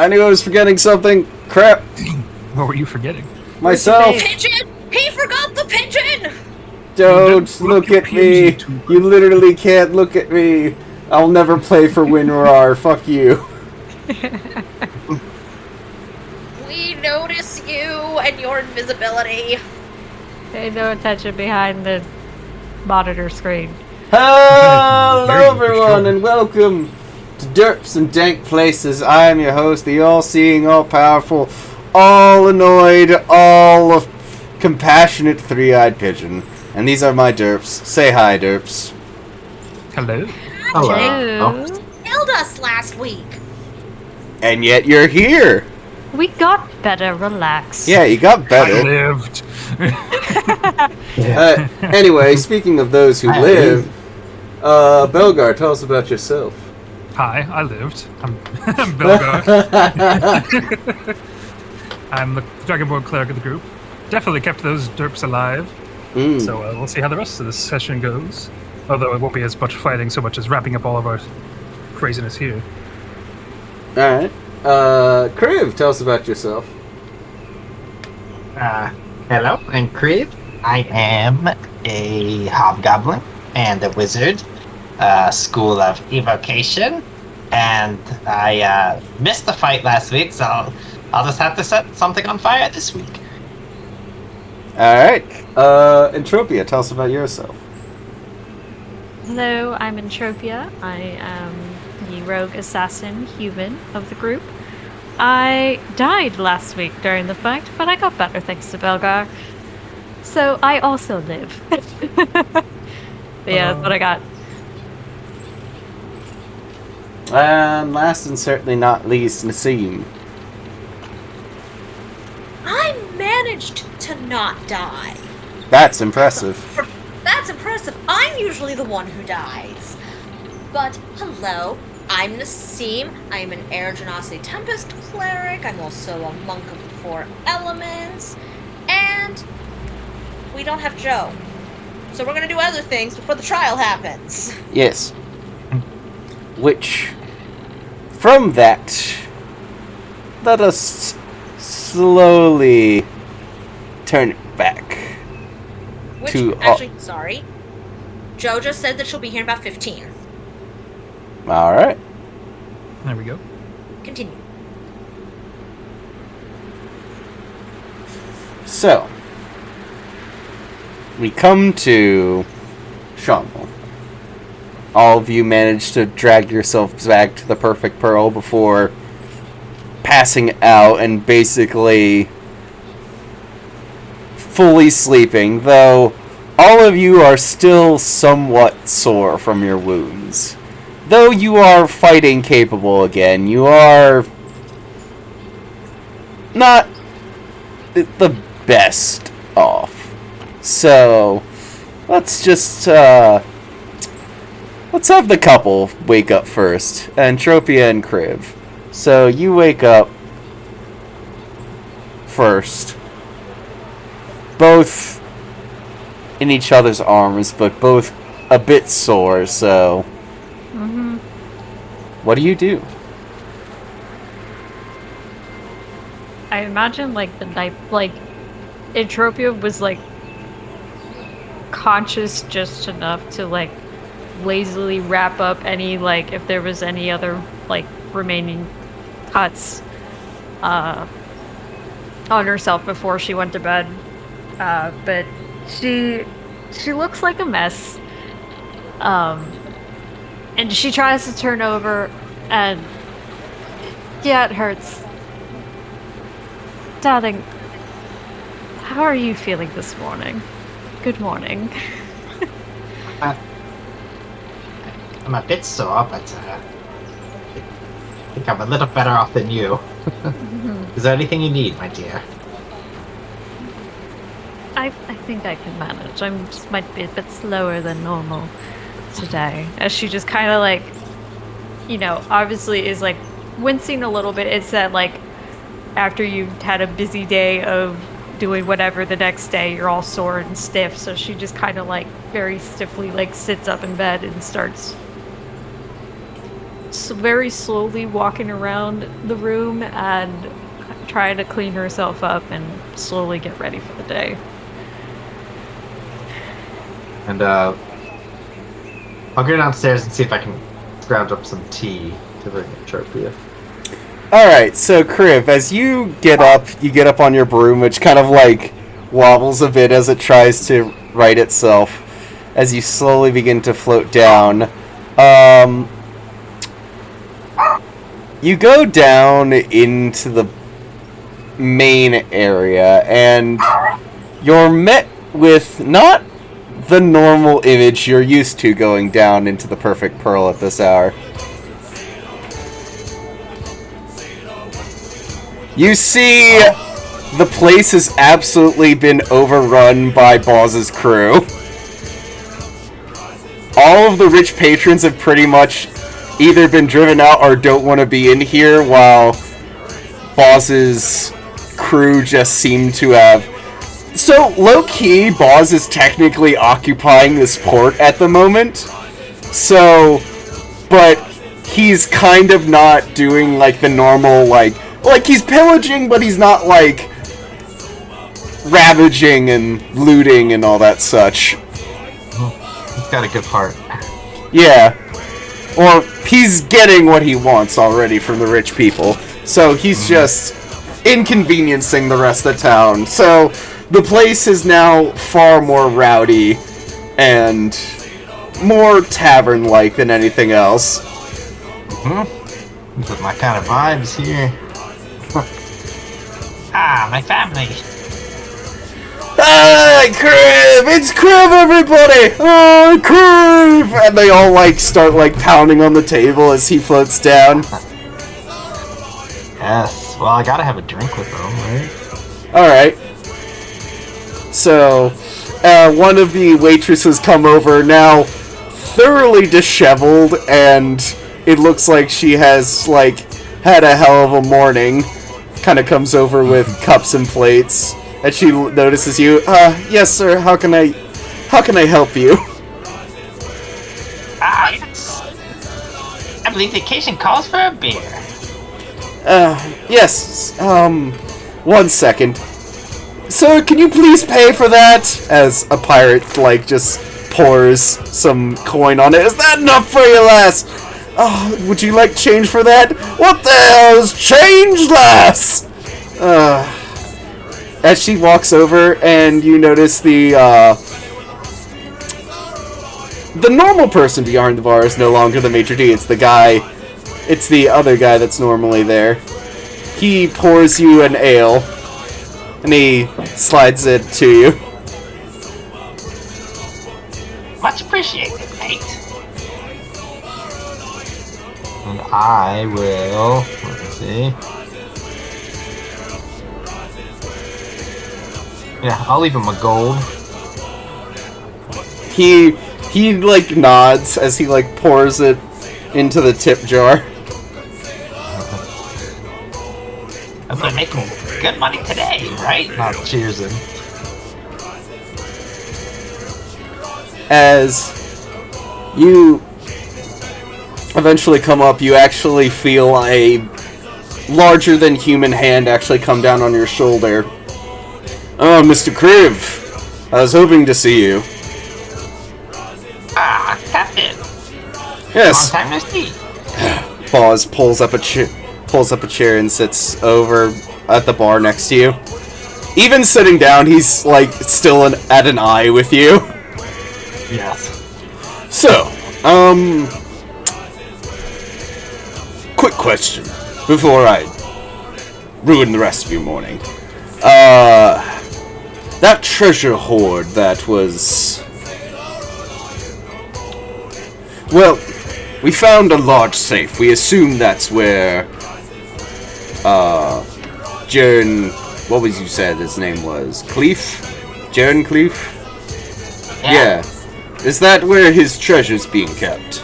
I knew I was forgetting something. Crap. What were you forgetting? Myself. Pigeon! He forgot the pigeon! Don't look at me. You literally can't look at me. I'll never play for WinRAR. Fuck you. We notice you and your invisibility. Pay no attention behind the monitor screen. Hello, everyone, and welcome to Derps and Dank Places. I am your host, the all-seeing, all-powerful, all-annoyed, all-compassionate three-eyed pigeon. And these are my derps. Say hi, derps. Hello. Hello. You killed us last week. And yet you're here. We got better, relax. Yeah, you got better. I lived. Anyway, speaking of those who live, Belgar, tell us about yourself. Hi, I lived. I'm Belgar. I'm the Dragonborn cleric of the group. Definitely kept those derps alive. So we'll see how the rest of this session goes. Although it won't be as much fighting so much as wrapping up all of our craziness here. Alright. Kriv, tell us about yourself. Hello, I'm Kriv. I am a hobgoblin and a wizard, school of evocation, and I missed the fight last week, so I'll just have to set something on fire this week. Alright. Entropia, tell us about yourself. Hello, I'm Entropia. I am the rogue assassin human of the group. I died last week during the fight, but I got better thanks to Belgar. So I also live. Yeah, that's what I got. And last and certainly not least, Nassim. I managed to not die. That's impressive. That's impressive. I'm usually the one who dies. But hello, I'm Nassim. I'm an Air Genocide Tempest cleric. I'm also a monk of the Four Elements. And we don't have Joe. So we're gonna do other things before the trial happens. Yes. Which, from that, let us slowly turn it back. Which, to actually, sorry. Joe just said that she'll be here in about 15. Alright. There we go. Continue. So, we come to Shonville. All of you managed to drag yourselves back to the Perfect Pearl before passing out and basically fully sleeping, though all of you are still somewhat sore from your wounds. Though you are fighting capable again, you are not the best off. So, let's just, let's have the couple wake up first. Entropia and Kriv. So, you wake up first. Both in each other's arms, but both a bit sore, so... What do you do? I imagine, like, the night, like, Entropia was, like, conscious just enough to, like, lazily wrap up any, like, if there was any other, like, remaining cuts, on herself before she went to bed. But she looks like a mess. And she tries to turn over, and yeah, it hurts. Darling, how are you feeling this morning? Good morning. I'm a bit sore, but I think I'm a little better off than you. Is there anything you need, my dear? I think I can manage. I'm just might be a bit slower than normal today. As she just kind of like, you know, obviously is like wincing a little bit. It's that like after you've had a busy day of doing whatever the next day, you're all sore and stiff. So she just kind of like very stiffly like sits up in bed and starts very slowly walking around the room and try to clean herself up and slowly get ready for the day. And I'll go downstairs and see if I can scrounge up some tea to bring a Tropia. Alright, so Kriv, as you get up on your broom, which kind of like wobbles a bit as it tries to right itself, as you slowly begin to float down. You go down into the main area, and you're met with not the normal image you're used to going down into the Perfect Pearl at this hour. You see, the place has absolutely been overrun by Boz's crew. All of the rich patrons have pretty much either been driven out or don't want to be in here, while Boz's crew just seem to have... So, low-key, Boz is technically occupying this port at the moment. So, but he's kind of not doing, like, the normal, like, he's pillaging, but he's not, like, ravaging and looting and all that such. He's got a good heart. Yeah. Or, he's getting what he wants already from the rich people. So, he's just inconveniencing the rest of the town. So, the place is now far more rowdy and more tavern-like than anything else. With my kind of vibes here. My family. Hey, Kriv! It's Kriv, everybody! Oh, Kriv! And they all, like, start, like, pounding on the table as he floats down. Yes. Well, I gotta have a drink with them, right? Alright. So, one of the waitresses come over, now thoroughly disheveled, and it looks like she has, like, had a hell of a morning. Kind of comes over with cups and plates, and she notices you. Yes, sir. How can I help you? Yes. I believe the occasion calls for a beer. Yes. 1 second. Sir, can you please pay for that? As a pirate, like, just pours some coin on it. Is that enough for you, lass? Oh, would you like change for that? What the hell is change, lass? As she walks over, and you notice the normal person behind the bar is no longer the maitre d'. It's the other guy that's normally there. He pours you an ale, and he slides it to you. Much appreciated, mate. And I will... Let's see. Yeah, I'll leave him a gold. He like nods as he like pours it into the tip jar. I'm gonna make him good money today, right? I'll cheers him. As you eventually come up, you actually feel a larger than human hand actually come down on your shoulder. Oh, Mr. Kriv, I was hoping to see you. Captain. Yes. Long time no see. Boz pulls up a chair and sits over at the bar next to you. Even sitting down, he's like still at an eye with you. Yes. So, quick question before I ruin the rest of your morning. That treasure hoard that was... Well, we found a large safe. We assume that's where, Jern... What was you said his name was? Cleef? Jern Cleef? Yeah. Is that where his treasure's being kept?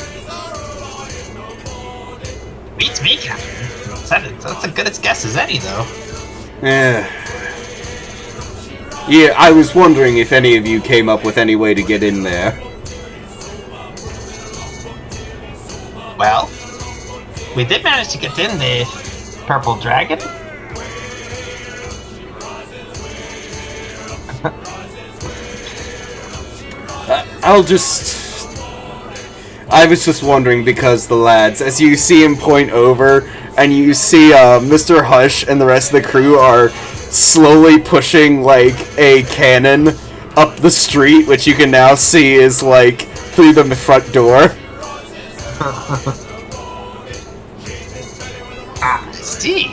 Beats me, Captain. That's a good as guess as any, though. Yeah, I was wondering if any of you came up with any way to get in there. Well, we did manage to get in the purple dragon. I was just wondering because the lads, as you see him point over, and you see Mr. Hush and the rest of the crew are slowly pushing, like, a cannon up the street, which you can now see is, like, through the front door. I see.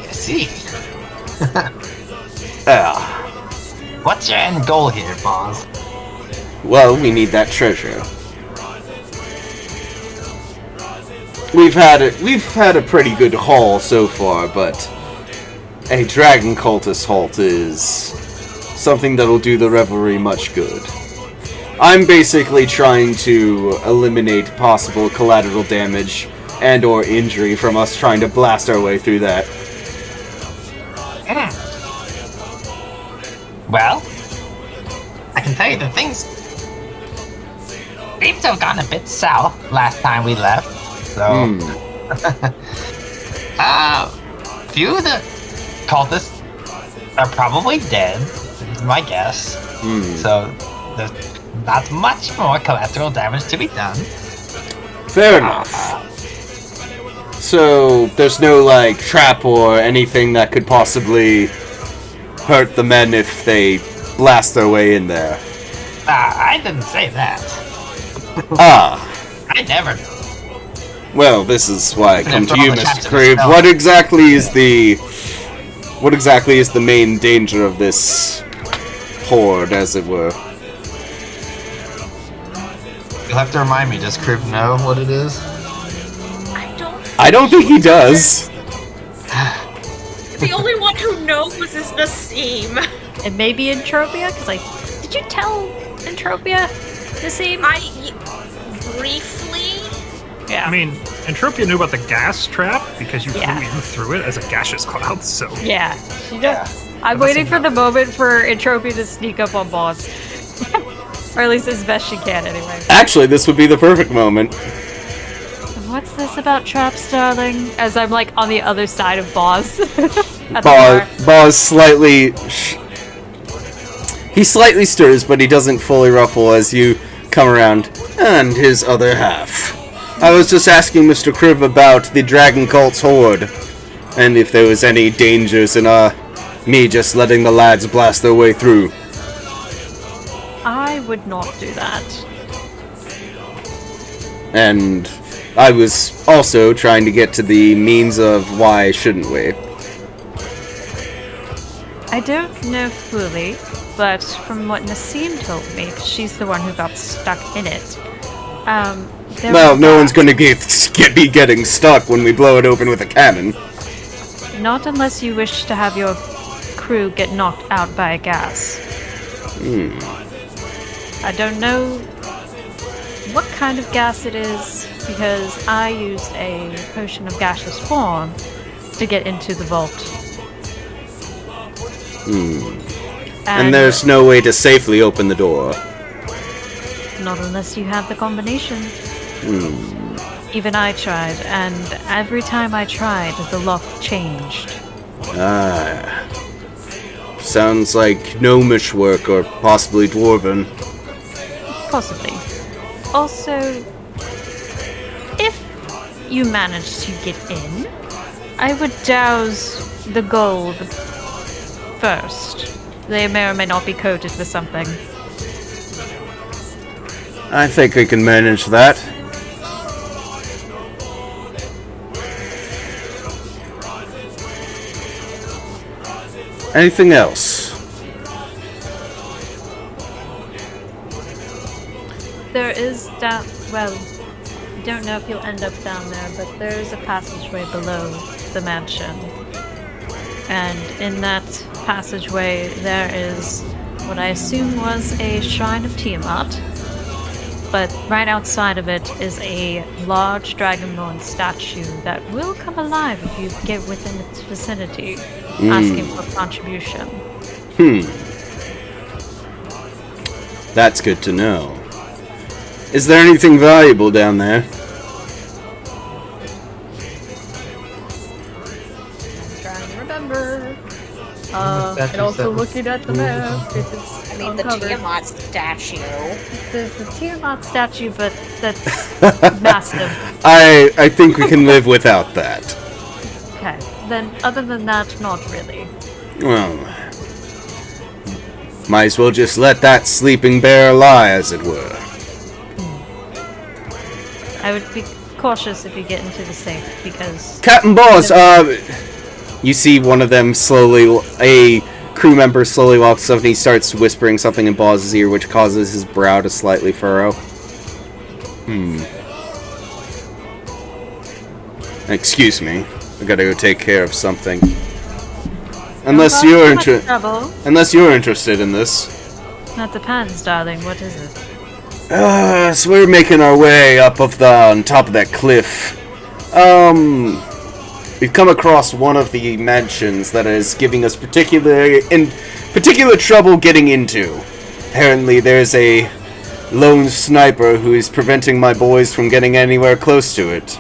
What's your end goal here, boss? Well, we need that treasure. We've had a pretty good haul so far, but a dragon cultist halt is something that'll do the revelry much good. I'm basically trying to eliminate possible collateral damage and or injury from us trying to blast our way through that. Well, I can tell you that things seem to have gone a bit south last time we left. So, few of the cultists are probably dead, is my guess. So, there's not much more collateral damage to be done. Fair enough. So, there's no, like, trap or anything that could possibly hurt the men if they blast their way in there. I didn't say that. I never know. Well, this is why I come to you, Mr. Crave. What exactly is the main danger of this horde, as it were? You'll have to remind me, does Crib know what it is? I don't think he does. The only one who knows is Nassim. It may be Entropia, because did you tell Entropia, Nassim? Briefly. Yeah. I mean, Entropia knew about the gas trap because you flew in through it as a gaseous cloud, so... Yeah. I'm waiting for the moment for Entropia to sneak up on Boss. Or at least as best she can, anyway. Actually, this would be the perfect moment. What's this about traps, darling? As I'm, like, on the other side of Boss. Boss slightly... He slightly stirs, but he doesn't fully ruffle as you come around. And his other half. I was just asking Mr. Criv about the Dragon Cult's horde, and if there was any dangers in me just letting the lads blast their way through. I would not do that. And I was also trying to get to the means of why shouldn't we. I don't know fully, but from what Nassim told me, she's the one who got stuck in it. Well, no one's gonna be getting stuck when we blow it open with a cannon. Not unless you wish to have your crew get knocked out by a gas. I don't know what kind of gas it is, because I used a potion of gaseous form to get into the vault. And there's no way to safely open the door. Not unless you have the combination. Even I tried, and every time I tried, the lock changed. Sounds like gnomish work, or possibly dwarven. Possibly. Also, if you manage to get in, I would douse the gold first. They may or may not be coated with something. I think we can manage that. Anything else? There is down. Well, I don't know if you'll end up down there, but there is a passageway below the mansion. And in that passageway, there is what I assume was a shrine of Tiamat. But right outside of it is a large dragonborn statue that will come alive if you get within its vicinity, asking for a contribution. That's good to know. Is there anything valuable down there? statue And also that was looking at the map, it is I mean, the uncovered. Tiamat statue. There's the Tiamat statue, but that's massive. I think we can live without that. Okay. Then, other than that, not really. Well, might as well just let that sleeping bear lie, as it were. I would be cautious if you get into the safe, because... Captain Boss, you see one of them slowly, a crew member slowly walks up and he starts whispering something in Boss's ear, which causes his brow to slightly furrow. Excuse me, I gotta go take care of something. Unless you're unless you're interested in this. That depends, darling. What is it? So we're making our way up on top of that cliff. We've come across one of the mansions that is giving us particular trouble getting into. Apparently, there's a lone sniper who is preventing my boys from getting anywhere close to it.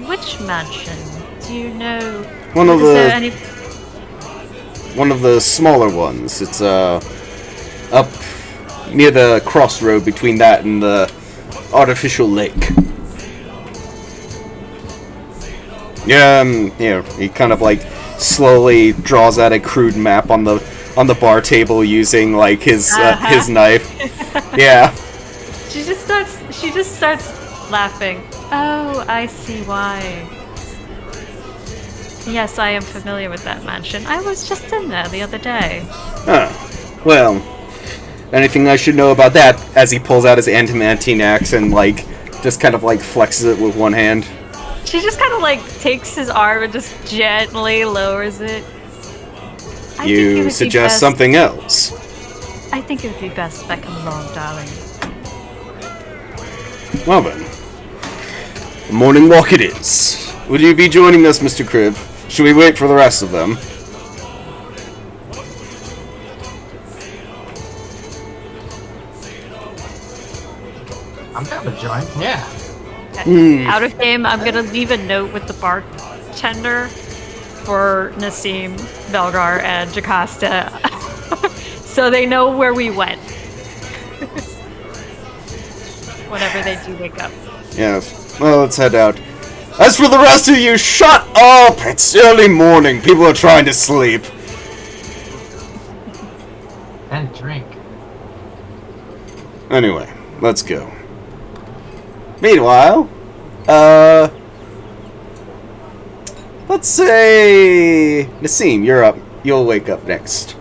Which mansion? Do you know? One of Is there any? One of the smaller ones. It's up near the crossroad between that and the artificial lake. Yeah, he kind of like slowly draws out a crude map on the bar table using like his knife. Yeah. She just starts laughing. Oh, I see why. Yes, I am familiar with that mansion. I was just in there the other day. Well, anything I should know about that? As he pulls out his adamantine axe and like just kind of like flexes it with one hand. She just kind of like takes his arm and just gently lowers it. You suggest something else? I think it would be best if I come along, darling. Well then, the morning walk it is. Would you be joining us, Mr. Cribb? Should we wait for the rest of them? I'm down to join. Yeah. Out of game, I'm gonna leave a note with the bartender for Nassim, Belgar, and Jocasta, so they know where we went. Whenever they do wake up. Yes. Well, let's head out. As for the rest of you, shut up! It's early morning. People are trying to sleep. And drink. Anyway, let's go. Meanwhile, let's say Nassim, you're up. You'll wake up next.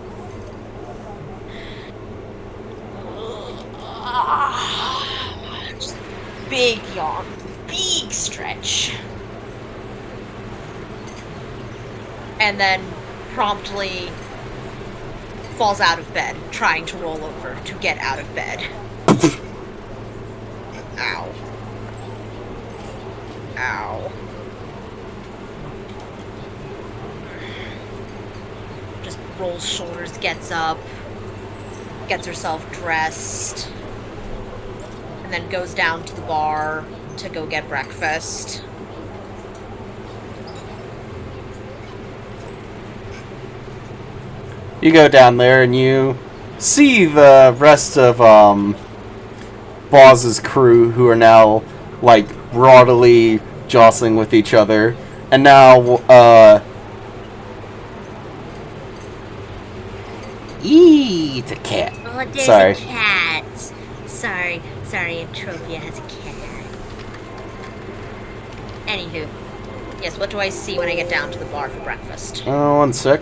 Just big yawn, big stretch. And then promptly falls out of bed, trying to roll over to get out of bed. Ow. Ow. Just rolls shoulders, gets up, gets herself dressed, and then goes down to the bar to go get breakfast. You go down there and you see the rest of Boz's crew who are now like broadly jostling with each other, and now it's a cat. Oh, there's Sorry. a cat. Sorry, Entropia has a cat. Anywho, yes, what do I see when I get down to the bar for breakfast? One sec.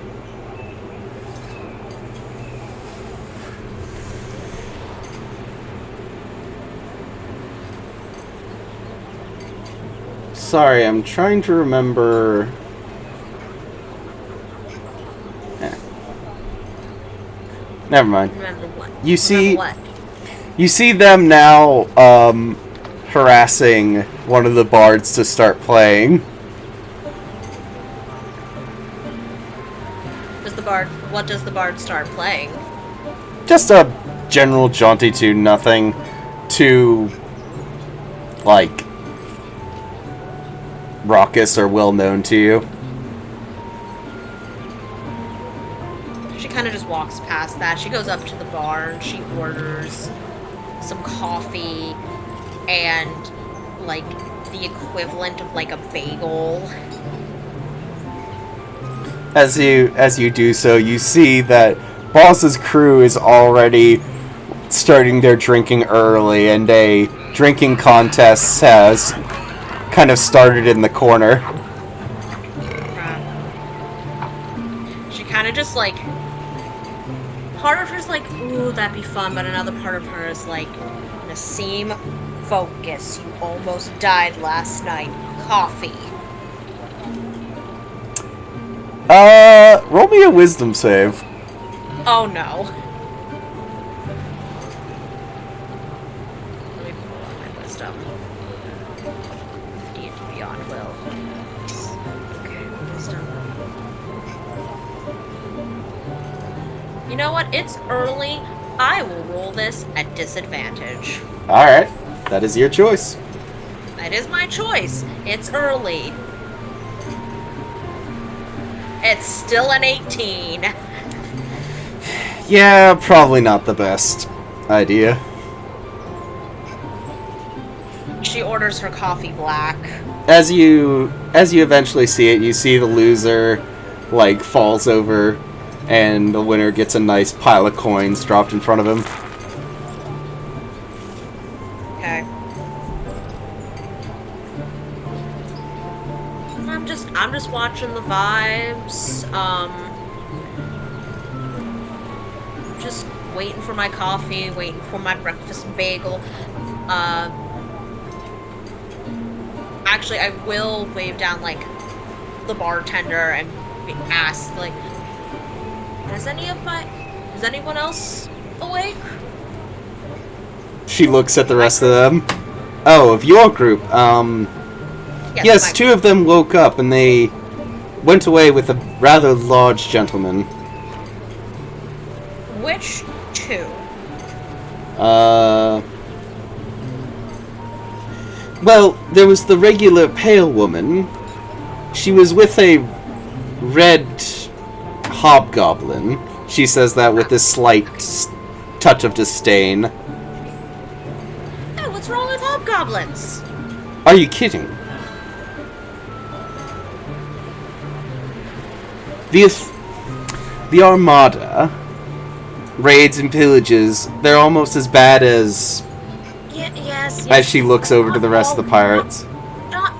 Sorry, I'm trying to remember. Never mind. Remember what? You see, Remember what? you see them now harassing one of the bards to start playing. What does the bard start playing? Just a general jaunty tune, nothing too like raucous or well known to you. She kind of just walks past that. She goes up to the bar and she orders some coffee and, like, the equivalent of, like, a bagel. As you do so, you see that Boss's crew is already starting their drinking early, and a drinking contest has kind of started in the corner. She kind of just, like... Part of her's like, ooh, that'd be fun, but another part of her is like, Nassim, focus. You almost died last night. Coffee. Roll me a wisdom save. Oh no. Let me pull out my wisdom. D&D Beyond will. Okay, wisdom. You know what? It's early. I will roll this at disadvantage. Alright, that is your choice. That is my choice. It's early. It's still an 18. Yeah, probably not the best idea. She orders her coffee black. As you eventually see it, you see the loser, like, falls over, and the winner gets a nice pile of coins dropped in front of him. Okay. I'm just watching the vibes. Just waiting for my coffee, waiting for my breakfast bagel. Actually, I will wave down, like, the bartender and ask, like, is anyone else awake? She looks at the rest of them. Oh, of your group, yes, two of them woke up and they went away with a rather large gentleman. Which two? Well, there was the regular pale woman. She was with a red hobgoblin. She says that with this slight touch of disdain. Hey, what's wrong with hobgoblins? Are you kidding? The Armada, raids and pillages, they're almost as bad as... Yes. As she looks over to the rest of the pirates. Not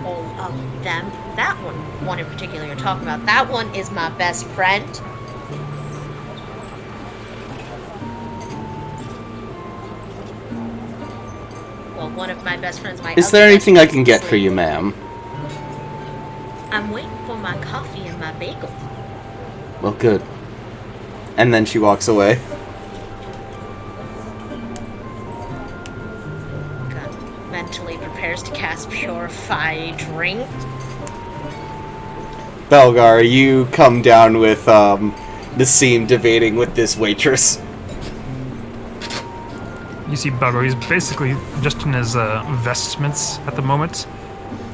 all of them. That one in particular you're talking about. That one is my best friend. Well, one of my best friends, Is there anything I can get for you, ma'am? I'm waiting for my coffee and my bagel. Well, good. And then she walks away. Mentally prepares to cast Purify Drink. Belgar, you come down with Nassim debating with this waitress. You see Belgar, he's basically just in his vestments at the moment,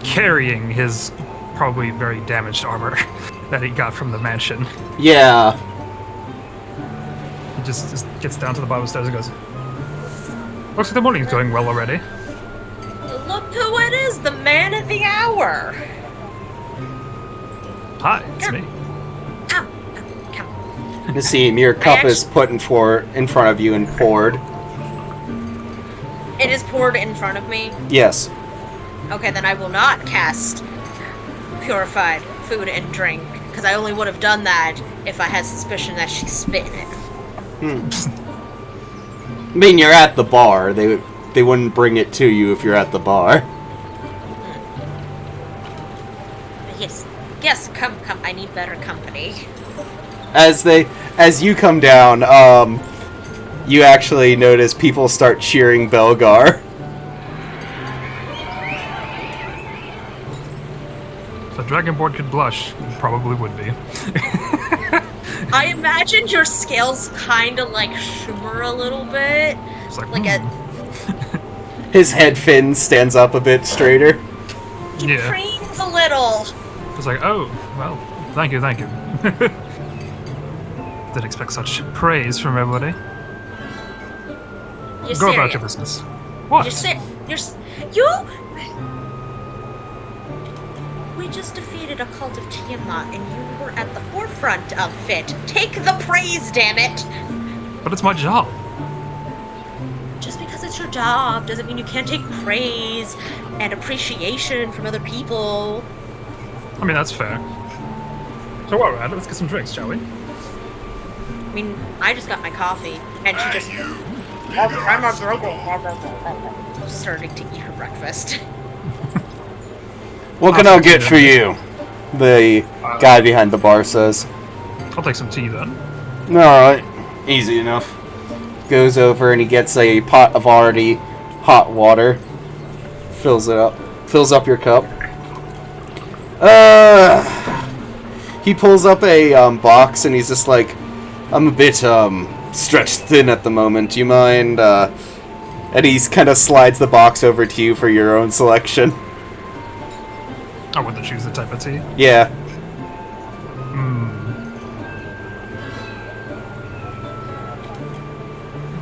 carrying his probably very damaged armor that he got from the mansion. Yeah. He just gets down to the bottom of the stairs and goes, looks like the morning's going well already. Look who it is, the man of the hour. Hi, it's me. Come. Nassim, your cup is put in front of you and poured. It is poured in front of me? Yes. Okay, then I will not cast Purified Food and Drink, because I only would have done that if I had suspicion that she spit in it. I mean, you're at the bar. They wouldn't bring it to you if you're at the bar. Yes, come. I need better company. As you come down, you actually notice people start cheering Belgar. If a Dragonborn could blush, it probably would be. I imagine your scales kind of like shimmer a little bit. It's like His head fin stands up a bit straighter. It creams a little. It's like, oh, well, thank you. Didn't expect such praise from everybody. You're Go about serious. your business. What? You. We just defeated a cult of Tiamat, and you were at the forefront of it. Take the praise, damn it! But it's my job. Just because it's your job doesn't mean you can't take praise and appreciation from other people. I mean, that's fair. So what, Rad? Let's get some drinks, shall we? I mean, I just got my coffee, and she just... I'm a broken... starting to eat her breakfast. What can I get for you? The guy behind the bar says. I'll take some tea then. Alright, easy enough. Goes over and he gets a pot of already hot water. Fills up your cup. He pulls up a box and he's just like, I'm a bit stretched thin at the moment. Do you mind? And he kind of slides the box over to you for your own selection. I wouldn't choose the type of tea. Yeah.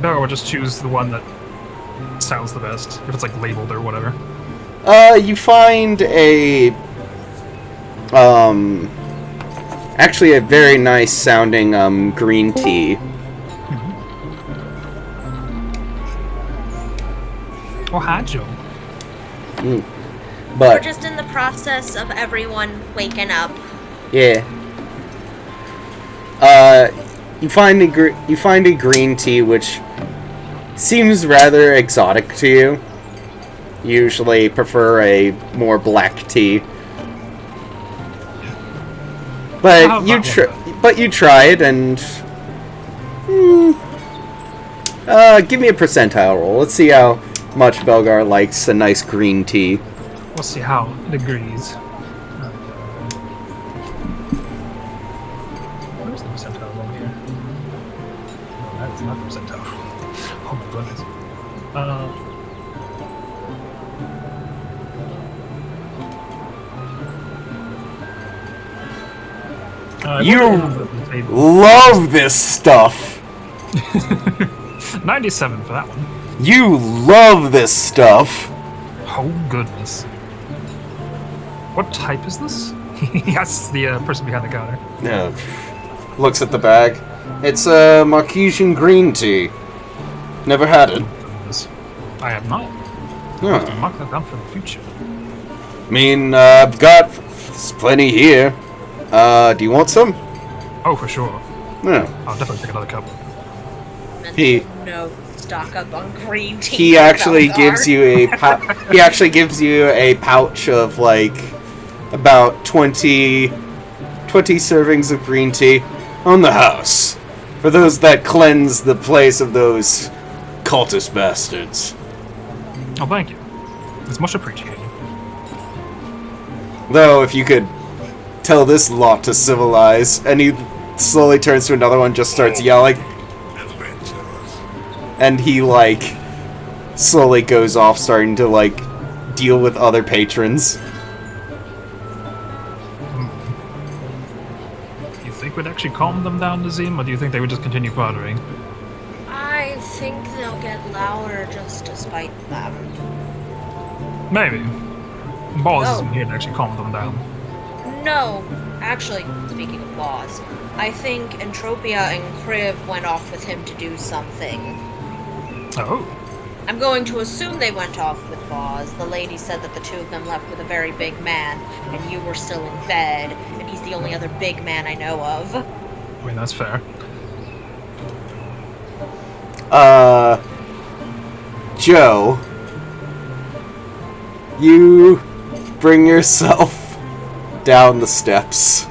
No, I would just choose the one that sounds the best, if it's like labeled or whatever. You find a actually a very nice sounding green tea. Oh, hi, Joe. We're But just in the process of everyone waking up. yeah. You find a green tea which seems rather exotic to you. Usually prefer a more black tea. But you tried and give me a percentile roll. Let's see how much Belgar likes a nice green tea. We'll see how degrees. Where's the percentile roll here? Oh, that's not percentile. Oh my goodness. You love this stuff. 97 for that one. You love this stuff. Oh goodness. What type is this? Yes, the person behind the counter. Yeah. Looks at the bag. It's a Marquesian green tea. Never had it. I have not. Huh. I'll have to mark that down for the future. I mean, I've got plenty here. Do you want some? Oh, for sure. No. I'll definitely take another cup. He No stock up on green tea. he actually gives you a pouch of like about 20 servings of green tea on the house for those that cleanse the place of those cultist bastards. Oh, thank you. It's much appreciated. Though, if you could tell this lot to civilize, and he slowly turns to another one, just starts yelling, and he like slowly goes off, starting to like deal with other patrons. Do you think we'd actually calm them down, Nazim, or do you think they would just continue bothering? I think they'll get louder just to spite them. Maybe. Balls Oh. isn't here to actually calm them down. No, actually, speaking of Boz, I think Entropia and Kriv went off with him to do something. Oh. I'm going to assume they went off with Boz. The lady said that the two of them left with a very big man, and you were still in bed, and he's the only other big man I know of. I mean, that's fair. Joe, you bring yourself down the steps.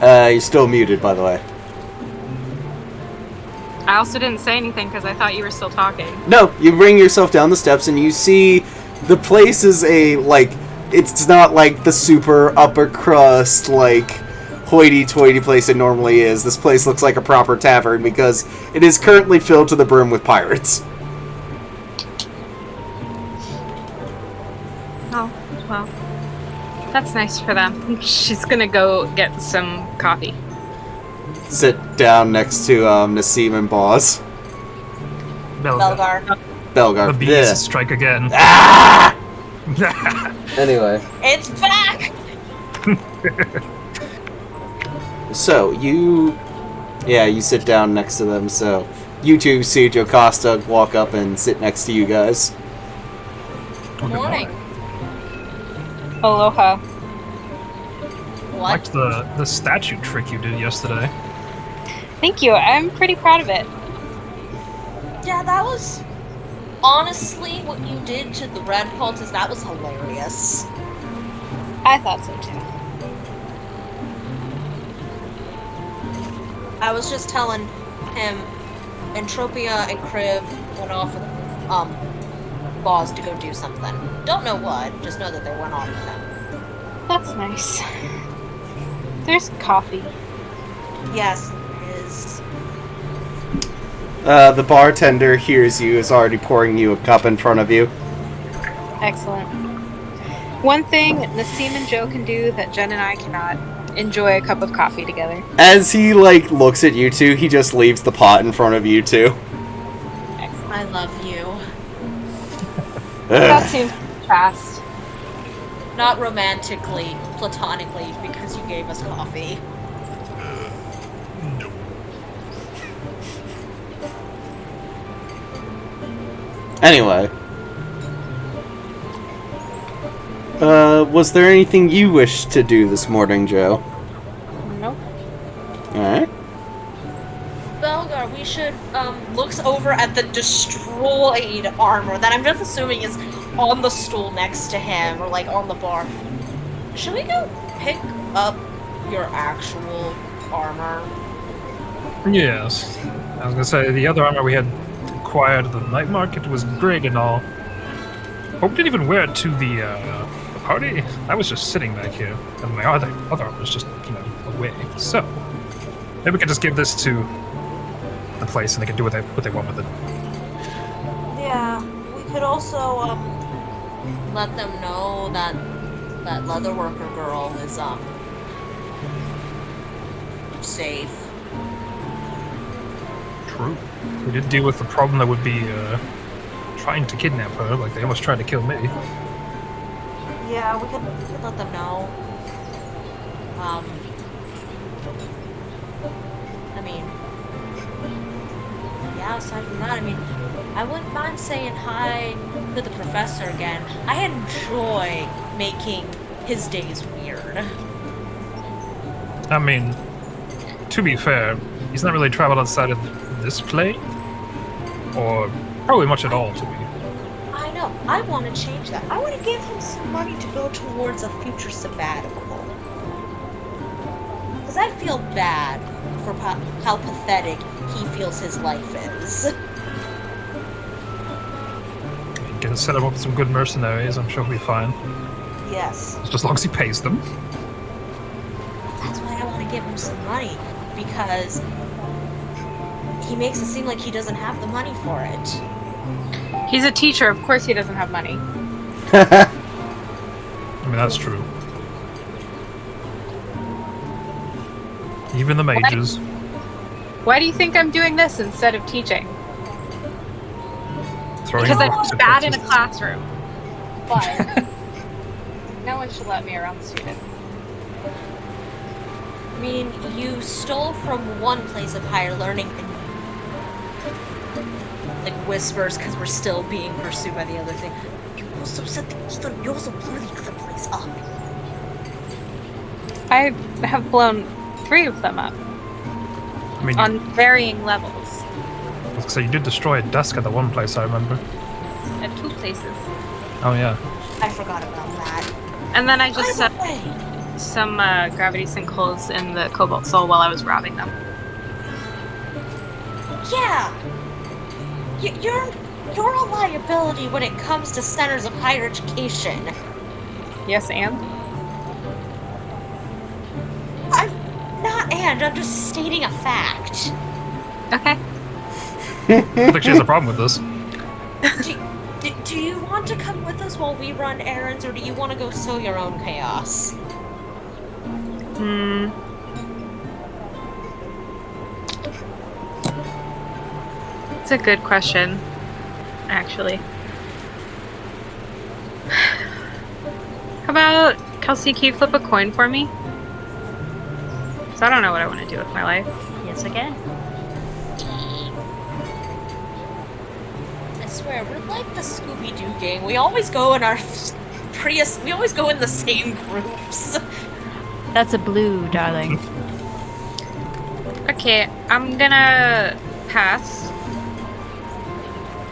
You're still muted, by the way. I also didn't say anything because I thought you were still talking. No, you bring yourself down the steps and you see the place is it's not like the super upper crust, like, hoity-toity place it normally is. This place looks like a proper tavern because it is currently filled to the brim with pirates. Oh, well. That's nice for them. She's gonna go get some coffee. Sit down next to Nassim and Boz. Belgar. Belgar. The bees Yeah. strike again. Ah! Anyway. It's back! So, you sit down next to them, so you two see Jocasta walk up and sit next to you guys. Good morning. Aloha. What? Liked the statue trick you did yesterday. Thank you. I'm pretty proud of it. Yeah, that was... Honestly, what you did to the red cultist, that was hilarious. I thought so too. I was just telling him Entropia and Crib went off with, Boz to go do something. Don't know what, just know that they went off with him. That's nice. There's coffee. Yes, it is. The bartender hears you, is already pouring you a cup in front of you. Excellent. One thing Nassim and Joe can do that Jen and I cannot: enjoy a cup of coffee together. As he, looks at you two, he just leaves the pot in front of you two. Excellent. I love you. That seems fast. Not romantically, platonically, because you gave us coffee. Anyway. Was there anything you wished to do this morning, Joe? Nope. Alright. Belgar, we should, looks over at the destroyed armor that I'm just assuming is on the stool next to him, or, on the bar. Should we go pick up your actual armor? Yes. I was gonna say, the other armor we had acquired at the night market was great and all. Hope didn't even wear it to the party. I was just sitting back here, and my other armor was just, away. So, maybe we could just give this to the place and they can do what they want with it. Yeah, we could also, let them know that that leatherworker girl is, safe. True. We did deal with the problem that would be trying to kidnap her, like they almost tried to kill me. Yeah, we could let them know. I mean, yeah, aside from that, I wouldn't mind saying hi to the professor again. I enjoy making his days weird. I mean, to be fair, he's not really traveled outside of this plane, or probably much at all, to me. I know. I want to change that. I want to give him some money to go towards a future sabbatical. Because I feel bad for how pathetic he feels his life is. You can set him up with some good mercenaries, I'm sure he'll be fine. Yes. Just as long as he pays them. That's why I want to give him some money. Because he makes it seem like he doesn't have the money for it. He's a teacher. Of course he doesn't have money. I mean, that's true. Even the mages. Why do you think I'm doing this instead of teaching? Throwing Because rocks I'm at bad in a cultists. classroom. But no one should let me around the students. I mean, you stole from one place of higher learning and whispers because we're still being pursued by the other thing. You also said you also blew the other place up. I have blown 3 of them up I mean, on varying levels so you did destroy a desk at the one place, I remember. at 2 places. Oh, yeah. I forgot about that. And then I just By set the way, some gravity sinkholes in the Cobalt Soul while I was robbing them. yeah, you're a liability when it comes to centers of higher education. Yes, and? I'm just stating a fact. Okay. I don't think she has a problem with this. Do you want want to come with us while we run errands, or do you want to go sow your own chaos? It's a good question, actually. How about, Kelsey, can you flip a coin for me? Because I don't know what I want to do with my life. Yes, again. I swear, we're like the Scooby-Doo gang. We always go in our we always go in the same groups. That's a blue, darling. Okay, I'm gonna pass.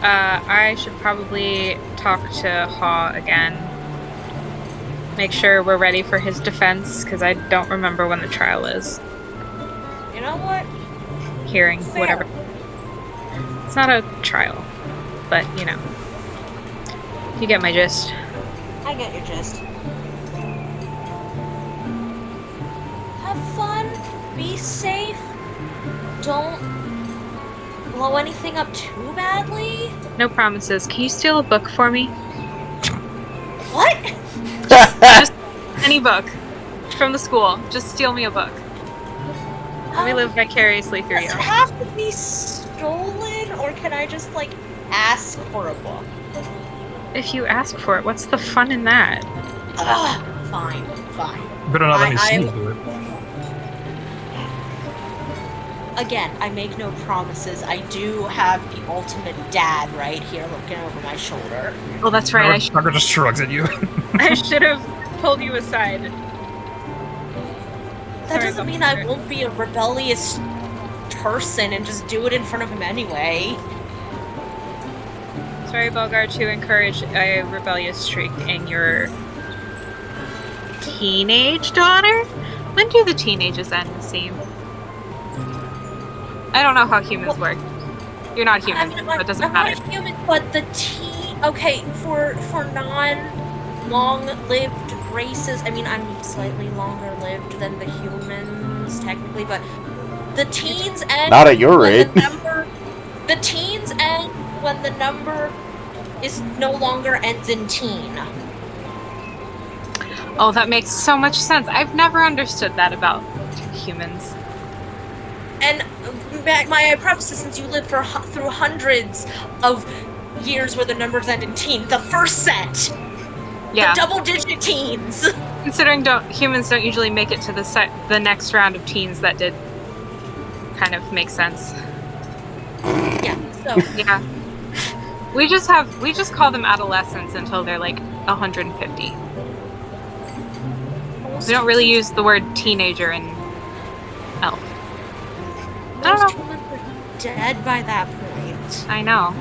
I should probably talk to Haw again. Make sure we're ready for his defense, because I don't remember when the trial is. You know what? Hearing, Fair. whatever. It's not a trial, but, you know. You get my gist. I get your gist. Have fun. Be safe. Don't blow anything up too badly. No promises. Can you steal a book for me? What? Just any book from the school. Just steal me a book. Let me live vicariously through Does you. it have to be stolen, or can I just, like, ask for a book? If you ask for it, what's the fun in that? Ugh, fine. Better not let me see I'm- you do it. Again, I make no promises. I do have the ultimate dad right here looking over my shoulder. Oh, that's right. I Tucker just shrugs at you. I should have pulled you aside. That Sorry doesn't about mean that. I won't be a rebellious person and just do it in front of him anyway. Sorry, Belgar, to encourage a rebellious streak in your teenage daughter? When do the teenagers end, Nassim? I don't know how humans work. You're not human, so it doesn't I'm matter. not human, but the okay, for non-long-lived races, I mean, I'm slightly longer-lived than the humans, technically, but the teens end... Not at your when rate. The teens end when the number is no longer ends in teen. Oh, that makes so much sense. I've never understood that about humans. And my preface is, since you lived through hundreds of years where the numbers end in teen, the first set, Yeah. the double-digit teens. Considering humans don't usually make it to the next round of teens, that did kind of make sense. Yeah. So Yeah. We just call them adolescents until they're like 150. We don't really use the word teenager in Elf. most humans are dead by that point. I know.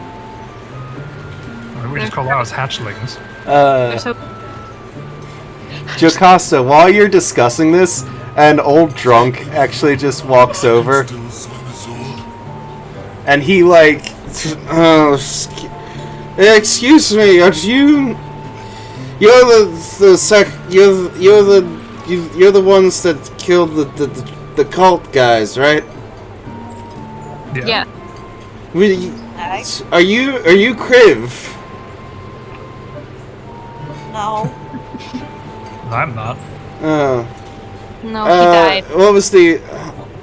We just call ours hatchlings. They're so Jocasta, while you're discussing this, an old drunk actually just walks over. And he like, excuse me, are you? You're the ones that killed the cult guys, right? yeah. Are you Kriv? No. I'm not. No, he died. What was the?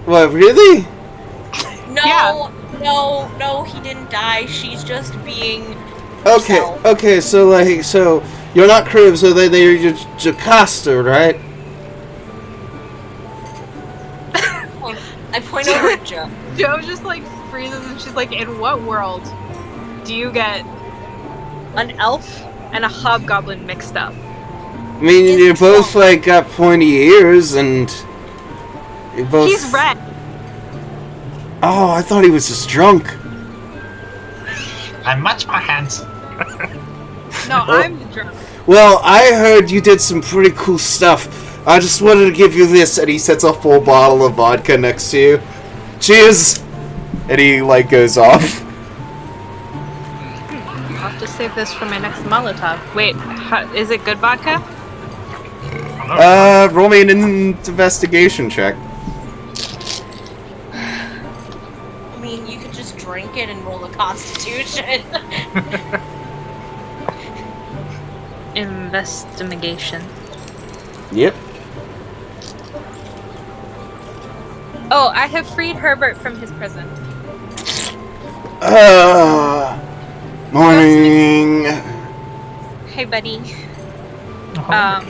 What, really? No. Yeah. No, he didn't die. She's just being Okay, herself. okay, so you're not Kriv, so they're Jocasta, right? I point over at Joe. Joe just like freezes and she's like, in what world do you get an elf and a hobgoblin mixed up? I mean, you both like got pointy ears, and you both. He's red. Oh, I thought he was just drunk. I'm much more handsome. No, I'm the drunk. Well, I heard you did some pretty cool stuff. I just wanted to give you this, and he sets a full bottle of vodka next to you. Cheers! And he like goes off. I'll have to save this for my next Molotov. Wait, is it good vodka? Roll me an investigation check. I mean, you could just drink it and roll a constitution. investigation. Yep. Oh, I have freed Herbert from his prison. Morning. Hey, buddy. Oh,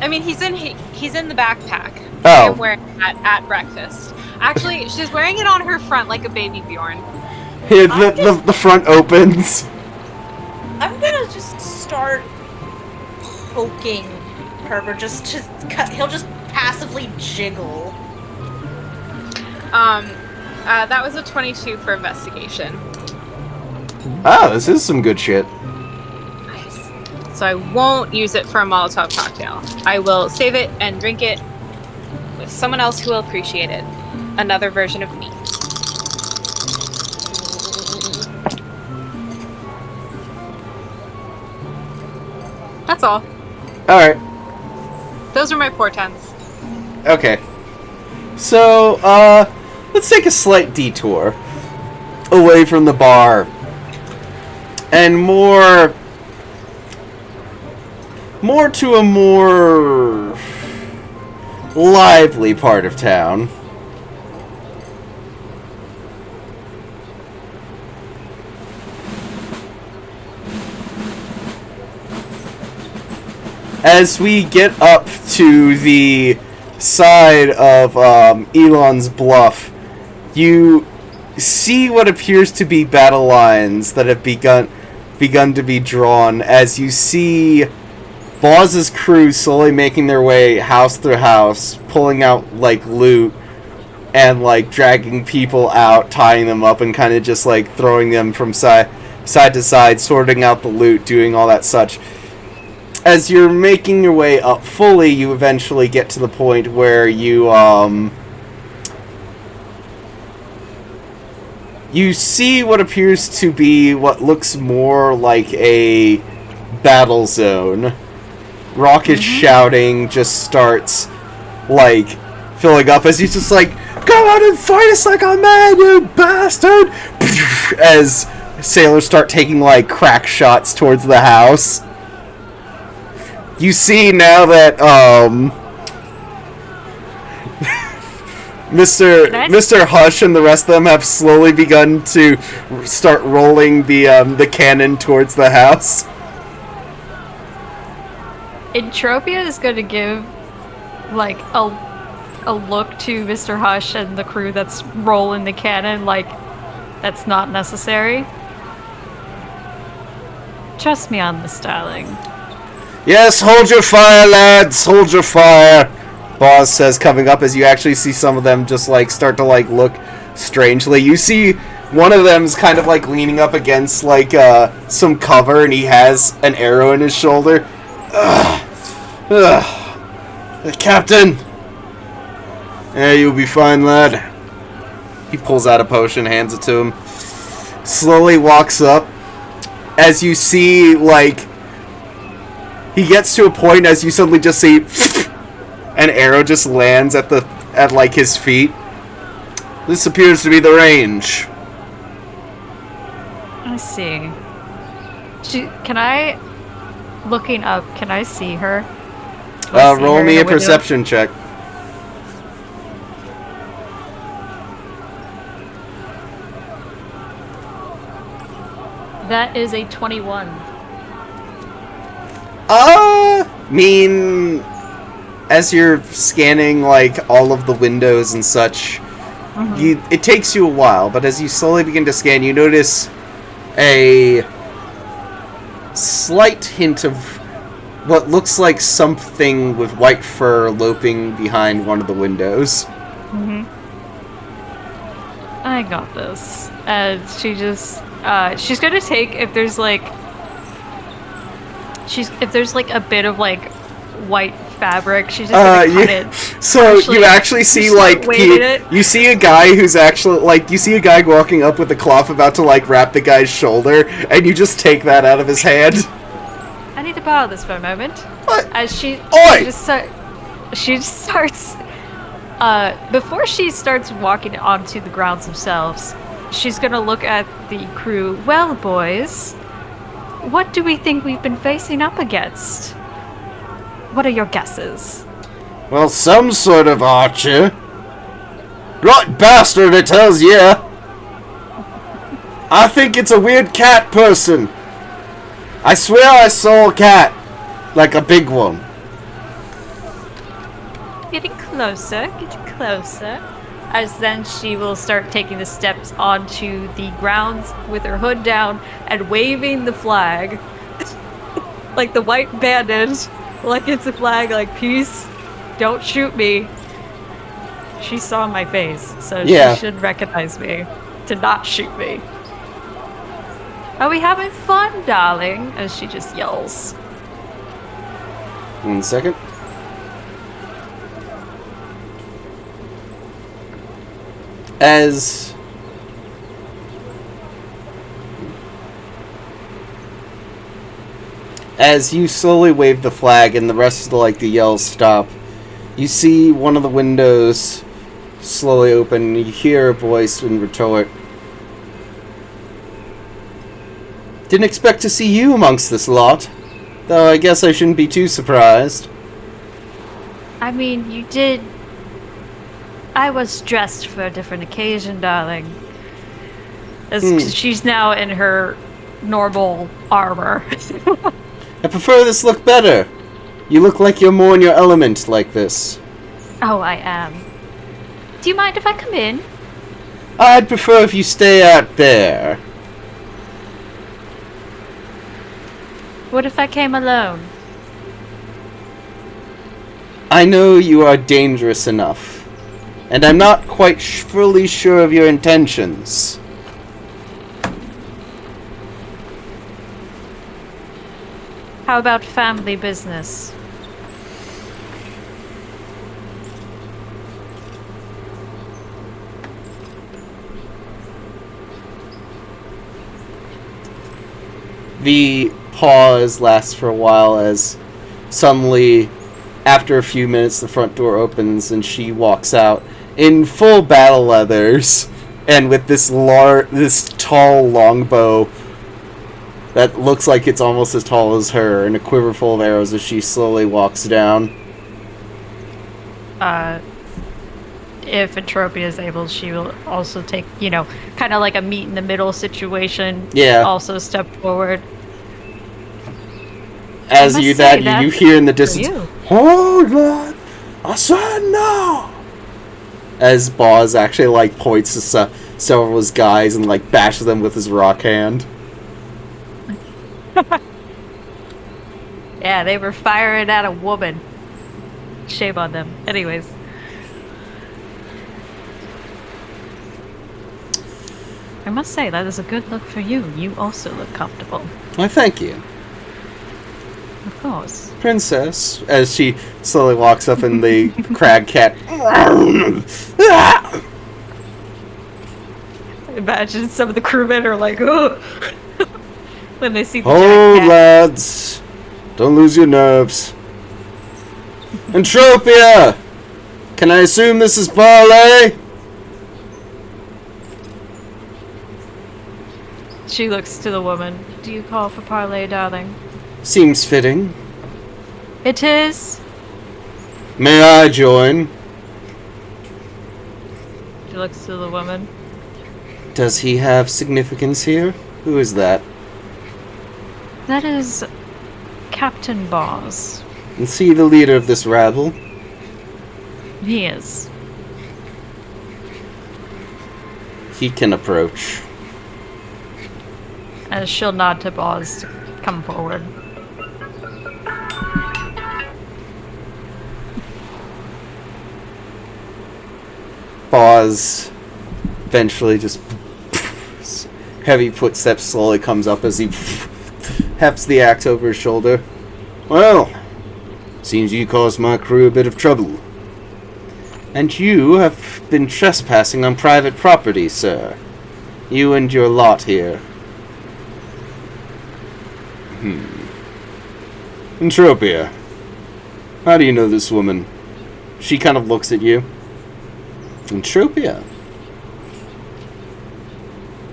I mean, he's in the backpack. Oh. I am wearing that at breakfast. Actually, she's wearing it on her front like a baby Bjorn. Here, the front opens. I'm gonna just start poking Herbert. He'll just passively jiggle. That was a 22 for investigation. Oh, this is some good shit. Nice. So I won't use it for a Molotov cocktail. I will save it and drink it with someone else who will appreciate it. Another version of me. That's all. Alright. Those are my portents. Okay. So, let's take a slight detour away from the bar and more to a more lively part of town. As we get up to the side of Elon's Bluff, you see what appears to be battle lines that have begun to be drawn as you see Boz's crew slowly making their way house through house, pulling out like loot and like dragging people out, tying them up, and kind of just like throwing them from side to side, sorting out the loot, doing all that such. As you're making your way up fully, you eventually get to the point where you see what appears to be what looks more like a battle zone. Raucous shouting just starts, like, filling up as he's just like, "Go out and fight us like a man, you bastard!" As sailors start taking, like, crack shots towards the house. You see now that, Mr. Hush and the rest of them have slowly begun to start rolling the cannon towards the house. Entropia is going to give, like, a look to Mr. Hush and the crew that's rolling the cannon, like, that's not necessary. Trust me on this, darling. Yes, hold your fire, lads, hold your fire, Boz says, coming up as you actually see some of them just, like, start to, like, look strangely. You see one of them's kind of, like, leaning up against, like, some cover, and he has an arrow in his shoulder. Captain! Yeah, you'll be fine, lad. He pulls out a potion, hands it to him. Slowly walks up. As you see, like, he gets to a point as you suddenly just see an arrow just lands at like his feet. This appears to be the range. I see. Looking up, can I see her? Roll me a perception check. That is a 21. As you're scanning, like, all of the windows and such, it takes you a while, but as you slowly begin to scan, you notice a slight hint of what looks like something with white fur loping behind one of the windows. I got this. She just, she's gonna take, if there's like a bit of like white fabric, she's just gonna cut it. So you actually see like you see a guy who's actually like you see a guy walking up with a cloth about to like wrap the guy's shoulder, and you just take that out of his hand. I need to borrow this for a moment. What? As she just starts before she starts walking onto the grounds themselves, she's gonna look at the crew. Well, boys, what do we think we've been facing up against? What are your guesses? Well, some sort of archer. Right bastard, it tells you. I think it's a weird cat person. I swear I saw a cat. Like a big one. Getting closer, getting closer. As then she will start taking the steps onto the grounds with her hood down and waving the flag. Like the white bandit. Like it's a flag, like, peace, don't shoot me. She saw my face, so Yeah. she should recognize me to not shoot me. Are we having fun, darling? As she just yells. 1 second. As you slowly wave the flag and the rest of the yells stop, you see one of the windows slowly open and you hear a voice in retort. Didn't expect to see you amongst this lot, though I guess I shouldn't be too surprised. I mean, you did... I was dressed for a different occasion, darling. As she's now in her normal armor. I prefer this look better. You look like you're more in your element like this. Oh, I am. Do you mind if I come in? I'd prefer if you stay out there. What if I came alone? I know you are dangerous enough, and I'm not quite fully sure of your intentions. How about family business? The pause lasts for a while as suddenly, after a few minutes, the front door opens and she walks out in full battle leathers and with this tall longbow that looks like it's almost as tall as her and a quiver full of arrows as she slowly walks down. If Entropia is able, she will also take, kind of like a meet in the middle situation. Yeah. Also step forward. As must you say that you that's hear in the for distance, you. "Hold on, I said no." As Boz actually points to several of his guys and bashes them with his rock hand. Yeah, they were firing at a woman. Shame on them. Anyways. I must say, that is a good look for you. You also look comfortable. Why, thank you. Of course. Princess, as she slowly walks up and the crag cat. Imagine some of the crewmen are like, oh, when they see the Hold, giant cat. lads. Don't lose your nerves. Entropia! Can I assume this is Barley? She looks to the woman. Do you call for parley, darling? Seems fitting. It is. May I join? She looks to the woman. Does he have significance here? Who is that? That is Captain Boz. Is he the leader of this rabble? He is. He can approach. As she'll nod to Boz to come forward. Boz eventually just heavy footsteps slowly comes up as he hefts the axe over his shoulder. Well, seems you caused my crew a bit of trouble. And you have been trespassing on private property, sir. You and your lot here. Entropia, how do you know this woman? She kind of looks at you. Entropia.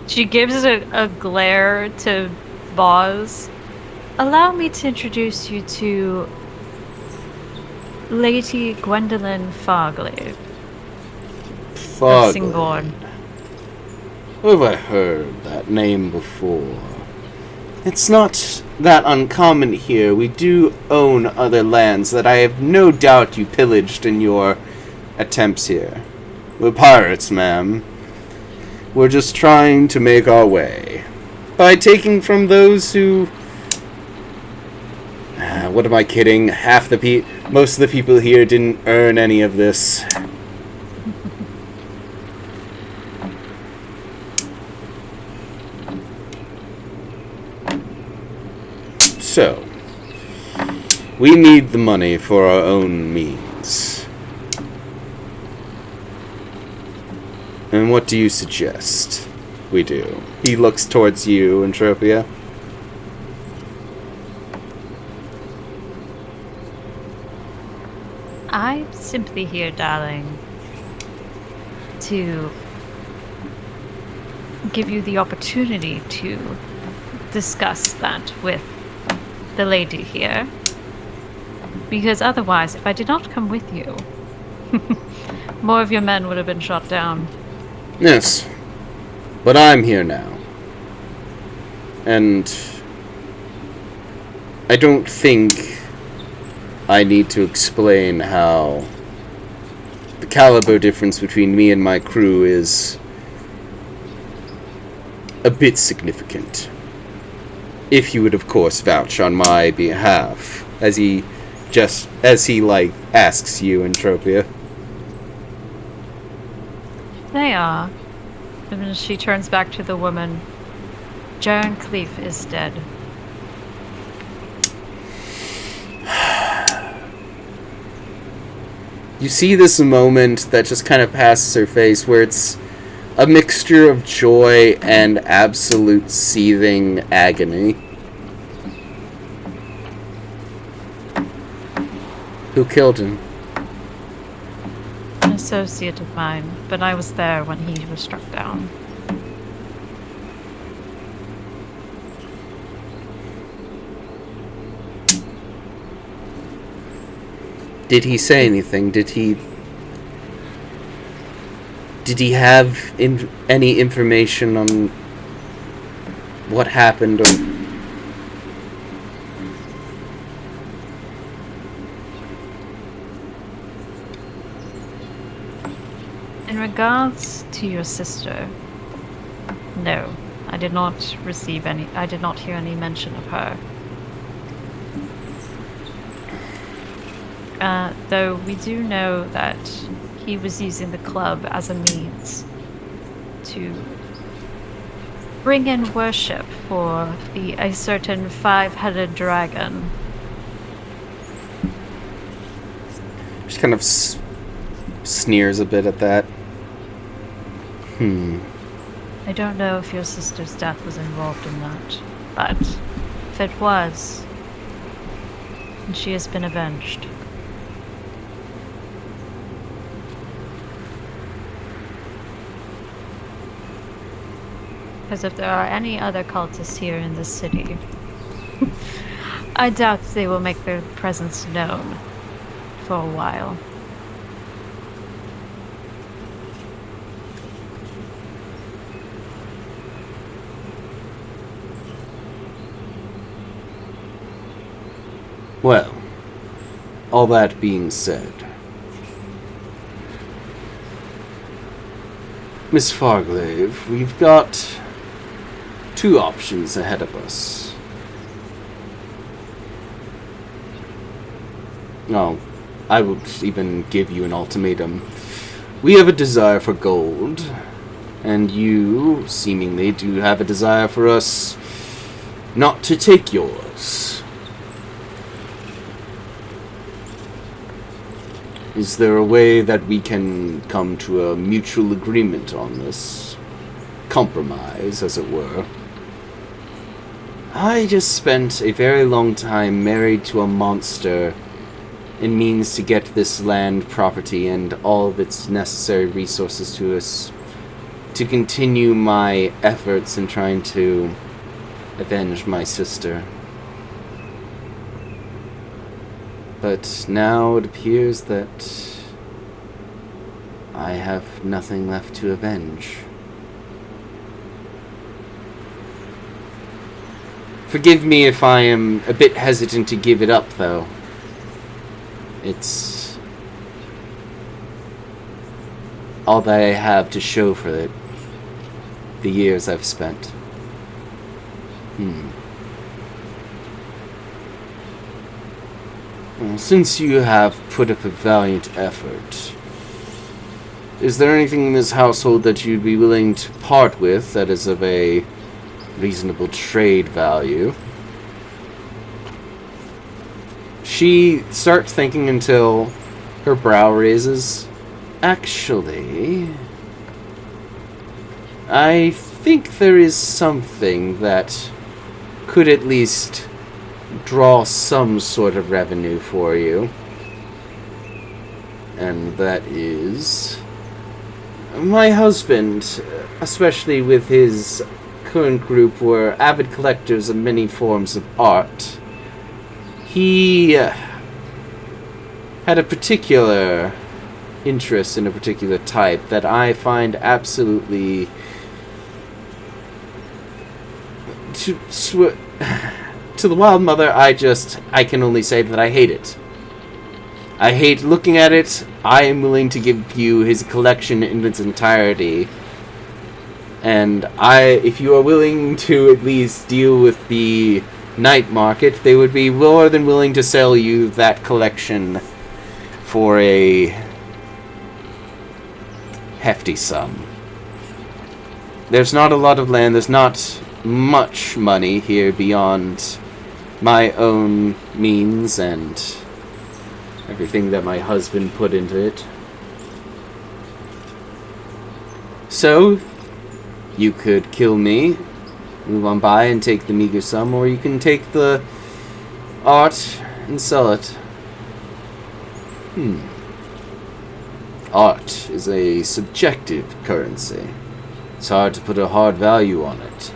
She gives a glare to Boz allow me to introduce you to Lady Gwendolyn Fargley. Fargley. Where have I heard that name before? It's not that uncommon here. We do own other lands that I have no doubt you pillaged in your attempts here. We're pirates, ma'am. We're just trying to make our way. By taking from those who... what am I kidding? Most of the people here didn't earn any of this. So, we need the money for our own means. And what do you suggest we do? He looks towards you, Entropia. I'm simply here, darling, to give you the opportunity to discuss that with the lady here. Because otherwise, if I did not come with you, more of your men would have been shot down. Yes, but I'm here now. And I don't think I need to explain how the caliber difference between me and my crew is a bit significant. If you would, of course, vouch on my behalf, as he asks you, Entropia. They are. And she turns back to the woman. Jaren Cleef is dead. You see this moment that just kind of passes her face, where it's a mixture of joy and absolute seething agony. Who killed him? An associate of mine, but I was there when he was struck down. Did he say anything? Did he have any information on what happened? Or... In regards to your sister, no, I did not hear any mention of her. Though we do know that he was using the club as a means to bring in worship for a certain 5-headed dragon. Just kind of sneers a bit at that. I don't know if your sister's death was involved in that, but if it was, then she has been avenged. Because if there are any other cultists here in this city, I doubt they will make their presence known for a while. Well, all that being said, Miss Farglave, we've got 2 options ahead of us. No, I would even give you an ultimatum. We have a desire for gold, and you, seemingly, do have a desire for us not to take yours. Is there a way that we can come to a mutual agreement on this? Compromise, as it were. I just spent a very long time married to a monster in means to get this land property and all of its necessary resources to us to continue my efforts in trying to avenge my sister. But now it appears that I have nothing left to avenge. Forgive me if I am a bit hesitant to give it up, though. It's all that I have to show for it. The years I've spent. Well, since you have put up a valiant effort, is there anything in this household that you'd be willing to part with that is of a reasonable trade value? She starts thinking until her brow raises. Actually, I think there is something that could at least draw some sort of revenue for you. And that is my husband, especially with his current group, were avid collectors of many forms of art. He had a particular interest in a particular type that I find absolutely to the Wild Mother, I can only say that I hate it. I hate looking at it. I am willing to give you his collection in its entirety. And if you are willing to at least deal with the night market, they would be more than willing to sell you that collection for a hefty sum. There's not a lot of land, there's not much money here beyond my own means and everything that my husband put into it. So, you could kill me, move on by and take the meager sum, or you can take the art and sell it. Art is a subjective currency. It's hard to put a hard value on it.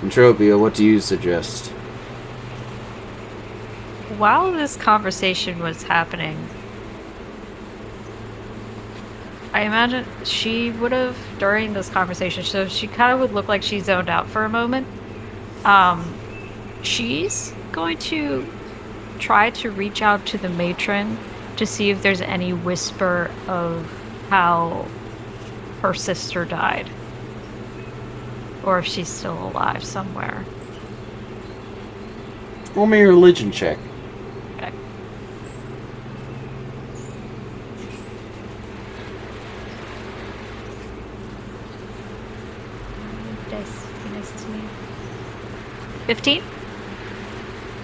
Entropia, what do you suggest? While this conversation was happening, I imagine she would have, during this conversation, so she kind of would look like she zoned out for a moment. She's going to try to reach out to the matron to see if there's any whisper of how her sister died. Or if she's still alive somewhere. Roll me a religion check. Okay. Dice, be nice to me. 15?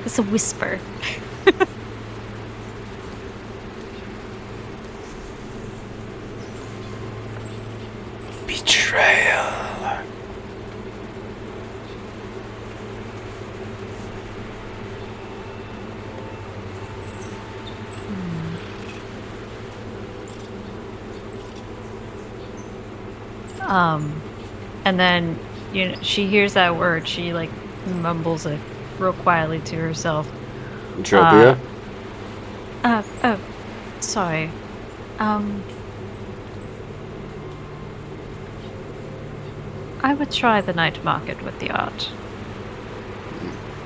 It's a whisper. Betrayal. And then, she hears that word, she, mumbles it real quietly to herself. Entropia? Sorry. I would try the night market with the art.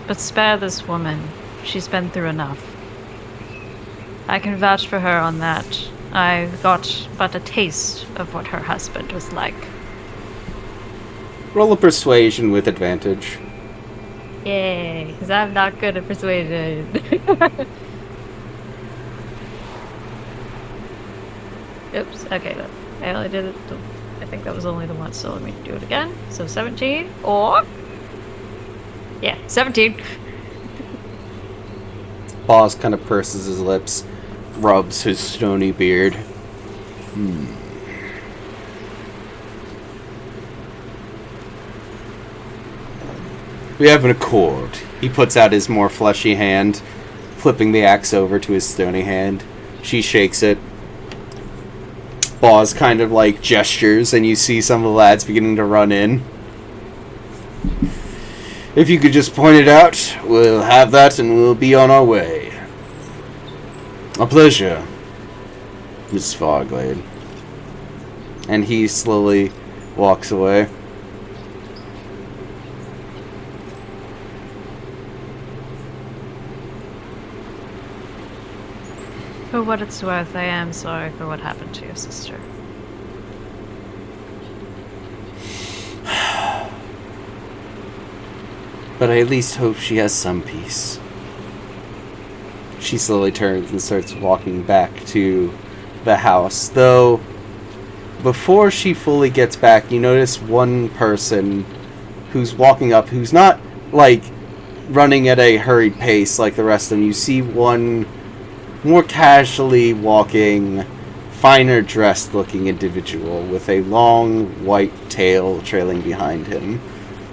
But spare this woman. She's been through enough. I can vouch for her on that. I got but a taste of what her husband was like. Roll a persuasion with advantage. Yay, because I'm not good at persuasion. Oops, okay, I only did it. I think that was only the once, so let me do it again. So 17, or... Yeah, 17. Boss kind of purses his lips, rubs his stony beard. We have an accord. He puts out his more fleshy hand, flipping the axe over to his stony hand. She shakes it. Boss kind of gestures, and you see some of the lads beginning to run in. If you could just point it out, we'll have that and we'll be on our way. A pleasure, Miss Farglade. And he slowly walks away. For what it's worth, I am sorry for what happened to your sister. But I at least hope she has some peace. She slowly turns and starts walking back to the house. Though, before she fully gets back, you notice one person who's walking up, who's not, like, running at a hurried pace like the rest of them. You see one more casually walking, finer dressed looking individual with a long white tail trailing behind him.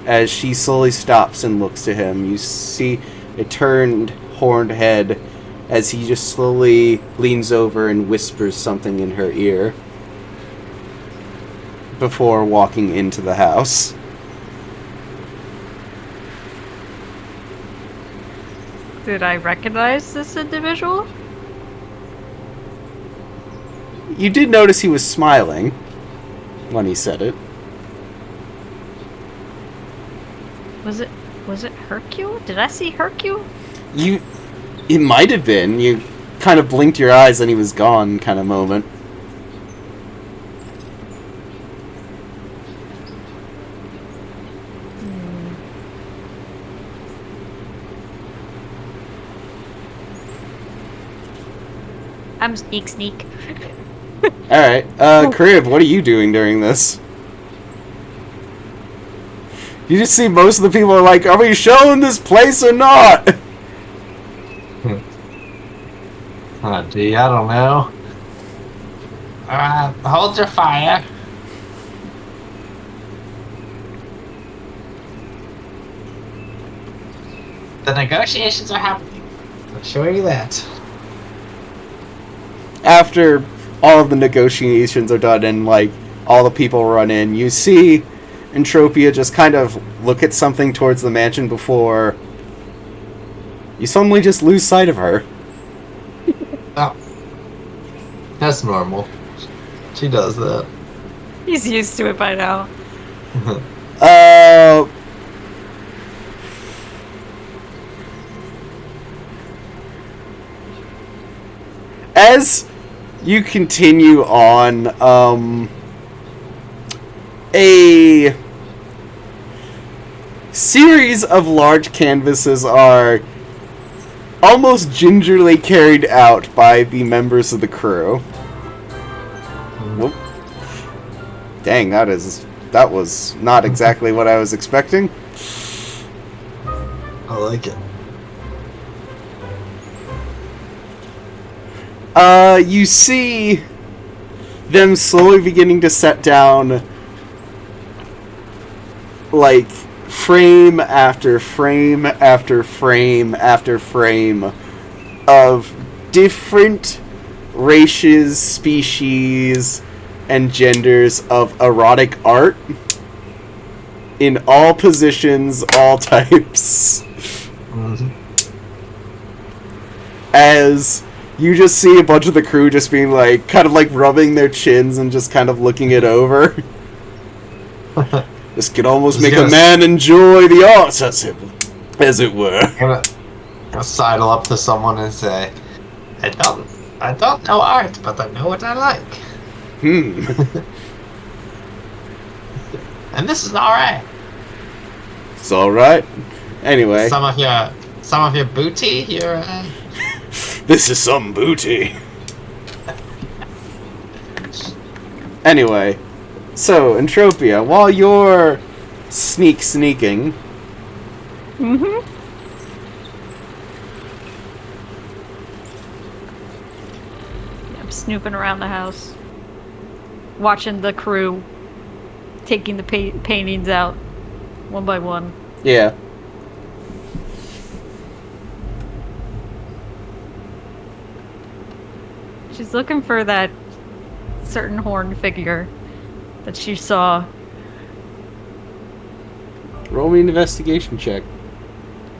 As she slowly stops and looks to him, you see a turned, horned head as he just slowly leans over and whispers something in her ear before walking into the house. Did I recognize this individual? You did notice he was smiling when he said it. Was it Hercule? Did I see Hercule? It might have been. You kind of blinked your eyes and he was gone kind of moment. I'm sneak. Alright, Crib, what are you doing during this? You just see most of the people are like, are we showing this place or not? Oh, gee, I don't know. Hold your fire. The negotiations are happening. I'll show you that. After all of the negotiations are done and, like, all the people run in, you see Entropia just kind of look at something towards the mansion before you suddenly just lose sight of her. Oh. That's normal. She does that. He's used to it by now. As you continue on, a series of large canvases are almost gingerly carried out by the members of the crew. Whoop. Dang, that was not exactly what I was expecting. I like it. You see them slowly beginning to set down, like, frame after frame after frame after frame of different races, species, and genders of erotic art in all positions, all types. Mm-hmm. As you just see a bunch of the crew just being like, kind of like rubbing their chins and just kind of looking it over. This could almost make a man enjoy the arts, as it were. I'm gonna sidle up to someone and say, I don't know art, but I know what I like. And this is alright. It's alright. Anyway. Some of your booty, This is some booty. Anyway, so Entropia, while you're sneaking. Mm-hmm. I'm snooping around the house, watching the crew taking the paintings out one by one. Yeah. She's looking for that certain horned figure that she saw Roll me an investigation check.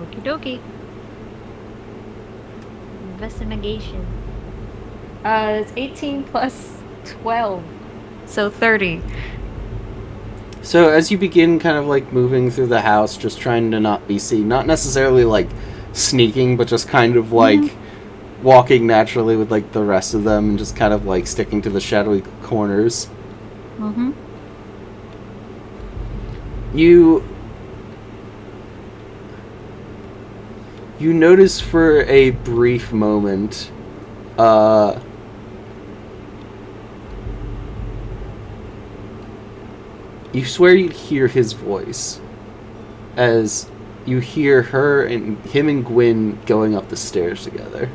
Okie dokie. Investigation. It's 18 plus 12. So 30. So as you begin kind of like moving through the house, just trying to not be seen, not necessarily like sneaking, but just kind of like walking naturally with like the rest of them and just kind of like sticking to the shadowy corners. Mm-hmm. You notice for a brief moment, you swear you hear his voice as you hear him and Gwyn going up the stairs together.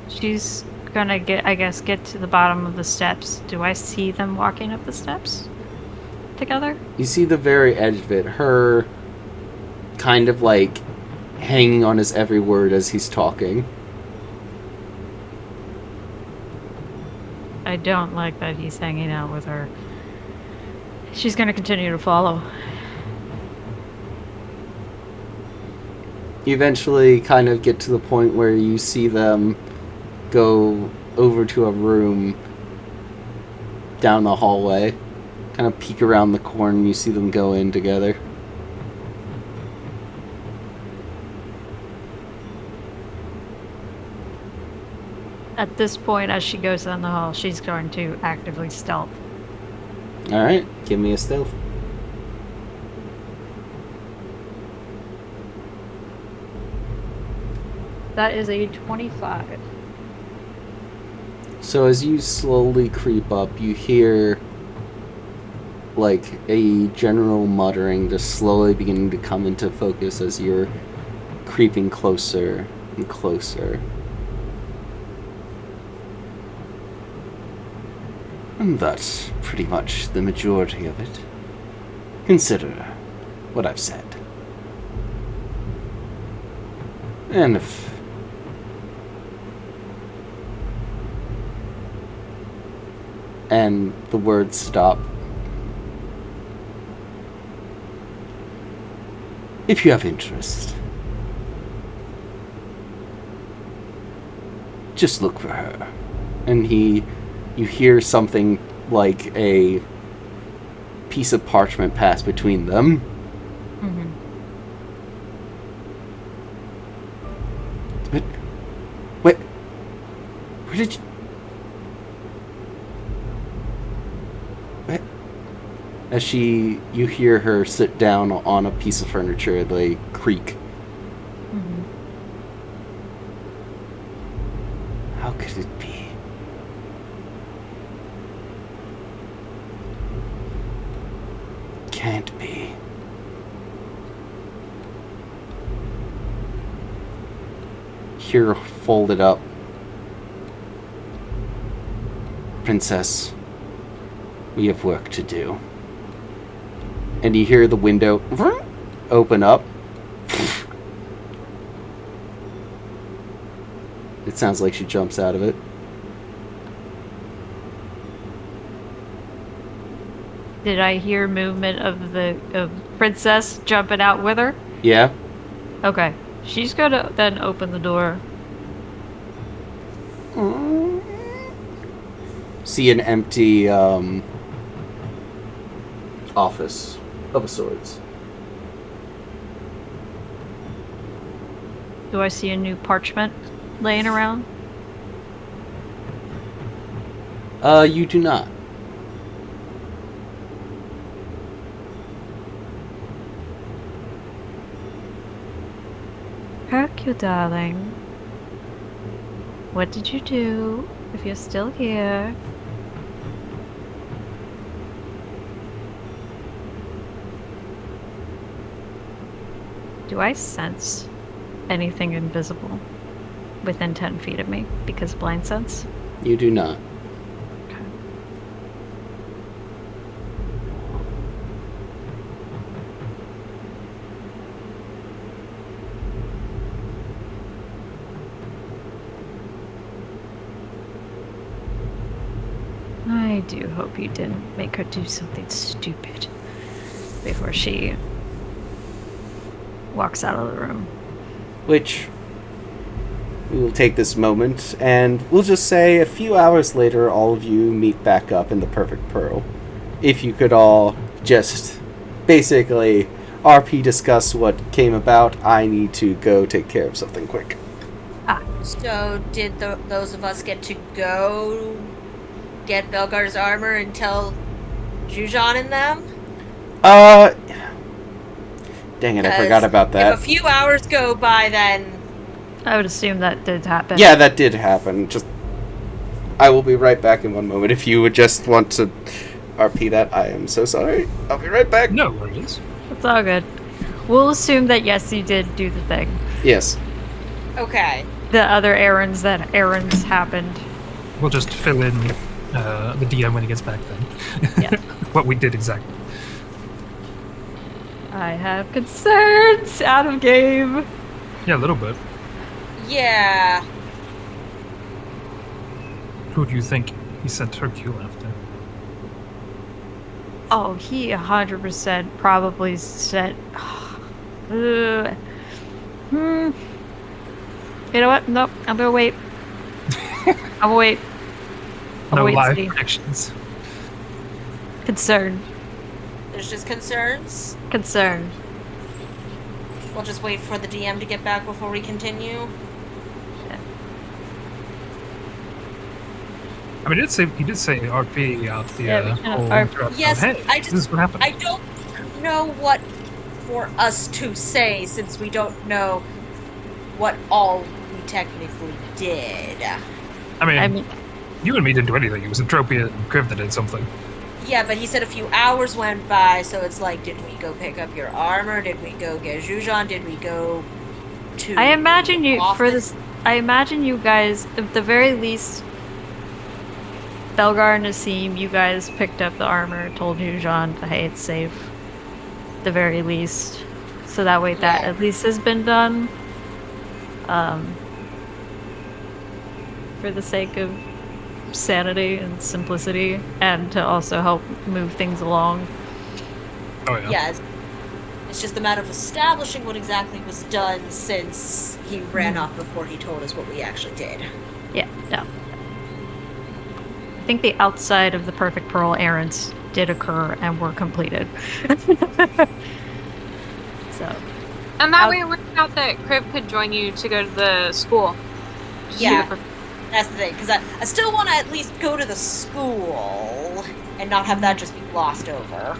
She's gonna get to the bottom of the steps. Do I see them walking up the steps together? You see the very edge of it, her kind of like hanging on his every word as he's talking. I don't like that he's hanging out with her. She's gonna continue to follow. You eventually kind of get to the point where you see them go over to a room down the hallway, kind of peek around the corner, and you see them go in together. At this point, as she goes down the hall, she's going to actively stealth. Alright, give me a stealth. That is a 25. So as you slowly creep up, you hear like a general muttering just slowly beginning to come into focus as you're creeping closer and closer. And that's pretty much the majority of it. Consider what I've said. And if and the words stop. If you have interest, just look for her. And you hear something like a piece of parchment pass between them. Mm-hmm. But, wait, where did you... As you hear her sit down on a piece of furniture, they creak. Mm-hmm. How could it be? Can't be. Hear her folded up. Princess, we have work to do. And you hear the window open up. It sounds like she jumps out of it. Did I hear movement of Princess jumping out with her? Yeah. Okay. She's gonna then open the door. See an empty office of a sorts. Do I see a new parchment laying around? You do not. Hercule, darling. What did you do? If you're still here. Do I sense anything invisible within 10 feet of me because blind sense? You do not. Okay. I do hope you didn't make her do something stupid before she walks out of the room. Which we will take this moment, and we'll just say a few hours later, all of you meet back up in the Perfect Pearl. If you could all just basically RP discuss what came about, I need to go take care of something quick. So, did those of us get to go get Belgar's armor and tell Jujan and them? Dang it, I forgot about that. If a few hours go by, then... I would assume that did happen. Yeah, that did happen. I will be right back in one moment. If you would just want to RP that, I am so sorry. I'll be right back. No worries. It's all good. We'll assume that yes, you did do the thing. Yes. Okay. The other errands happened. We'll just fill in the DM when he gets back then. Yeah. What we did exactly. I have concerns out of game. Yeah, a little bit. Yeah. Who do you think he sent Hercule after? Oh, he 100% probably said... You know what? Nope. I'm gonna wait. I'll wait. No wait live and see. predictions. Concerned. There's just concerns. Concerned. We'll just wait for the DM to get back before we continue. I mean, he did say RP out the whole intro. Yes, Hey, this is what happened. I don't know what for us to say since we don't know what all we technically did. I mean, you and me didn't do anything. It was Entropia and Kriv that did something. Yeah, but he said a few hours went by, so it's like, did we go pick up your armor? Did we go get Jujan? Did we go to I imagine the you office? for this. I imagine you guys, at the very least, Belgar and Nassim, you guys picked up the armor, told Jujan, hey, it's safe. At the very least, so that way that Yeah. at least has been done. For the sake of sanity and simplicity, and to also help move things along. Oh yeah. Yeah, it's just a matter of establishing what exactly was done since he ran off before he told us what we actually did. Yeah, no. I think the outside of the Perfect Pearl errands did occur and were completed. So. And that way it worked out that Kriv could join you to go to the school. Yeah, that's the thing, because I still want to at least go to the school and not have that just be glossed over.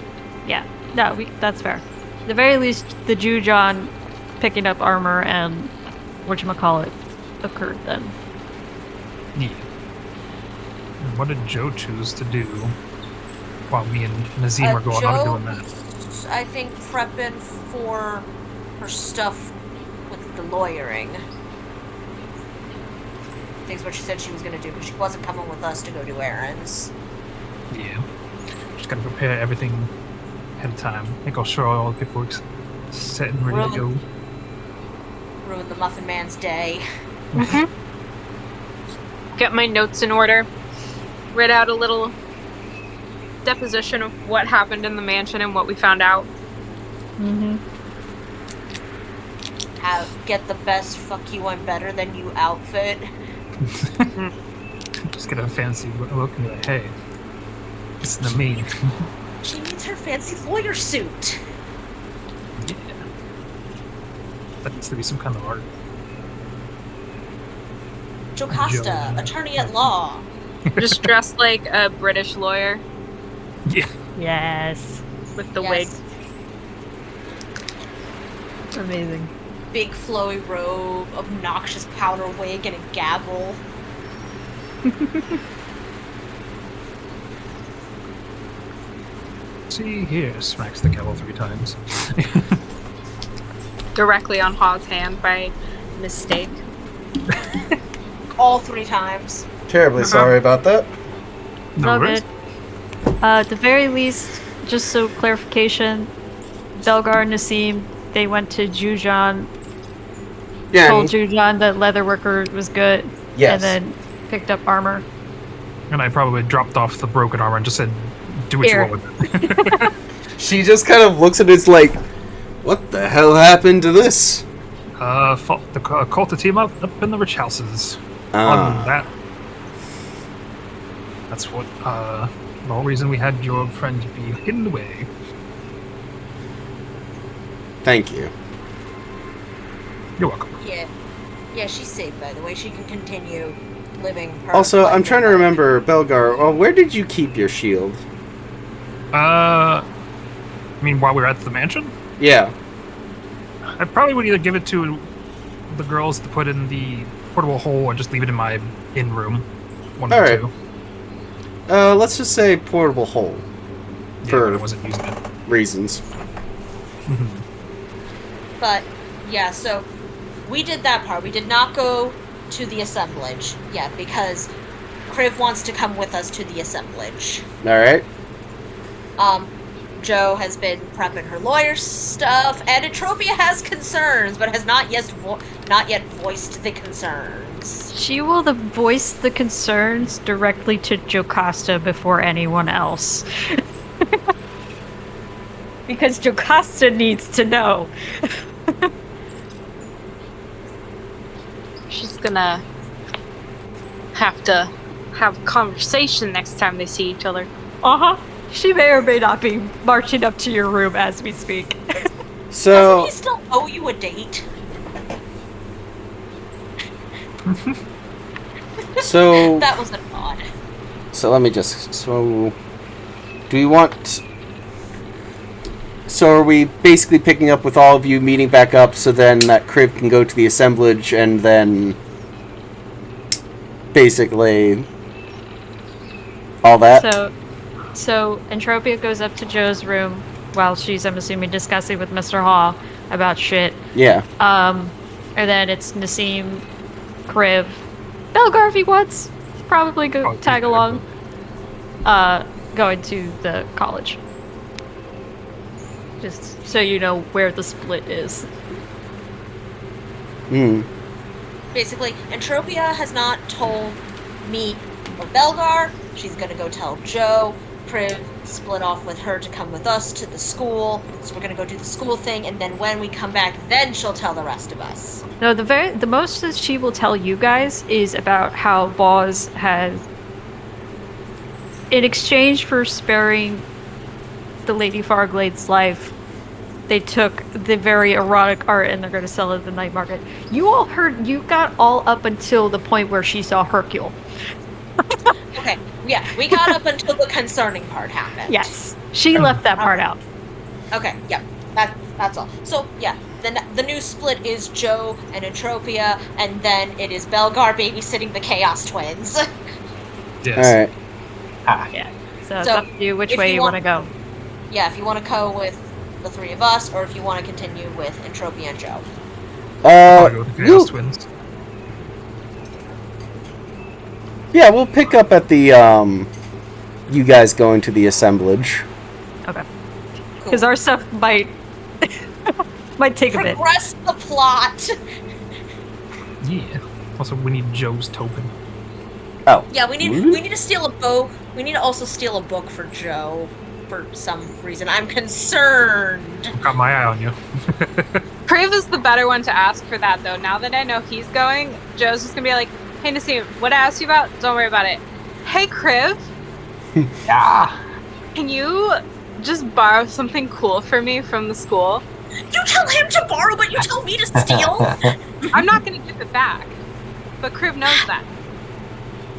Yeah, no, that's fair. At the very least, the Jujan picking up armor and whatchamacallit occurred then. Yeah. And what did Joe choose to do while me and Nazim were going on doing that? I think prepping for her stuff with the lawyering. I think is what she said she was going to do, because she wasn't coming with us to go do errands. Yeah. Just gotta prepare everything ahead of time. I think I'll show all the paperwork set and ready to go. Ruin the Muffin Man's day. Get my notes in order. Read out a little deposition of what happened in the mansion and what we found out. Get the best fuck you I'm better than you outfit. Just get a fancy look and be like, hey, this is the me. She needs her fancy lawyer suit. Yeah. That needs to be some kind of art. Jocasta, attorney at law. Just dressed like a British lawyer Yeah. Yes. with the wig. Amazing. Big flowy robe, obnoxious powder wig, and a gavel. See here, smacks the gavel 3 times. Directly on Haw's hand by mistake. All 3 times. Terribly sorry about that. No All worries. good. At the very least, just so clarification, Belgar and Nassim, they went to Jujan, Yeah. told Jujan that Leatherworker was good, Yes. and then picked up armor. And I probably dropped off the broken armor and just said, "Do what Here. you want with it." She just kind of looks at it like, what the hell happened to this? Called the team up in the rich houses. Ah. That's what the whole reason we had your friend be hidden away. Thank you. You're welcome. Yeah, she's safe, by the way. She can continue living her Also, life I'm trying to in- remember, Belgar, where did you keep your shield? I mean, while we were at the mansion, Yeah. I probably would either give it to the girls to put in the portable hole or just leave it in my in-room. One of the Alright. two. Let's just say portable hole. Yeah, For when I wasn't using it. reasons. But, yeah, so we did that part. We did not go to the assemblage yet because Kriv wants to come with us to the assemblage. Alright. Joe has been prepping her lawyer stuff, and Entropia has concerns, but has not yet voiced the concerns. She will voice the concerns directly to Jocasta before anyone else. Because Jocasta needs to know. She's gonna have to have a conversation next time they see each other. Uh-huh. She may or may not be marching up to your room as we speak. So, Doesn't he still owe you a date? so, That was an odd. so let me just, so, do we want, so are we basically picking up with all of you meeting back up so then that Kriv can go to the assemblage and then basically all that? So Entropia goes up to Joe's room while she's, I'm assuming, discussing with Mr. Hall about shit. Yeah. And then it's Nassim, Kriv, Belgar if he wants, probably go Probably tag Kriv. along, going to the college. Just so you know where the split is. Basically, Entropia has not told me or Belgar. She's gonna go tell Joe. Priv split off with her to come with us to the school. So we're gonna go do the school thing, and then when we come back, then she'll tell the rest of us. No, the most that she will tell you guys is about how Boz has, in exchange for sparing the Lady Farglade's life, they took the very erotic art and they're going to sell it at the night market. You got all up until the point where she saw Hercule. Okay, yeah, we got up until the concerning part happened. Yes, she left that part out. Okay, yeah, that's all. So, yeah, the new split is Joe and Entropia, and then it is Belgar babysitting the Chaos Twins. Yes. Alright. Yeah. So it's So, up to you which if way you you want to want- go. Yeah, if you want to go with the three of us, or if you want to continue with Entropia and Joe. I'll go with the Chaos We'll, Twins. yeah, we'll pick up at the, you guys going to the assemblage. Okay. Cool. Because our stuff might take a bit. Progress the plot. Yeah. Also, we need Joe's token. Oh. Yeah, we need to steal a book. We need to also steal a book for Joe for some reason. I'm concerned. Got my eye on you. Priv is the better one to ask for that, though. Now that I know he's going, Joe's just gonna be like, "Hey, Nassim, what I asked you about? Don't worry about it. Hey, Kriv, Yeah. can you just borrow something cool for me from the school? You tell him to borrow, but you tell me to steal. I'm not gonna give it back, but Kriv knows that.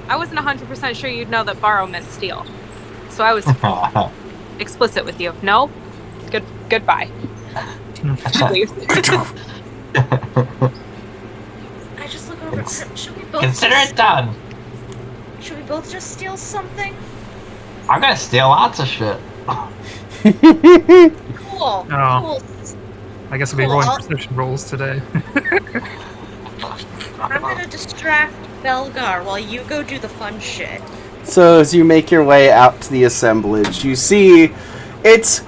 I wasn't 100% sure you'd know that borrow meant steal, so I was explicit with you. No, goodbye. Leave. I just look over. Should we both? Consider it done. Should we both just steal something? I'm gonna steal lots of shit. Cool. Oh. Cool. I guess I'll be Cool, rolling I'll- perception rolls today. I'm gonna distract Belgar while you go do the fun shit. So as you make your way out to the assemblage, you see it's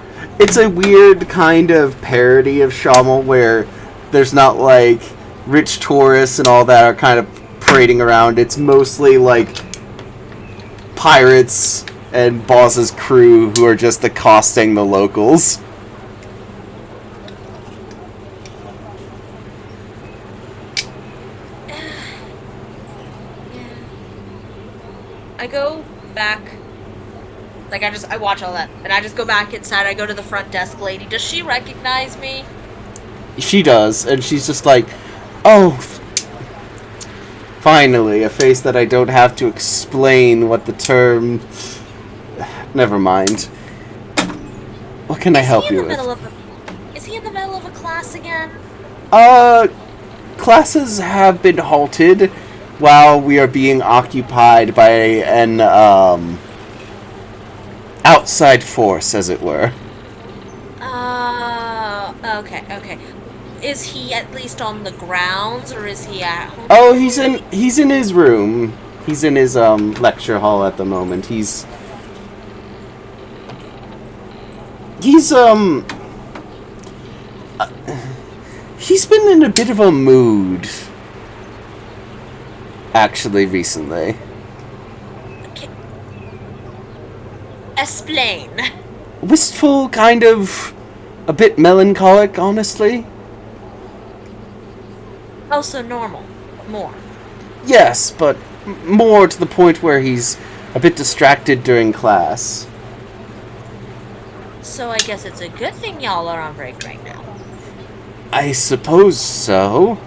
a weird kind of parody of Shamel where there's not like rich tourists and all that are kind of parading around. It's mostly like pirates and boss's crew who are just accosting the locals. I go back. Like, I watch all that, and I just go back inside. I go to the front desk lady. Does she recognize me? She does, and she's just like, oh, finally, a face that I don't have to explain what the term... Never mind. What can I help you with? Is he in the middle of a class again? Classes have been halted while we are being occupied by an, outside force, as it were. Okay. Is he at least on the grounds, or is he at home? Oh, he's in his room. He's in his, lecture hall at the moment. He's he's been in a bit of a mood, actually, recently. Okay. Explain. Wistful, kind of, a bit melancholic, honestly. Also normal. More. Yes, but more to the point where he's a bit distracted during class. So I guess it's a good thing y'all are on break right now. I suppose so.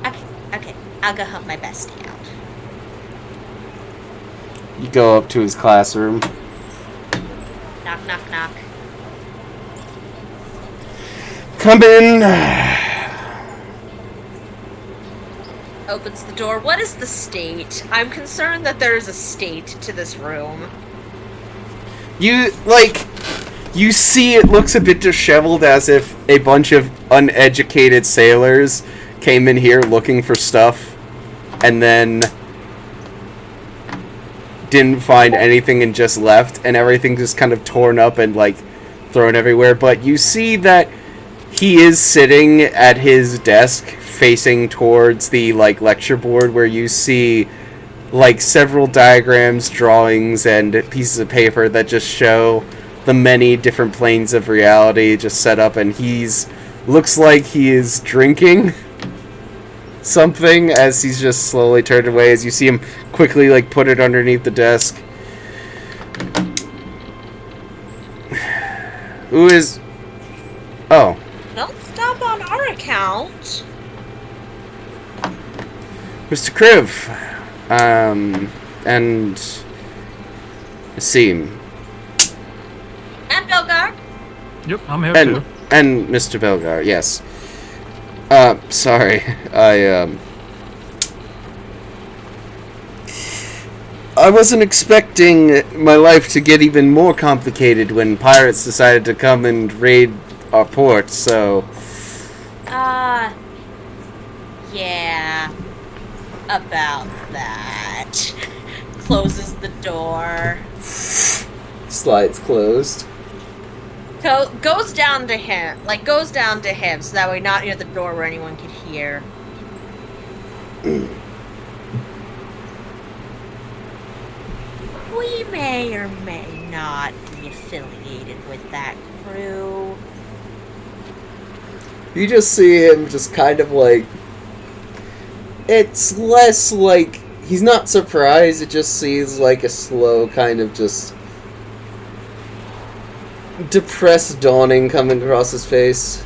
Okay. I'll go help my bestie out. You go up to his classroom. Knock, knock, knock. Come in. Opens the door. What is the state? I'm concerned that there is a state to this room. You see it looks a bit disheveled, as if a bunch of uneducated sailors came in here looking for stuff and then didn't find anything and just left, and everything just kind of torn up and like thrown everywhere. But you see that he is sitting at his desk facing towards the like lecture board, where you see like several diagrams, drawings, and pieces of paper that just show the many different planes of reality just set up, and looks like he is drinking something as he's just slowly turned away, as you see him quickly like put it underneath the desk. Who is... Oh. Don't stop on our account. Mr. Kriv. And... Asim. And Belgar. Yep, I'm here too. And Mr. Belgar, yes. Sorry. I wasn't expecting my life to get even more complicated when pirates decided to come and raid our port, so... Yeah. About that. Closes the door. Slides closed. Goes down to him, so that way not near the door where anyone could hear. We may or may not be affiliated with that crew. You just see him just kind of like... It's less like... He's not surprised, it just seems like a slow kind of just... depressed dawning coming across his face.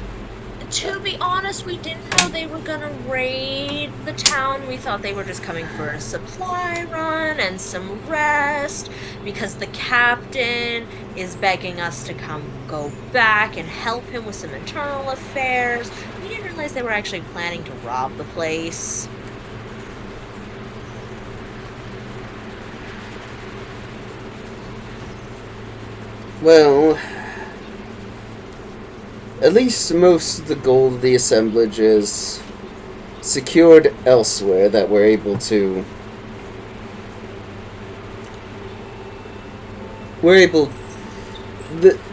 To be honest, we didn't know they were gonna raid the town. We thought they were just coming for a supply run and some rest, because the captain is begging us to go back and help him with some internal affairs. We didn't realize they were actually planning to rob the place. Well... At least most of the gold of the assemblage is secured elsewhere that we're able to...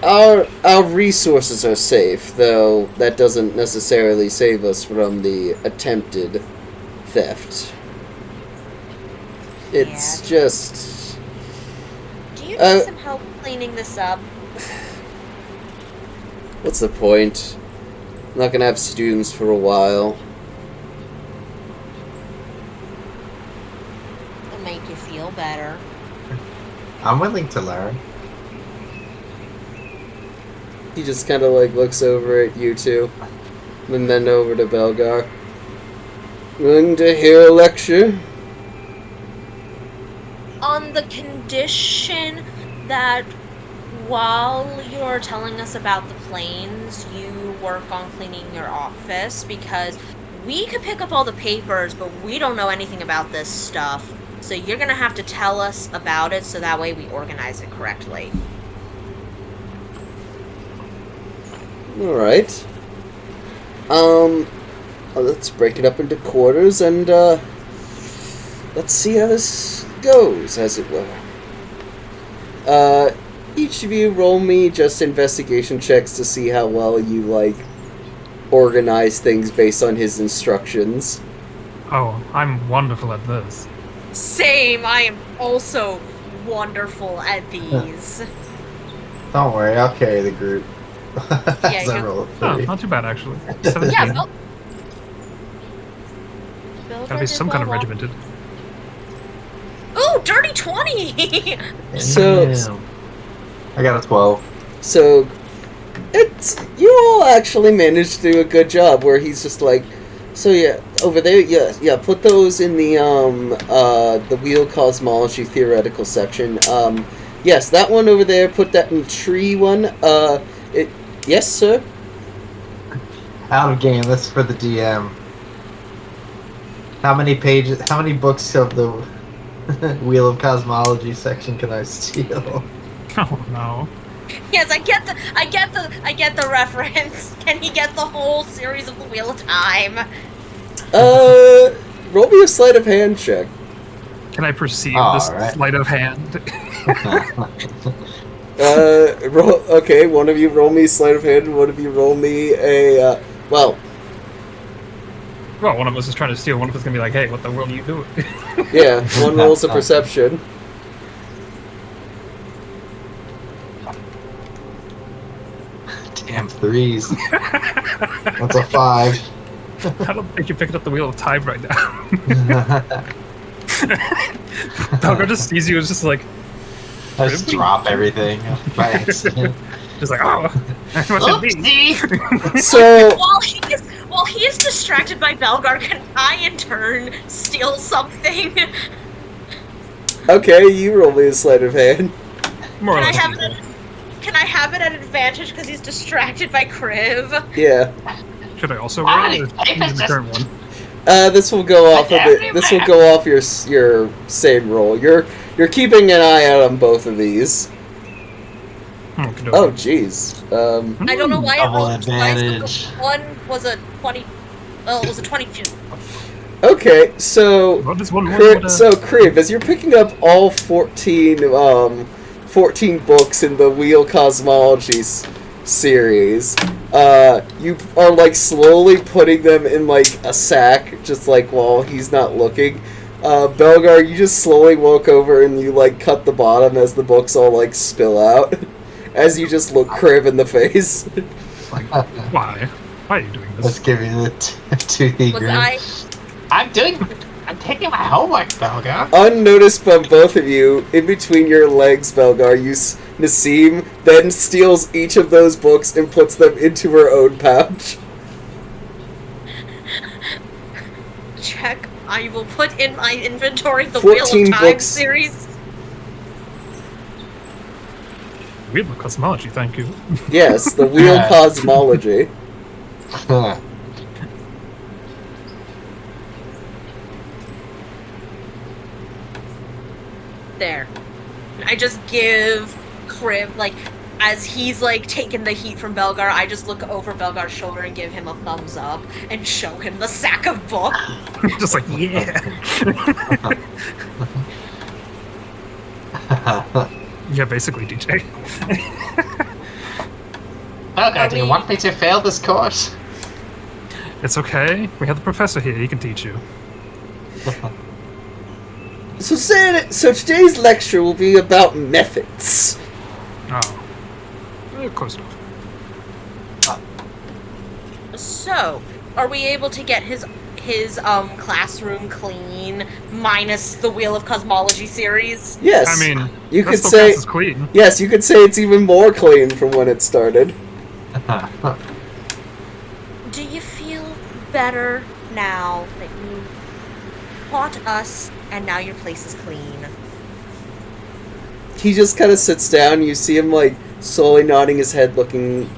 Our resources are safe, though that doesn't necessarily save us from the attempted theft. It's just... you need some help cleaning this up? What's the point? I'm not gonna have students for a while. It'll make you feel better. I'm willing to learn. He just kind of like looks over at you two, and then over to Belgar. Willing to hear a lecture? On the condition that while you're telling us about the planes, you work on cleaning your office, because we could pick up all the papers, but we don't know anything about this stuff. So you're gonna have to tell us about it so that way we organize it correctly. Alright. Let's break it up into quarters and, let's see how this goes, as it were. Each of you roll me just investigation checks to see how well you, like, organize things based on his instructions. Oh, I'm wonderful at this. Same, I am also wonderful at these. Don't worry, I'll carry the group. Yeah, As I you- roll a Oh, 3. not too bad, actually. 17. Yeah, Gotta be some kind of regimented. Ooh, dirty 20! So- Damn. I got a 12. So, you all actually managed to do a good job where he's just like, so yeah, over there, yeah, put those in the wheel cosmology theoretical section. Yes, that one over there, put that in the tree one. Yes, sir? Out of game, this is for the DM. How many books of the Wheel of Cosmology section can I steal? Oh no. Yes, I get the reference. Can he get the whole series of the Wheel of Time? Roll me a sleight of hand check. Can I perceive Oh, this right. sleight of hand? Okay, one of you roll me sleight of hand, one of you roll me a, well, Well, one of us is trying to steal, one of us is gonna be like, hey, what the world are you doing? yeah, one rolls a perception. Damn, 3s. That's a 5. I don't think you're picking up the wheel of time right now. Belgar just sees you and is just like, I just drop everything by accident. just like, oh, I must have me. So, While he is distracted by Belgar, can I in turn steal something? okay, you roll me a sleight of hand. More or Can I less. have it? Can I have it at advantage because he's distracted by Kriv? Yeah. Should I also roll? Or use the current one? This will go off of it. This will go off your same roll. You're keeping an eye out on both of these. Oh, jeez. I don't know why I Double rolled twice, but advantage. the one was a 20. Oh, it was a 22. Okay, so Well, just one more. Kriv, as you're picking up all 14 books in the Wheel Cosmology series, you are like slowly putting them in like a sack, just like while he's not looking. Belgar, you just slowly walk over and you like cut the bottom as the books all like spill out, as you just look Kriv in the face. Like, why? Why are you doing Let's this? give you the toothy Was grin. I'm taking my homework, Belga. Unnoticed by both of you, in between your legs, Belgar, Nassim then steals each of those books and puts them into her own pouch. Check. I will put in my inventory the Wheel 14 of Time books. series. Wheel of cosmology, thank you. Yes, the Wheel Cosmology. There. I just give Kriv, like, as he's, like, taking the heat from Belgar, I just look over Belgar's shoulder and give him a thumbs up and show him the sack of books. Just like, yeah. Yeah, basically, DJ. Belga, do you want me to fail this course? It's okay. We have the professor here. He can teach you. So today's lecture will be about methods. Oh. Of course not. So, are we able to get his classroom clean minus the Wheel of Cosmology series? Yes. I mean, you that could still say counts as clean. yes. You could say it's even more clean from when it started. Do you feel better now that you taught us and now your place is clean? He just kind of sits down. You see him like slowly nodding his head, looking.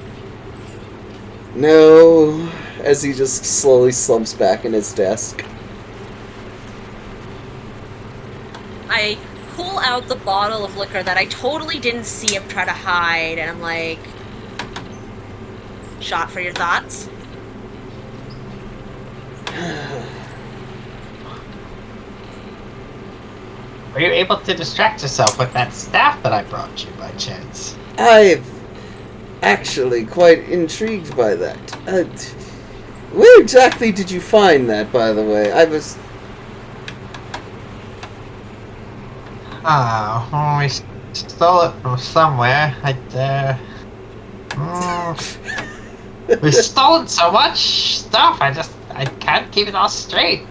No, as he just slowly slumps back in his desk. I pull out the bottle of liquor that I totally didn't see him try to hide, and I'm like, shot for your thoughts? Were you able to distract yourself with that staff that I brought you by chance? I'm actually quite intrigued by that. Where exactly did you find that, by the way? I was... Oh, we stole it from somewhere. We've stolen so much stuff, I can't keep it all straight.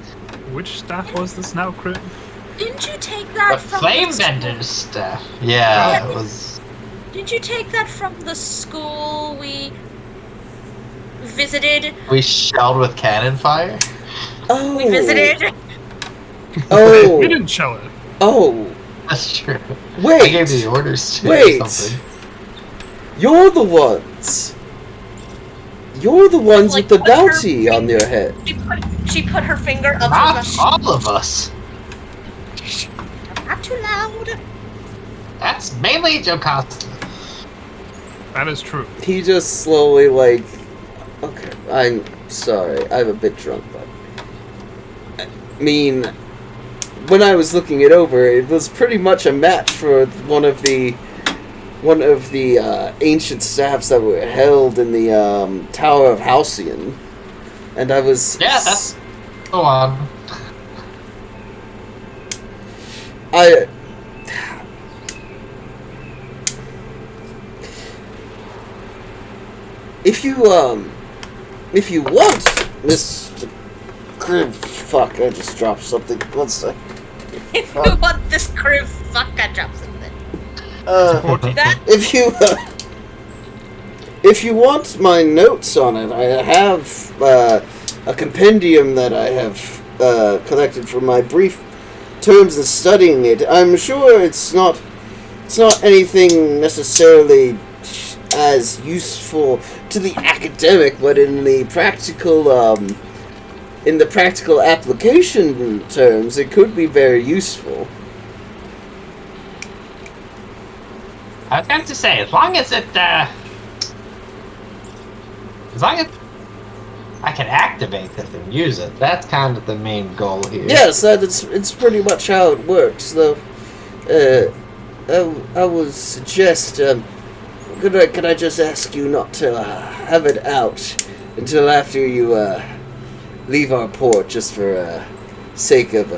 Which staff was this now, Crib? Didn't you take that The from flame the vendor's stuff. Yeah, Yeah. it was... Did you take that from the school we visited? We shelled with cannon fire? Oh. We visited? Oh. We didn't shell it. Oh. That's true. Wait. I gave the orders to Wait. or something. You're the ones. You're the ones Like, with the put her bounty on your head. She put her finger up Not to the... all of us. Not too loud. That's mainly Jocasta. That is true. He just slowly, like... Okay, I'm sorry. I'm a bit drunk, but... I mean... When I was looking it over, it was pretty much a match for one of the ancient staffs that were held in the Tower of Halcyon. And I was... Yeah, that's... Go on. If you want, Mr. Crib, fuck, I just dropped something. One sec. If you want this crew, fuck, I dropped something. That... If you want my notes on it, I have a compendium that I have collected from my brief terms of studying it. I'm sure it's not anything necessarily as useful to the academic, but in the practical application terms, it could be very useful. I was going to say, as long as I can activate it and use it, that's kind of the main goal here. Yes, it's pretty much how it works. Though, I would suggest, could I just ask you not to have it out until after you leave our port, just for sake of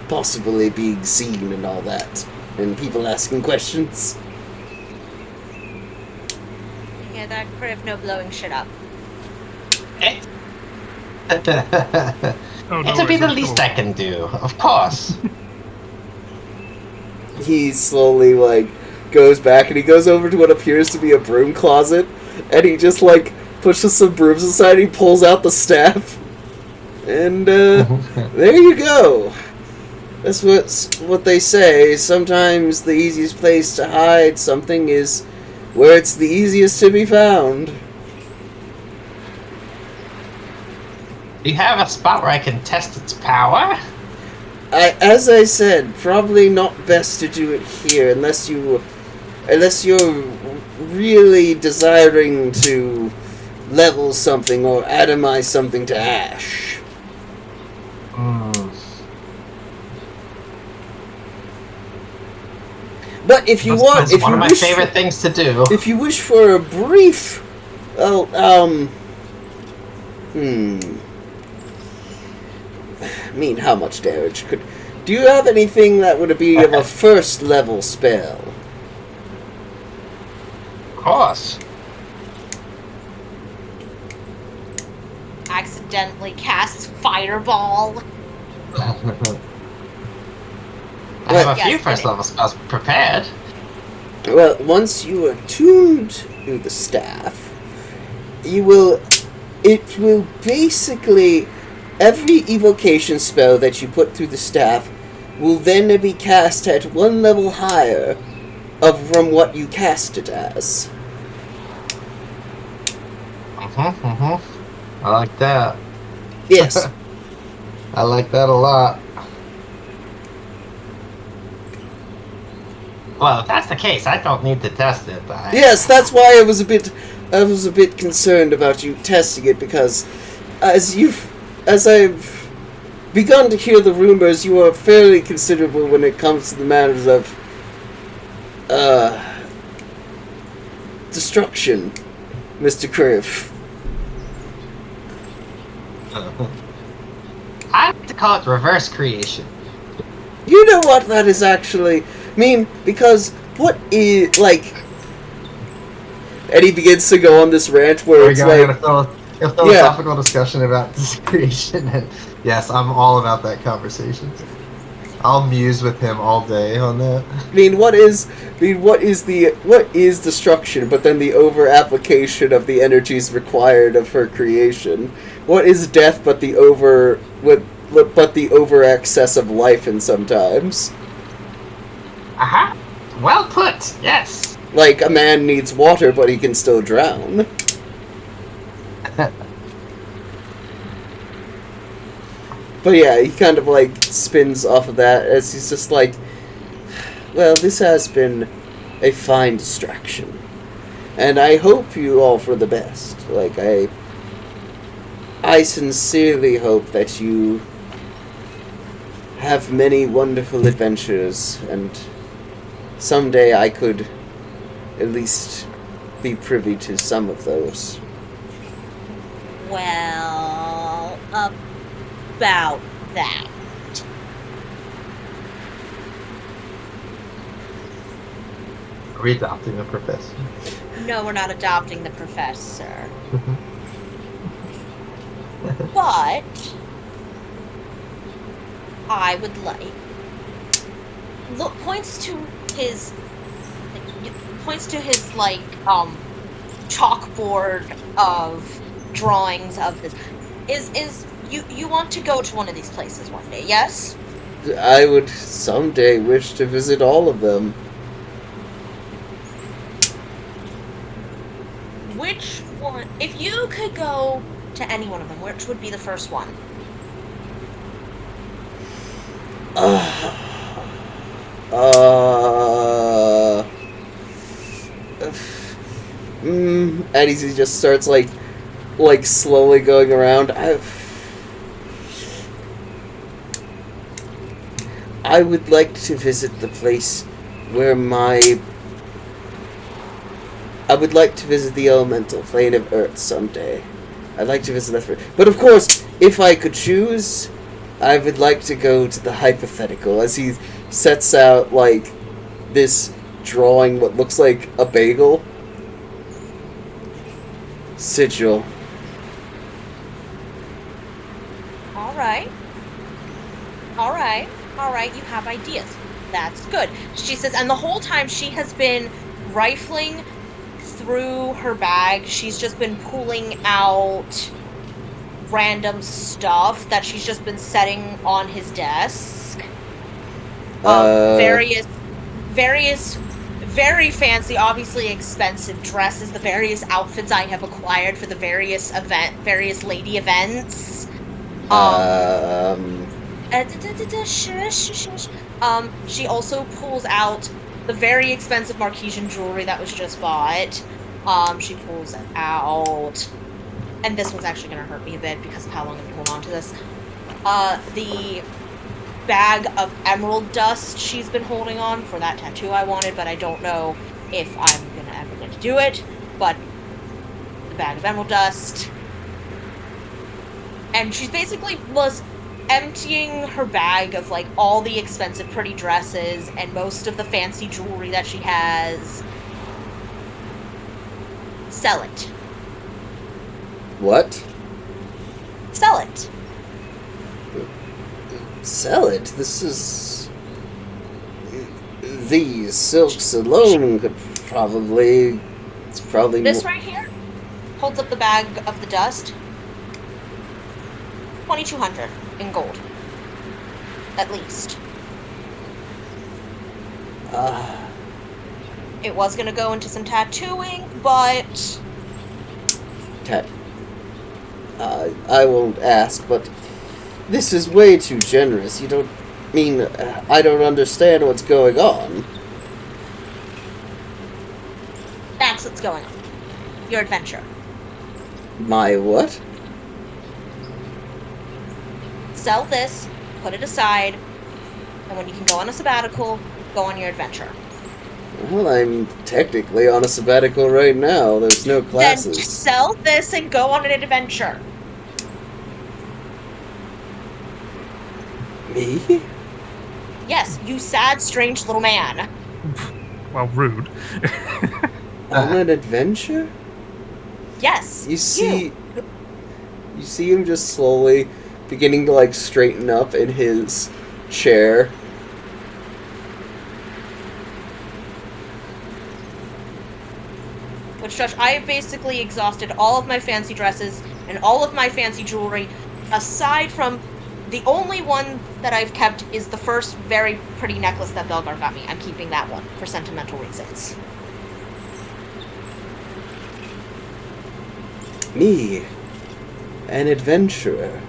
possibly being seen and all that, and people asking questions. Yeah, that Criv, no blowing shit up. It Oh, no It'll be worries, the I'm least cool. I can do, of course. He slowly, goes back and he goes over to what appears to be a broom closet, and he just, pushes some brooms aside, he pulls out the staff, and, there you go. That's what they say. Sometimes the easiest place to hide something is where it's the easiest to be found. Do you have a spot where I can test its power? As I said, probably not best to do it here unless you're really desiring to level something or atomize something to ash. But if you want, That's one of my favorite things to do. If you wish for a brief, I mean, how much damage Do you have anything that would be of a first level spell? Of course. Accidentally casts Fireball. I have a Yes, few and first level spells prepared. Well, once you are tuned to the staff, it will basically, every evocation spell that you put through the staff will then be cast at one level higher from what you cast it as. I like that. Yes. I like that a lot. Well, if that's the case, I don't need to test it. Yes, that's why I was a bit concerned about you testing it, because as I've begun to hear the rumors, you are fairly considerable when it comes to the matters of destruction, Mr. Criff. I like to call it reverse creation. You know what that is actually mean? Because what is, like... And he begins to go on this rant where it's like... a philosophical discussion about creation, and yes, I'm all about that conversation. I'll muse with him all day on that. what is destruction, but then the over application of the energies required of her creation? What is death but the over excess of life in sometimes? Aha! Well put, yes! Like, a man needs water, but he can still drown. But yeah, he kind of like spins off of that as he's just like, well, this has been a fine distraction. And I hope you all for the best. Like, I sincerely hope that you have many wonderful adventures, and someday I could at least be privy to some of those. Well, about that. Are we adopting the professor? No, we're not adopting the professor. But I would like points to his like chalkboard of drawings of this. Is you want to go to one of these places one day, yes? I would someday wish to visit all of them. Which one? If you could go to any one of them, which would be the first one? And he just starts like slowly going around. I would like to visit the place where I would like to visit the elemental plane of Earth someday. I'd like to visit that. But of course, if I could choose, I would like to go to the hypothetical, as he sets out like this drawing what looks like a bagel. Sigil. Alright, you have ideas. That's good. She says, and the whole time she has been rifling through her bag, she's just been pulling out random stuff that she's just been setting on his desk. Various very fancy, obviously expensive dresses, the various outfits I have acquired for the various lady events. She also pulls out the very expensive Marquesian jewelry that was just bought. She pulls it out. And this one's actually going to hurt me a bit because of how long I've been holding on to this. The bag of emerald dust she's been holding on for that tattoo I wanted, but I don't know if I'm going to ever get to do it. But the bag of emerald dust. And she's basically emptying her bag of, like, all the expensive pretty dresses and most of the fancy jewelry that she has. Sell it. What? Sell it. Sell it? This is... These silks alone could probably... It's probably This more... right here holds up the bag of the dust. 2,200 in gold. At least. It was gonna go into some tattooing, but... I won't ask, but... This is way too generous. You don't mean... I don't understand what's going on. That's what's going on. Your adventure. My what? Sell this, put it aside, and when you can go on a sabbatical, go on your adventure. Well, I'm technically on a sabbatical right now. There's no classes. Then sell this and go on an adventure. Me? Yes, you sad, strange little man. Well, rude. On an adventure? Yes. You see him just slowly beginning to, like, straighten up in his chair. Which, Josh, I have basically exhausted all of my fancy dresses and all of my fancy jewelry, aside from the only one that I've kept is the first very pretty necklace that Belgar got me. I'm keeping that one for sentimental reasons. Me, an adventurer.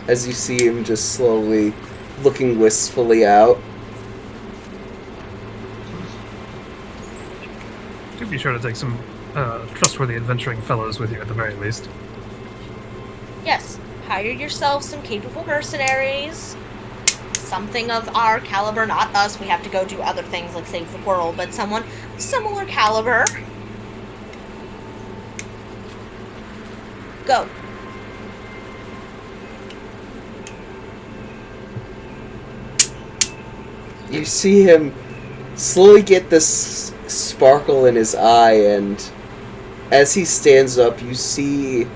As you see him just slowly looking wistfully out. Do be sure to take some trustworthy adventuring fellows with you at the very least. Yes, hire yourself some capable mercenaries. Something of our caliber, not us. We have to go do other things like save the world, but someone similar caliber. Go. You see him slowly get this sparkle in his eye, and as he stands up, you see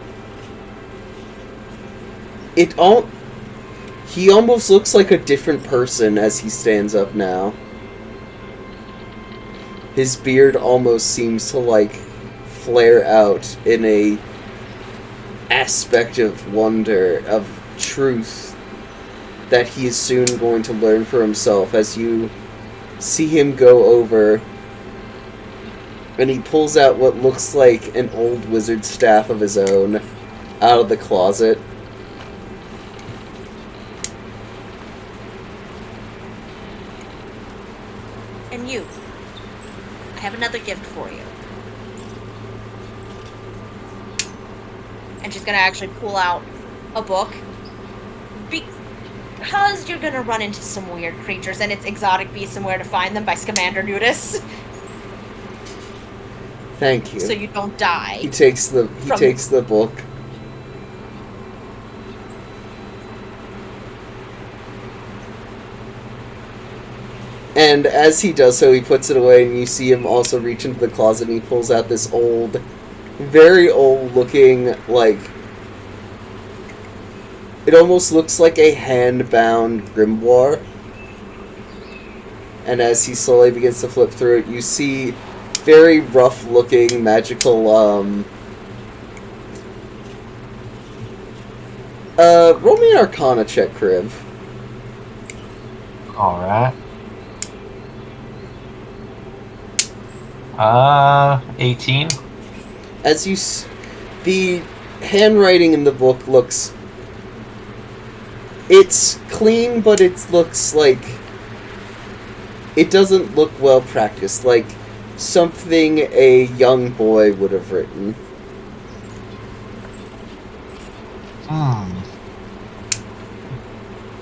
he almost looks like a different person as he stands up now. His beard almost seems to, like, flare out in a aspect of wonder, of truth, that he is soon going to learn for himself as you see him go over and he pulls out what looks like an old wizard staff of his own out of the closet. And you. I have another gift for you. And she's gonna actually pull out a book. Because you're gonna run into some weird creatures, and it's Exotic Beasts and Where to Find Them by Scamander Nudis. Thank you. So you don't die. He takes the book. And as he does so, he puts it away, and you see him also reach into the closet, and he pulls out this old, very old looking, like, it almost looks like a hand-bound grimoire. And as he slowly begins to flip through it, you see very rough-looking magical, roll me an Arcana check, Crib. Alright. 18. As you the handwriting in the book looks, it's clean, but it looks like it doesn't look well practiced, like something a young boy would have written.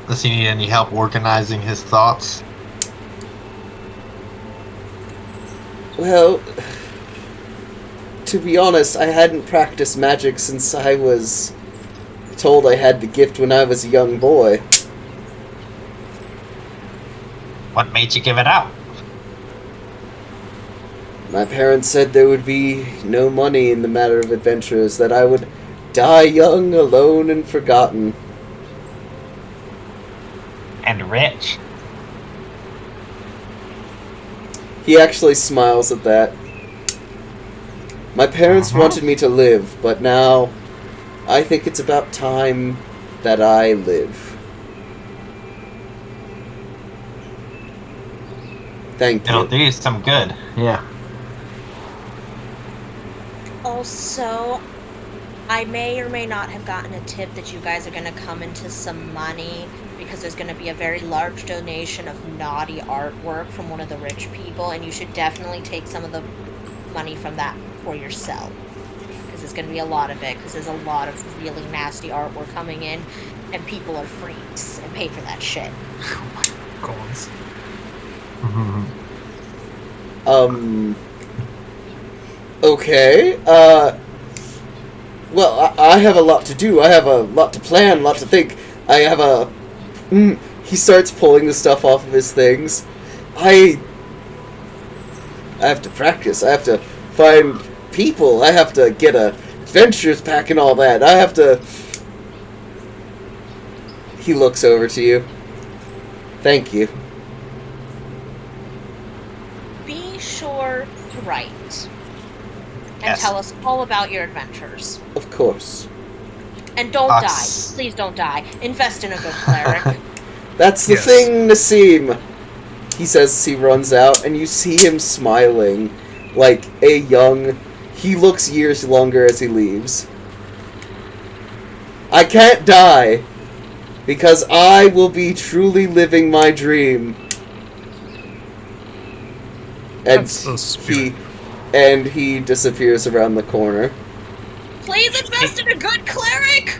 Does he need any help organizing his thoughts? Well, to be honest, I hadn't practiced magic since I was told I had the gift when I was a young boy. What made you give it up? My parents said there would be no money in the matter of adventures, that I would die young, alone, and forgotten. And rich. He actually smiles at that. My parents wanted me to live, but now I think it's about time that I live. Thank It'll you. do you some good. Yeah. Also, I may or may not have gotten a tip that you guys are going to come into some money because there's going to be a very large donation of naughty artwork from one of the rich people, and you should definitely take some of the money from that for yourself. Because there's going to be a lot of it, because there's a lot of really nasty artwork coming in, and people are freaks and pay for that shit. Oh my gods. Okay, well, I have a lot to do. I have a lot to plan, a lot to think. I have a... he starts pulling the stuff off of his things. I have to practice. I have to find people. I have to get a adventures pack and all that. I have to... He looks over to you. Thank you. Be sure to write. And Yes. tell us all about your adventures. Of course. And don't Us. die. Please don't die. Invest in a good cleric. That's the Yes. thing, Nassim. He says as he runs out, and you see him smiling like a young... He looks years longer as he leaves. I can't die, because I will be truly living my dream. And That's the spirit. he disappears around the corner. Please invest in a good cleric!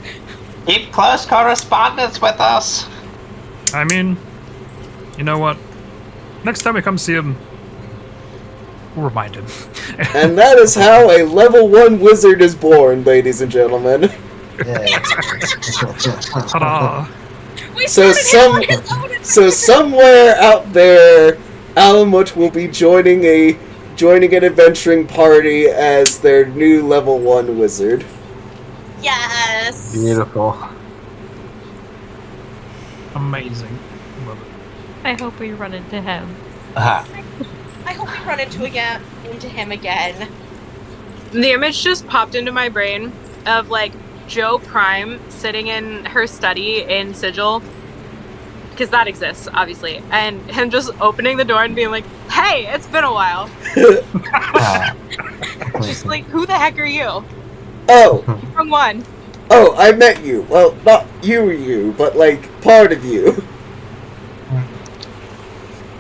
Keep close correspondence with us. I mean, you know what? Next time we come see him, we'll remind him. And that is how a level 1 wizard is born, ladies and gentlemen. Ta-da! We So started him on his own So somewhere out there, Alamut will be joining an adventuring party as their new level 1 wizard. Yes! Beautiful. Amazing. Love it. I hope we run into him. Uh-huh. I hope we run into him again. The image just popped into my brain of like Joe Prime sitting in her study in Sigil, because that exists obviously, and him just opening the door and being like, "Hey, it's been a while." Just like, who the heck are you? Oh, From one. I met you. Well, not you, but like part of you.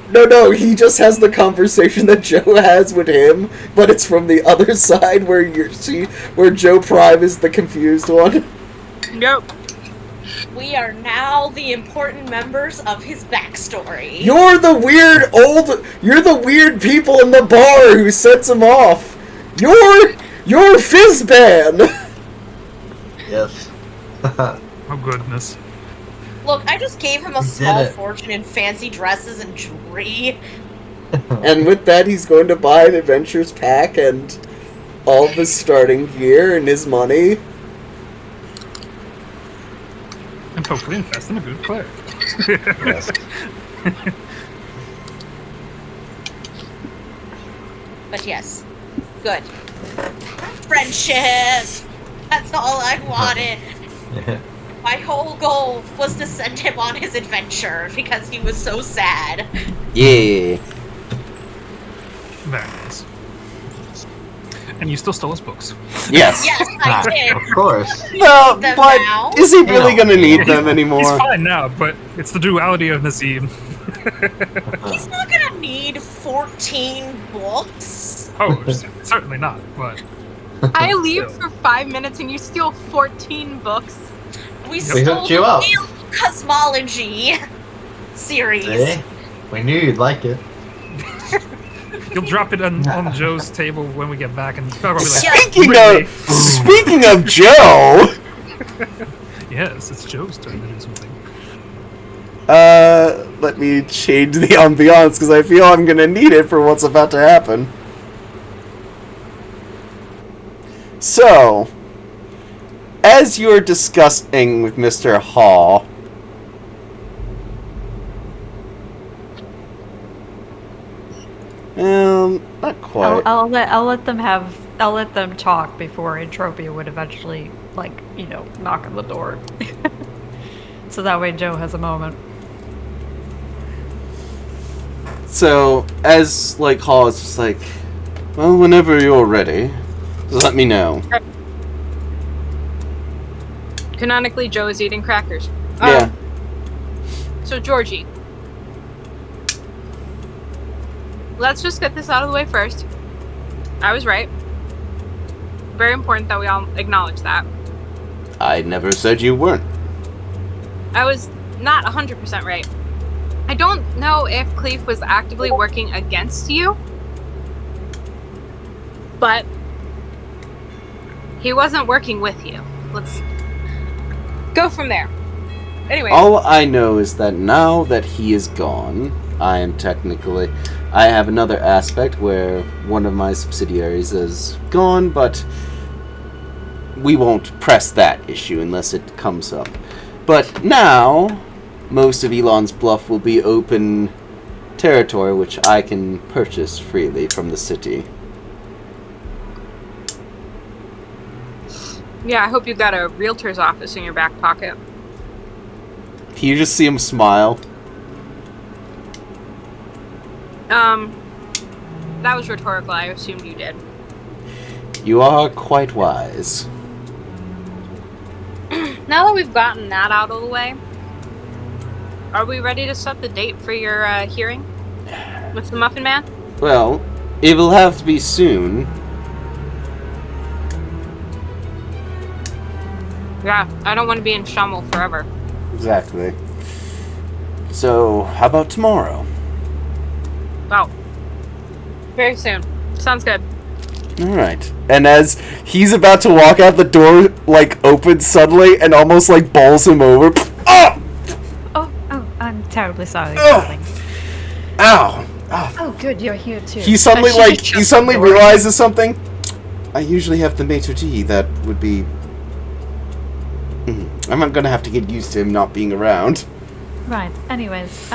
No, he just has the conversation that Joe has with him, but it's from the other side where Joe Prime is the confused one. Nope. We are now the important members of his backstory. You're the weird people in the bar who sets him off. You're Fizzban. Yes. Oh goodness. Look, I just gave him a did small it. fortune in fancy dresses and jewelry. And with that, he's going to buy an adventures pack and all of his starting gear and his money. And hopefully invest in a good player. Yes. But yes, good. Friendship! That's all I wanted. My whole goal was to send him on his adventure because he was so sad. Yeah. Very nice. And you still stole his books. Yes. Yes, I did. Of course. No, Them but now? is he really No. going to need them anymore? He's fine now, but it's the duality of Nazim. He's not gonna need 14 books. Oh, certainly not, but I leave for 5 minutes and you steal 14 books. We We stole hooked you the up. real cosmology series. See? We knew you'd like it. you'll drop it on Joe's table when we get back, and he'll probably be like, Yeah. Speaking of Joe, Yes, it's Joe's turn to do something. Let me change the ambiance because I feel I'm gonna need it for what's about to happen. So, as you're discussing with Mr. Hall, not quite. I'll let them talk before Entropia would eventually, knock on the door. So that way Joe has a moment. So, as, Hall is just like, well, whenever you're ready, just let me know. Canonically, Joe is eating crackers. Yeah. So, Georgie, let's just get this out of the way first. I was right. Very important that we all acknowledge that. I never said you weren't. I was not 100% right. I don't know if Cleve was actively working against you, but he wasn't working with you. Let's go from there. Anyway. All I know is that now that he is gone, I have another aspect where one of my subsidiaries is gone, but we won't press that issue unless it comes up. But now, most of Elon's Bluff will be open territory, which I can purchase freely from the city. Yeah, I hope you've got a realtor's office in your back pocket. Can you just see him smile? That was rhetorical. I assumed you did. You are quite wise. Now that we've gotten that out of the way, are we ready to set the date for your hearing with the Muffin Man? Well, it will have to be soon. Yeah, I don't want to be in Shummel forever. Exactly. So, how about tomorrow? Wow. Very soon. Sounds good. Alright. And as he's about to walk out, the door, opens suddenly and almost, bowls him over. Oh! Oh, I'm terribly sorry, Oh! darling. Ow! Oh. Oh, good, you're here too. He suddenly, realizes something. I usually have the maitre d' that would be... I'm not gonna have to get used to him not being around. Right, anyways,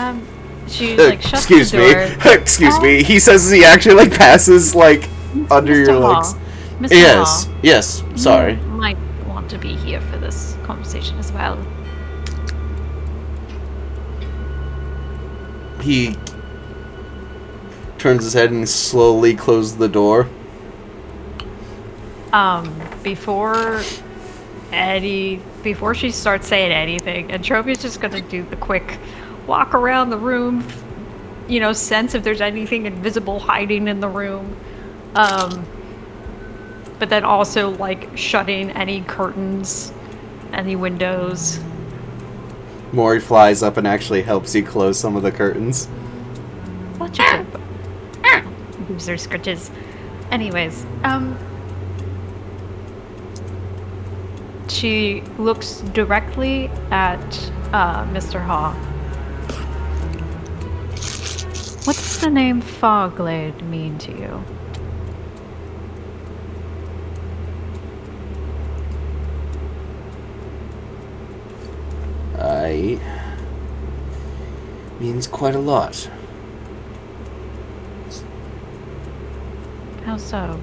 she, shuts excuse the door. Excuse me. He says he actually, passes, under Mr. your Hall. legs. Mr. Yes, Hall, yes, sorry. you might want to be here for this conversation as well. He turns his head and slowly closes the door. Before she starts saying anything, Entropia's just gonna do the quick walk around the room, sense if there's anything invisible hiding in the room. But then also, shutting any curtains, any windows. Maury flies up and actually helps you close some of the curtains. Such a good loser scritches. Anyways, she looks directly at Mr. Haw. What does the name Fogglade mean to you? Means quite a lot. How so?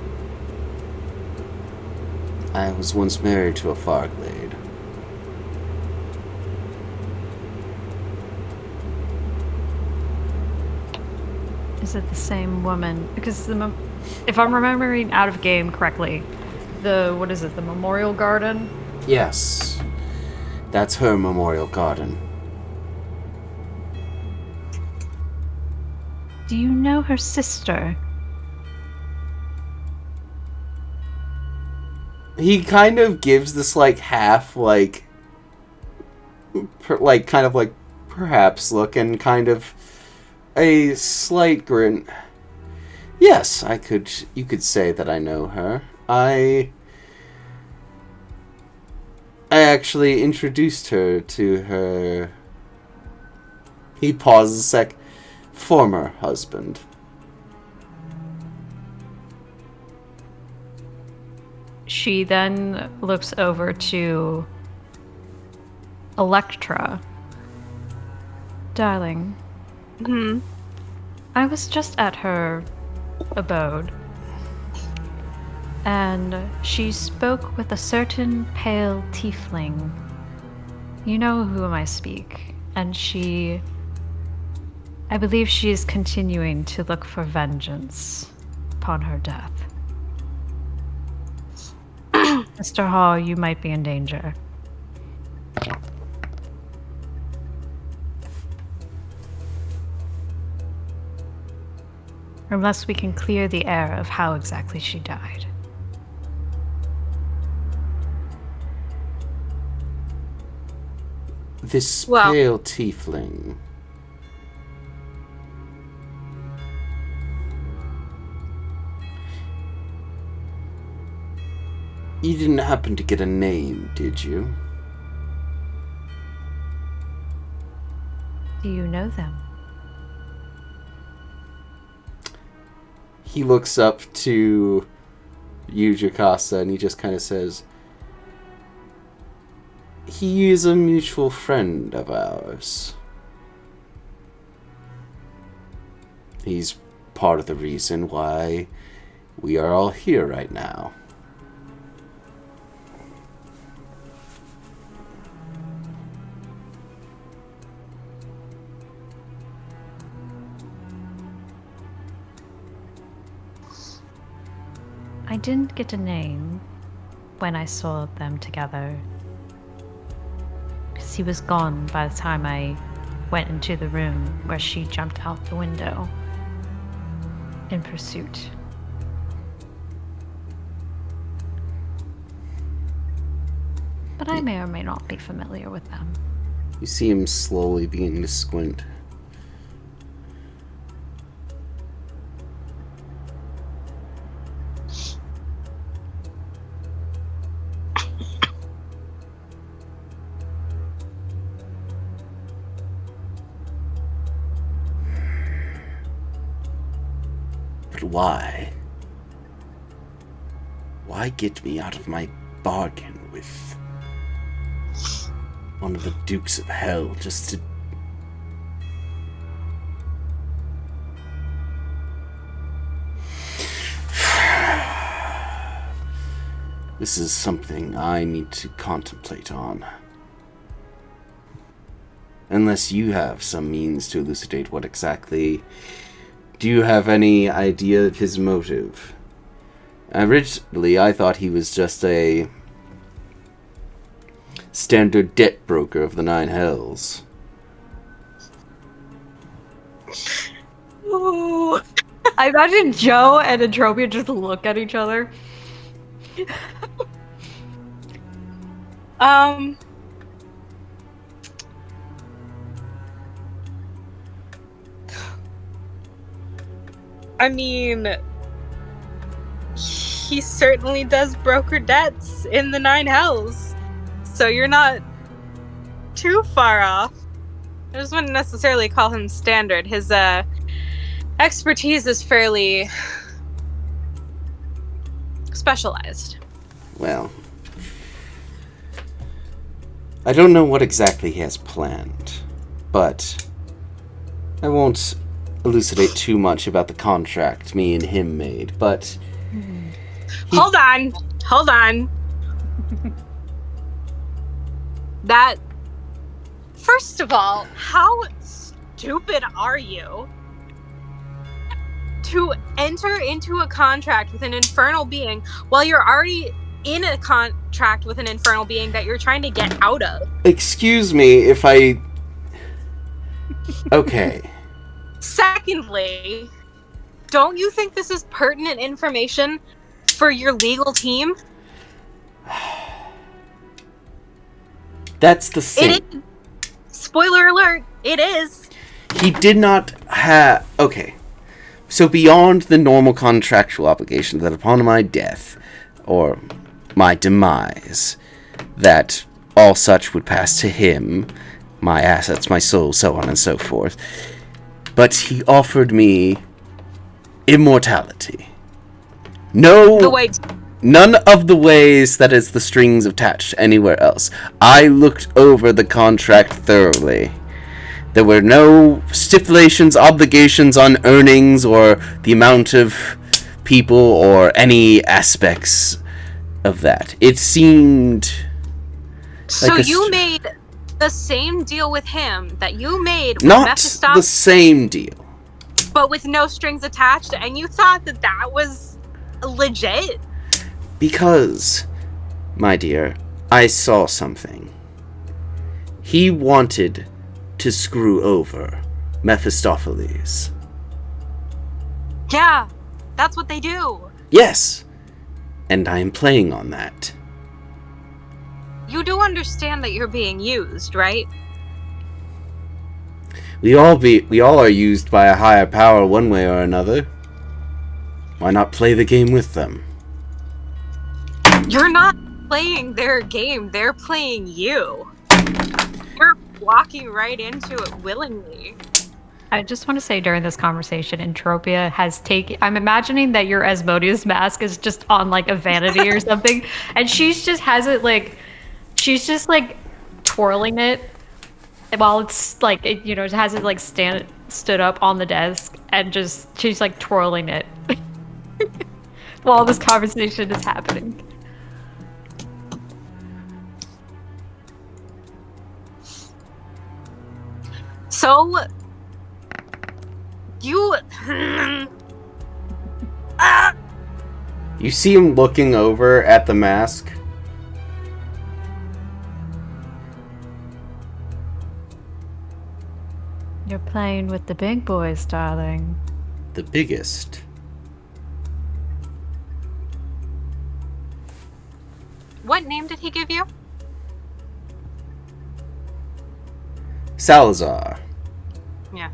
I was once married to a Fogglade. Is it the same woman? Because if I'm remembering out of game correctly, the Memorial Garden? Yes. That's her Memorial Garden. Do you know her sister? He kind of gives this half perhaps look and kind of a slight grin. Yes, you could say that I know her. I actually introduced her to her... He pauses a sec. Former husband. She then looks over to Electra. Darling. I was just at her abode, and she spoke with a certain pale tiefling. You know whom I speak, and I believe she is continuing to look for vengeance upon her death. Mr. Hall, you might be in danger. Unless we can clear the air of how exactly she died. This pale tiefling. You didn't happen to get a name, did you? Do you know them? He looks up to you, Jocasta, and he just kind of says, he is a mutual friend of ours. He's part of the reason why we are all here right now. I didn't get a name when I saw them together, because he was gone by the time I went into the room where she jumped out the window in pursuit. But I may or may not be familiar with them. You see him slowly beginning to squint. But why? Why get me out of my bargain with one of the Dukes of Hell just to... This is something I need to contemplate on. Unless you have some means to elucidate what exactly... Do you have any idea of his motive? Originally, I thought he was just a standard debt broker of the Nine Hells. Ooh. I imagine Joe and Entropia just look at each other. I mean, he certainly does broker debts in the Nine Hells, so you're not too far off. I just wouldn't necessarily call him standard. His expertise is fairly specialized. Well, I don't know what exactly he has planned, but I won't elucidate too much about the contract me and him made, but... Hold on. That... First of all, how stupid are you to enter into a contract with an infernal being while you're already in a contract with an infernal being that you're trying to get out of? Excuse me if I... Okay. Secondly, don't you think this is pertinent information for your legal team? That's the thing. It is. Spoiler alert, it is. He did not have... Okay. So beyond the normal contractual obligation that upon my death, or my demise, that all such would pass to him, my assets, my soul, so on and so forth. But he offered me immortality. The way None of the ways that is the strings attached anywhere else. I looked over the contract thoroughly. There were no stipulations, obligations on earnings or the amount of people or any aspects of that. It seemed So like you made the same deal with him that you made with not Mephistopheles, the same deal. but with no strings attached, and you thought that that was legit? Because, my dear, I saw something. He wanted to screw over Mephistopheles. Yeah, that's what they do. Yes, and I am playing on that. You do understand that you're being used, right? We all are used by a higher power one way or another. Why not play the game with them? You're not playing their game, they're playing you. You're walking right into it willingly. I just want to say during this conversation, Entropia has taken... I'm imagining that your Asmodeus mask is just on, like, a vanity or something, and she's just has it, like... She's just, like, twirling it while it's, like, it, you know, it has it, like, stood up on the desk, and just... She's, like, twirling it while this conversation is happening. So... You... You see him looking over at the mask. You're playing with the big boys, darling. The biggest. What name did he give you? Salazar. Yeah.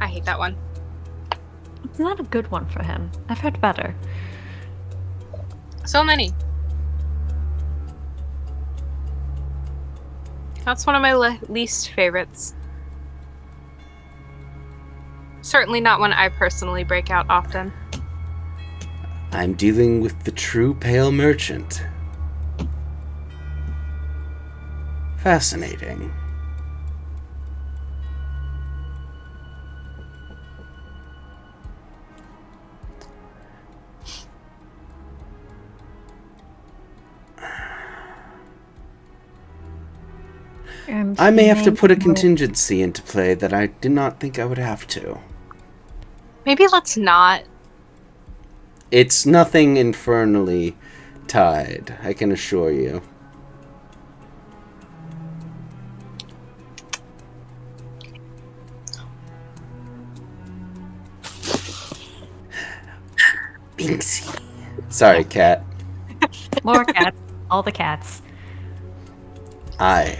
I hate that one. It's not a good one for him. I've heard better. So many. That's one of my least favorites. Certainly not one I personally break out often. I'm dealing with the true pale merchant. Fascinating. I may have to put a contingency into play that I did not think I would have to. Maybe let's not. It's nothing infernally tied, I can assure you. Binksy. Sorry, cat. More cats. All the cats. I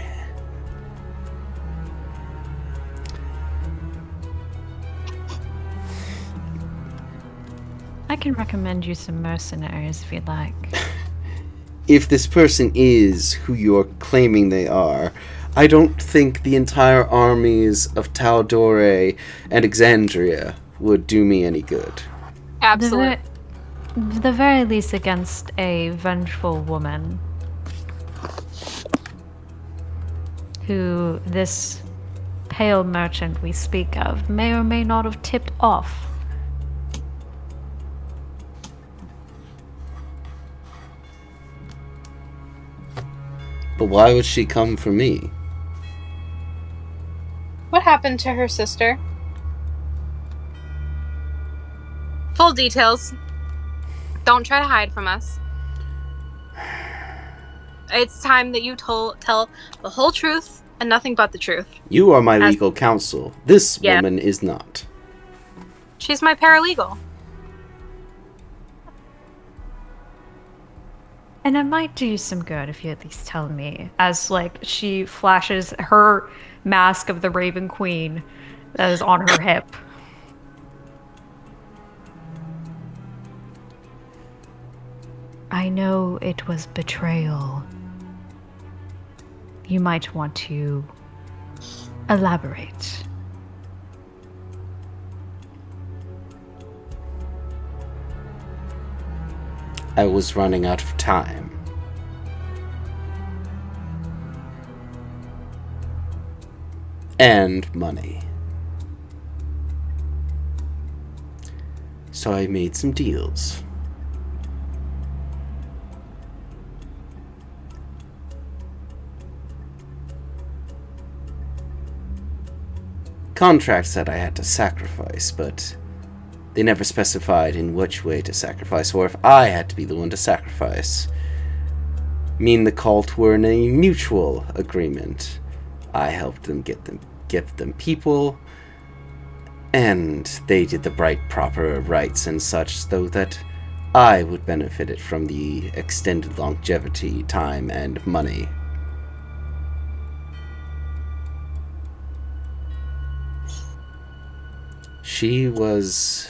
can recommend you some mercenaries if you'd like. If this person is who you're claiming they are, I don't think the entire armies of Taldore and Exandria would do me any good. Absolutely. The very least against a vengeful woman who this pale merchant we speak of may or may not have tipped off. But why would she come for me? What happened to her sister? Full details. Don't try to hide from us. It's time that you tell the whole truth and nothing but the truth. You are my legal counsel. This Yeah. woman is not. She's my paralegal. And it might do you some good if you at least tell me. As, like, she flashes her mask of the Raven Queen that is on her hip. I know it was betrayal. you might want to elaborate. I was running out of time. And money. So I made some deals. Contracts that I had to sacrifice, but they never specified in which way to sacrifice, or if I had to be the one to sacrifice. Me and the cult were in a mutual agreement. I helped them give them people, and they did the proper rites and such, so that I would benefit it from the extended longevity, time, and money. She was...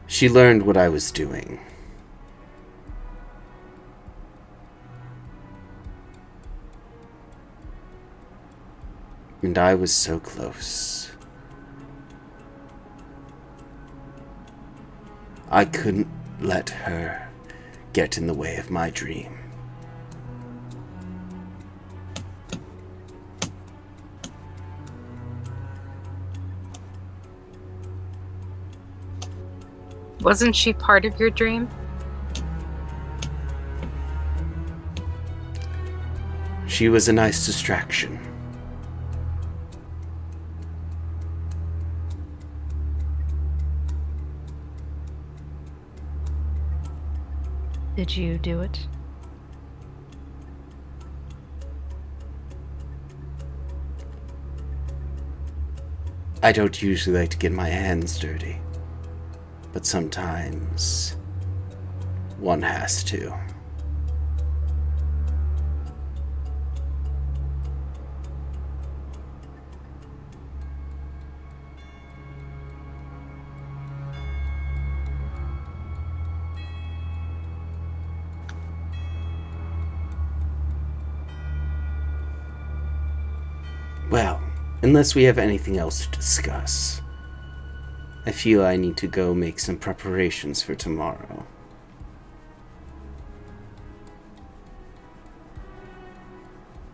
She learned what I was doing. And I was so close. I couldn't let her get in the way of my dream. Wasn't she part of your dream? She was a nice distraction. Did you do it? I don't usually like to get my hands dirty, but sometimes one has to. Well, unless we have anything else to discuss, I feel I need to go make some preparations for tomorrow.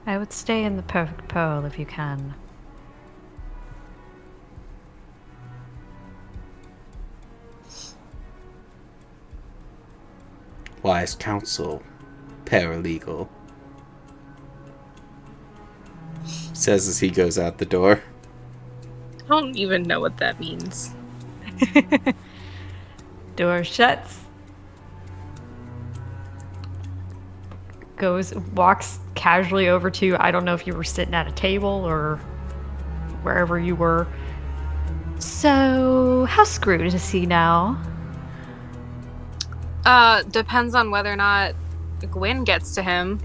I would stay in the Perfect Pearl if you can. Wise counsel, paralegal. Says as he goes out the door. I don't even know what that means. Door shuts. Walks casually over to, I don't know if you were sitting at a table or wherever you were. So, how screwed is he now? Depends on whether or not Gwen gets to him.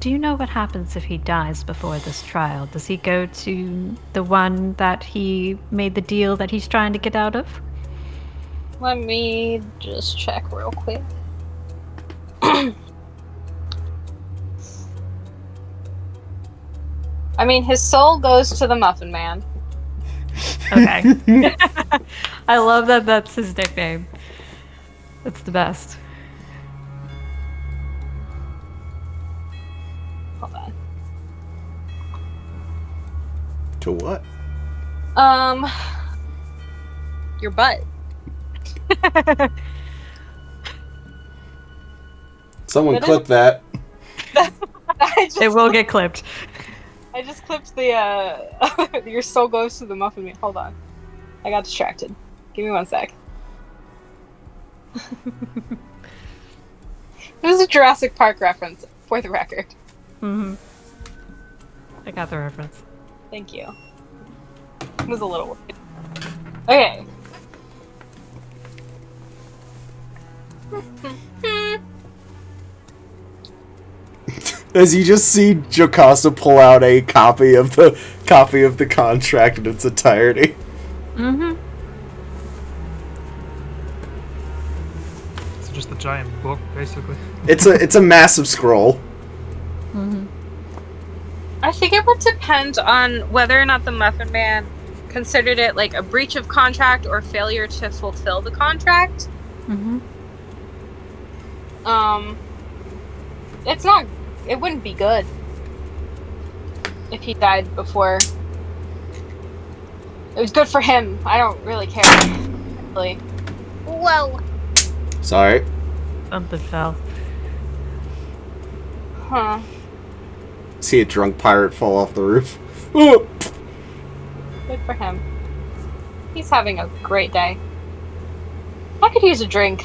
Do you know what happens if he dies before this trial? Does he go to the one that he made the deal that he's trying to get out of? Let me just check real quick. I mean, his soul goes to the Muffin Man. Okay. I love that that's his nickname. It's the best. Hold on. To what? Your butt. Someone That is- clip that. It will get clipped. I just clipped the your soul goes to the Muffin Man. Hold on. I got distracted. Give me 1 sec. It was a Jurassic Park reference, for the record. Mm-hmm. I got the reference. Thank you. It was a little weird. Okay. As you just see Jocasta pull out a copy of the contract in its entirety. Mm-hmm. It's just a giant book, basically. It's a massive scroll. Mm-hmm. I think it would depend on whether or not the Muffin Man considered it like a breach of contract or failure to fulfill the contract. Mm-hmm. It wouldn't be good if he died before. It was good for him. I don't really care. Actually. Whoa. Sorry. Something fell. Huh. See a drunk pirate fall off the roof. Oh. Good for him. He's having a great day. I could use a drink.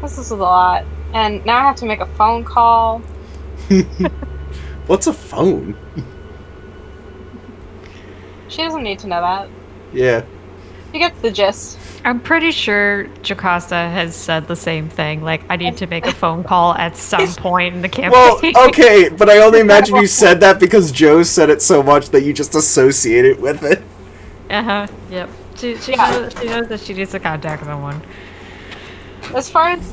This is a lot. And now I have to make a phone call. What's a phone? She doesn't need to know that. Yeah. She gets the gist. I'm pretty sure Jocasta has said the same thing. Like, I need to make a phone call at some point in the campaign. Well, okay, but I only imagine you said that because Joe said it so much that you just associate it with it. Uh-huh. Yep. She Yeah. knows that she needs to contact someone. As far as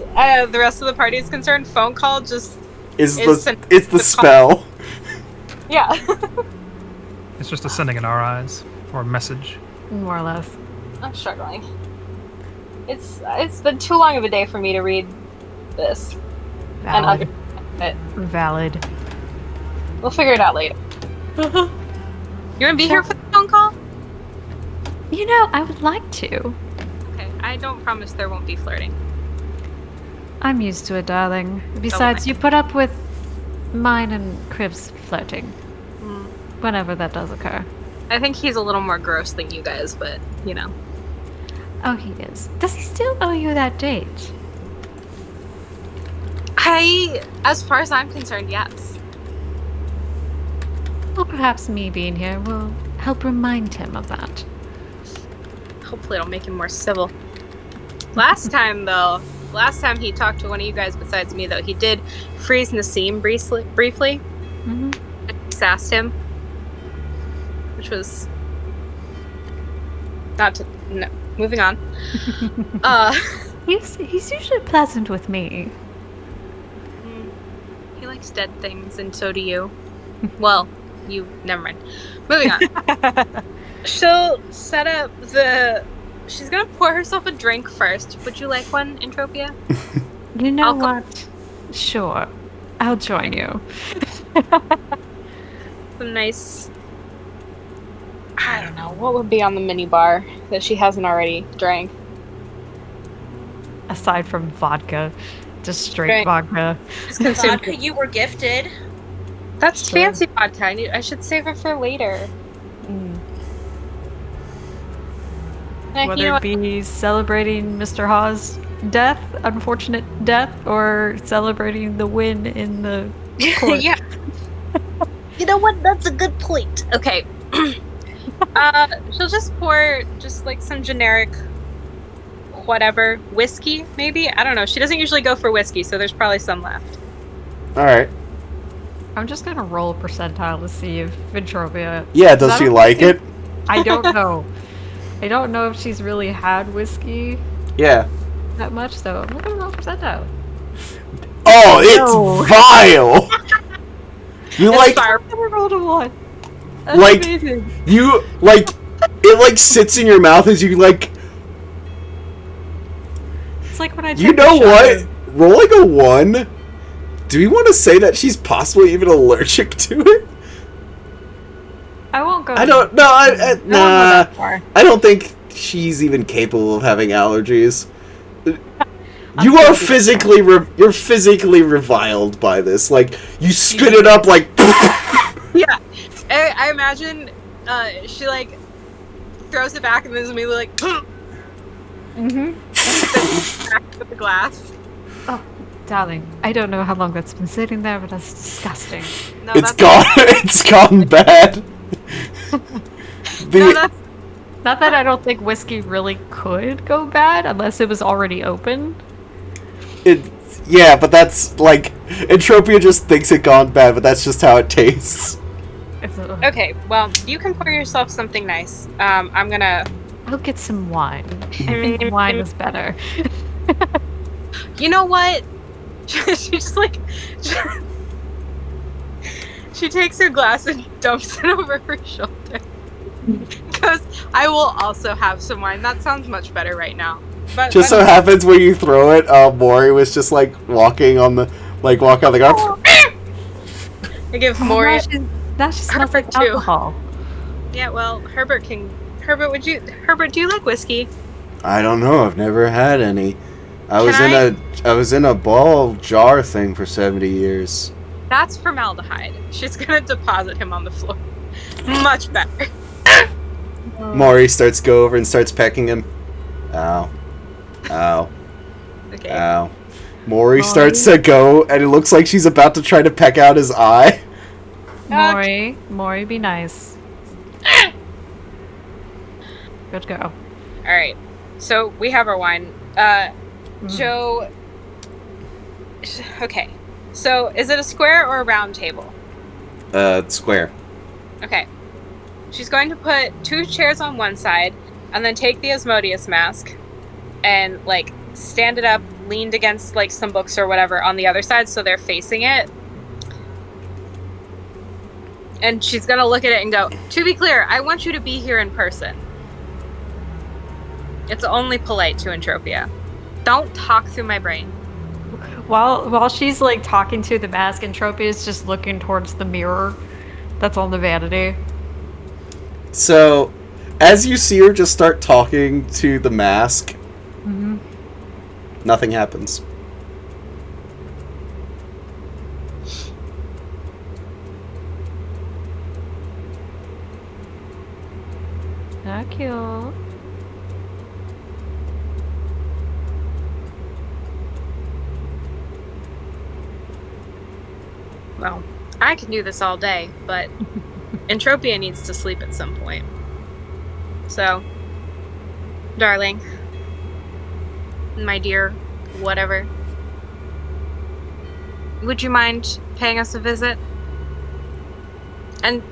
the rest of the party is concerned, phone call just It's It's the spell. yeah. It's just a sending in our eyes or a message. More or less. I'm struggling. It's been too long of a day for me to read this and Valid. understand it. Valid. We'll figure it out later. You wanna be here for the phone call? You know, I would like to. Okay. I don't promise there won't be flirting. I'm used to it, darling. Besides, you put up with mine and Crib's flirting. Whenever that does occur. I think he's a little more gross than you guys, but you know. Oh, he is. Does he still owe you that date? As far as I'm concerned, yes. Well, perhaps me being here will help remind him of that. Hopefully it'll make him more civil. Last time he talked to one of you guys besides me, though, he did freeze Nassim briefly. Mm-hmm. Just asked him. Which was... moving on. He's usually pleasant with me. He likes dead things, and so do you. Well, you... Never mind. Moving on. She'll set up the... She's gonna pour herself a drink first. Would you like one, Entropia? You know I'll go- what? Sure. I'll join you. Some nice... I don't know. What would be on the mini bar that she hasn't already drank? Aside from vodka. Just straight Right. vodka. Just consume- Vodka you were gifted. That's Sure. fancy vodka. I should save it for later. You Whether know it be celebrating Mr. Hawes' death, unfortunate death, or celebrating the win in the court. Yeah. You know what? That's a good point. Okay. She'll just pour just like some generic whatever whiskey, maybe. I don't know. She doesn't usually go for whiskey, so there's probably some left. Alright. I'm just gonna roll a percentile to see if Ventropia... Yeah, does she like it? I don't know. I don't know if she's really had whiskey Yeah. that much, so I'm gonna roll a percentile. Oh, it's No. vile! You like, Fire- I never rolled a 1. That's Like- amazing. you, like, it like sits in your mouth as you like, It's like when I you take a know shot what? Rolling a 1, do we want to say that she's possibly even allergic to it? I won't go. I don't, no, I won't go nah. that far. I don't think she's even capable of having allergies. You are physically, you're physically reviled by this. Like, you spit it up like, Yeah. I imagine she like throws it back and then is immediately like back with the glass. Oh, darling, I don't know how long that's been sitting there, but that's disgusting. No, it's that's gone, it's gone bad. No, that's Not that I don't think whiskey really could go bad unless it was already open. Yeah, but that's, like, Entropia just thinks it gone bad, but that's just how it tastes. Okay, well, you can pour yourself something nice. I'm gonna. I'll get some wine. I think wine is better. You know what? She just like. She takes her glass and dumps it over her shoulder. Because I will also have some wine. That sounds much better right now. But Just so happens when you throw it, Maury was just like walking on the ground. I give Maury. Now she smells like too. alcohol. Yeah, well, Herbert, do you like whiskey? I don't know. I've never had any. I was in a ball jar thing for 70 years. That's formaldehyde. She's gonna deposit him on the floor. Much better. Maury starts go over and starts pecking him. Ow. Ow. Okay. Ow. Maury starts to go, and it looks like she's about to try to peck out his eye. Maury, be nice. Good girl. Alright. So, we have our wine. Joe... Okay. So, is it a square or a round table? Square. Okay. She's going to put 2 chairs on one side, and then take the Asmodeus mask, and, like, stand it up, leaned against, like, some books or whatever on the other side, so they're facing it. And she's gonna look at it and go, to be clear, I want you to be here in person. It's only polite to Entropia. Don't talk through my brain. While she's like talking to the mask, Entropia is just looking towards the mirror that's on the vanity. So, as you see her just start talking to the mask, nothing happens. How cute. Well, I can do this all day, but Entropia needs to sleep at some point. So, darling, my dear, whatever, would you mind paying us a visit? And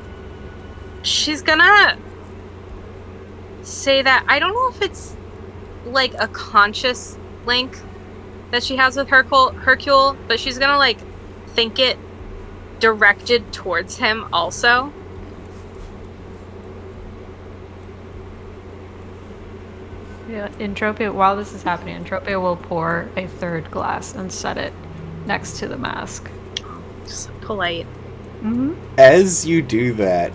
she's gonna say that, I don't know if it's like a conscious link that she has with Hercule, but she's gonna like think it directed towards him also. Yeah, Entropia, while this is happening, Entropia will pour a 3rd glass and set it next to the mask. Just polite. As you do that,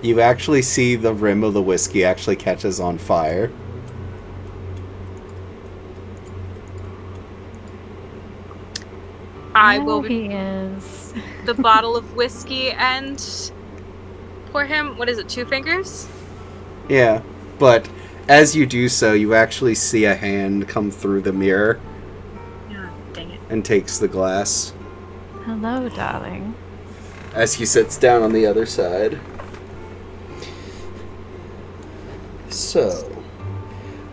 you actually see the rim of the whiskey actually catches on fire. I will He is. the bottle of whiskey and pour him, what is it, 2 fingers? Yeah, but as you do so, you actually see a hand come through the mirror Yeah, dang it. and takes the glass. Hello, darling. As he sits down on the other side. So,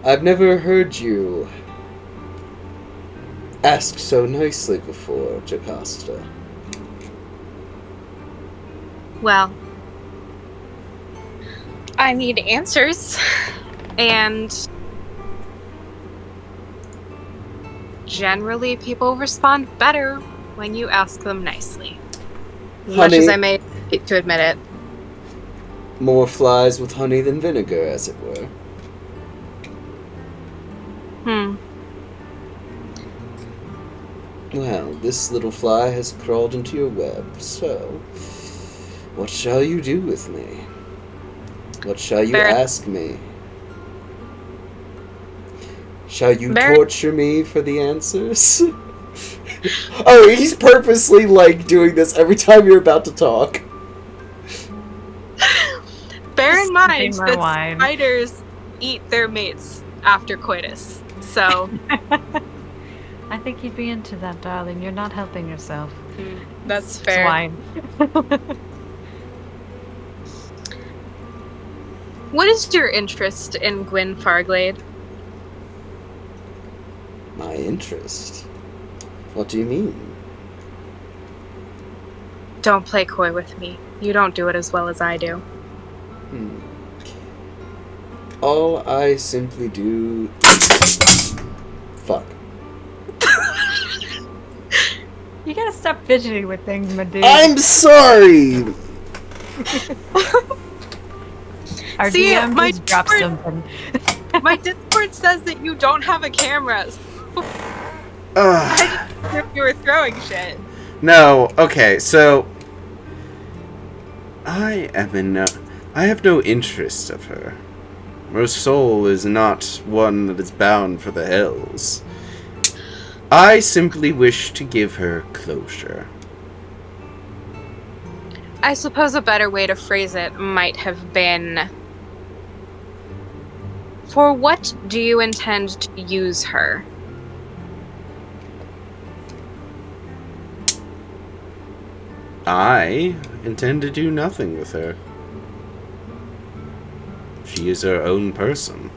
I've never heard you ask so nicely before, Jocasta. Well, I need answers, and generally people respond better when you ask them nicely. As much as I may hate to admit it. More flies with honey than vinegar, as it were. Well, this little fly has crawled into your web, so what shall you do with me? What shall you ask me? Shall you torture me for the answers? Oh, he's purposely, like, doing this every time you're about to talk. Bear in mind that spiders eat their mates after coitus, so... I think you'd be into that, darling. You're not helping yourself. That's fair. Wine. What is your interest in Gwyn Farglade? My interest? What do you mean? Don't play coy with me. You don't do it as well as I do. All I simply do... Fuck. You gotta stop fidgeting with things, my dude. I'm sorry! Our See, DM my just dropped Discord- something. My Discord says that you don't have a camera. So Ugh. I didn't know if you were throwing shit. No, okay, so... I have no interest of her. Her soul is not one that is bound for the hills. I simply wish to give her closure. I suppose a better way to phrase it might have been... For what do you intend to use her? I intend to do nothing with her. She is her own person.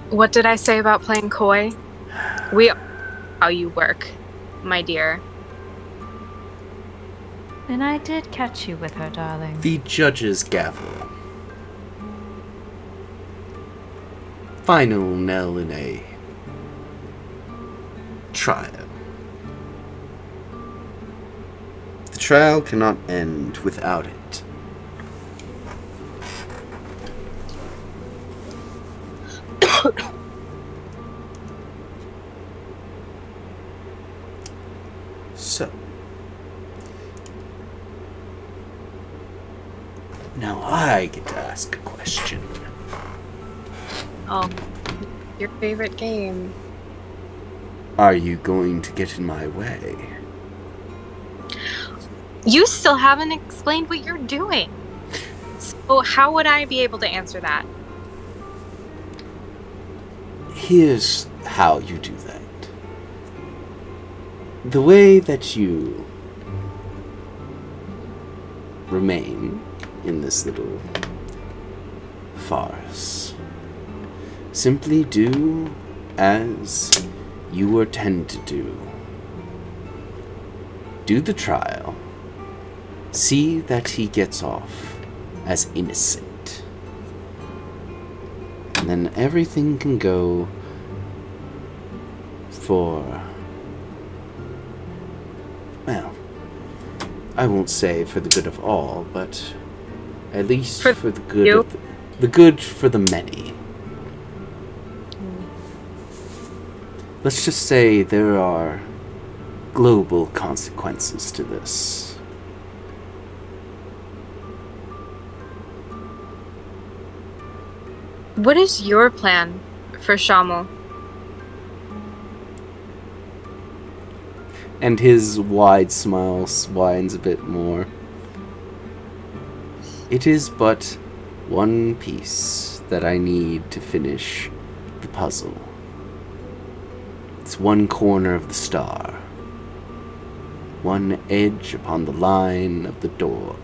What did I say about playing coy? We are how you work, my dear. And I did catch you with her, darling. The judge's gavel. Final knell in a trial. The trial cannot end without it. So, now I get to ask a question. Oh, your favorite game. Are you going to get in my way? You still haven't explained what you're doing. So how would I be able to answer that? Here's how you do that. The way that you remain in this little farce. Simply do as you were tend to do. Do the trial. See that he gets off as innocent. And then everything can go for... well, I won't say for the good of all, but at least for the good you? of the good for the many. Let's just say there are global consequences to this. What is your plan for Shamel? And his wide smile winds a bit more. It is but one piece that I need to finish the puzzle. It's one corner of the star. One edge upon the line of the door.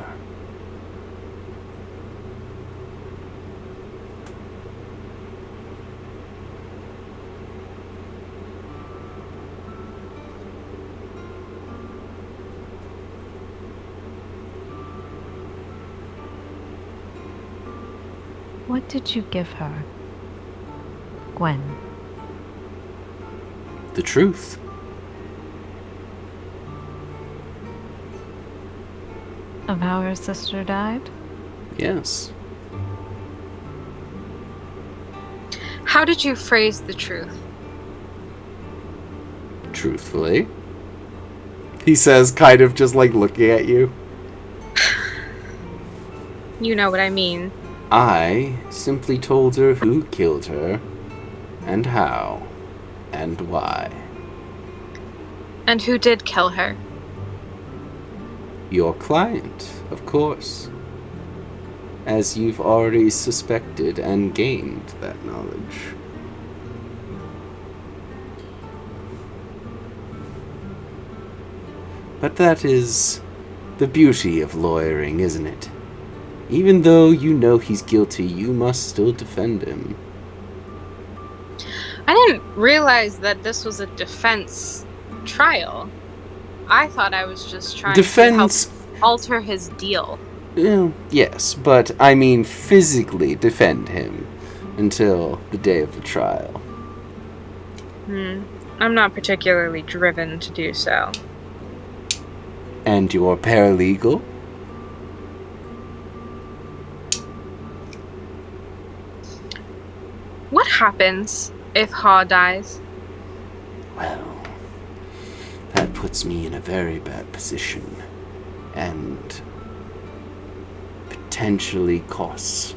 What did you give her, Gwen? The truth. Of how her sister died? Yes. How did you phrase the truth? Truthfully. He says, kind of just like looking at you. You know what I mean. I simply told her who killed her, and how, and why. And who did kill her? Your client, of course. As you've already suspected and gained that knowledge. But that is the beauty of lawyering, isn't it? Even though you know he's guilty, you must still defend him. I didn't realize that this was a defense trial. I thought I was just trying Defends... to help alter his deal. Yes, but I mean physically defend him until the day of the trial. I'm not particularly driven to do so. And your paralegal? What happens if Ha dies? Well, that puts me in a very bad position. And potentially costs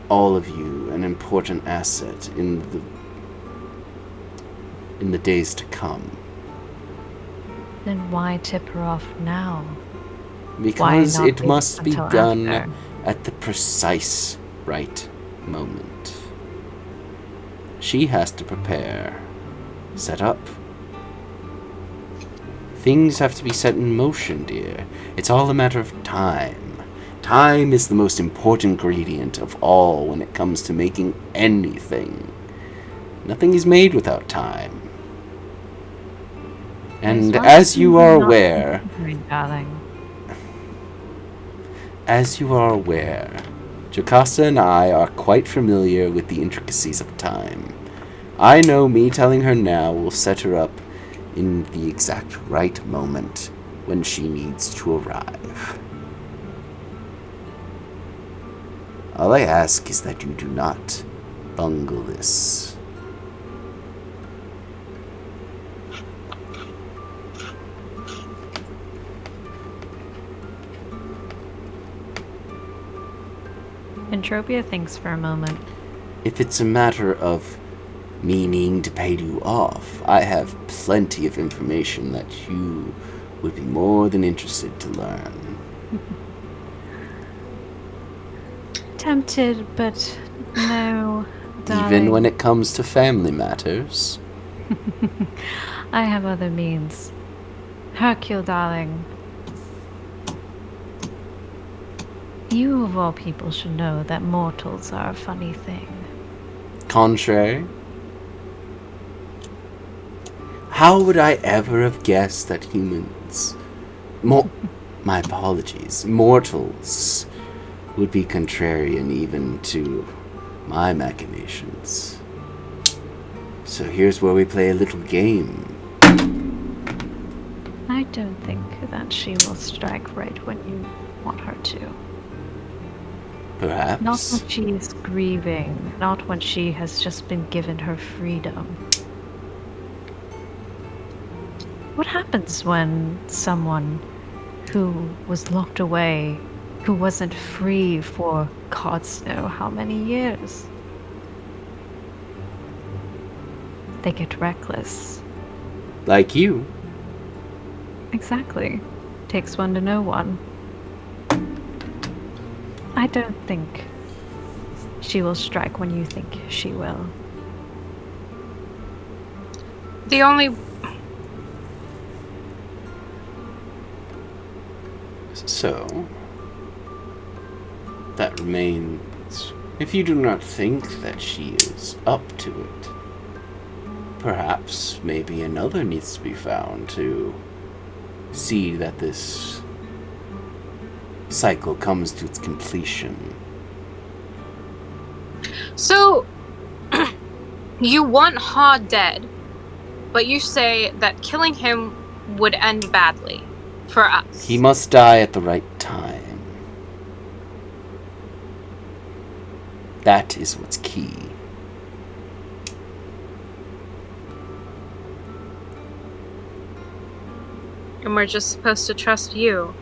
all of you an important asset in the days to come. Then why tip her off now? Because Why not it wait must be until done after? at the precise right moment. She has to prepare, set up. Things have to be set in motion, dear. It's all a matter of time. Time is the most important ingredient of all when it comes to making anything. Nothing is made without time. And as you are aware, Jocasta and I are quite familiar with the intricacies of time. I know me telling her now will set her up in the exact right moment when she needs to arrive. All I ask is that you do not bungle this. Entropia thinks for a moment. If it's a matter of me needing to pay you off, I have plenty of information that you would be more than interested to learn. Tempted, but no, darling. Even when it comes to family matters. I have other means. Hercule, darling. You of all people should know that mortals are a funny thing. Contrary? How would I ever have guessed that humans... my apologies. Mortals would be contrarian even to my machinations. So here's where we play a little game. I don't think that she will strike right when you want her to. Perhaps. Not when she is grieving, not when she has just been given her freedom. What happens when someone who was locked away, who wasn't free for gods know how many years? They get reckless. Like you. Exactly. Takes one to know one. I don't think she will strike when you think she will. The only... So, that remains. If you do not think that she is up to it, perhaps maybe another needs to be found to see that this cycle comes to its completion. So, you want Ha dead, but you say that killing him would end badly for us. He must die at the right time. That is what's key. And we're just supposed to trust you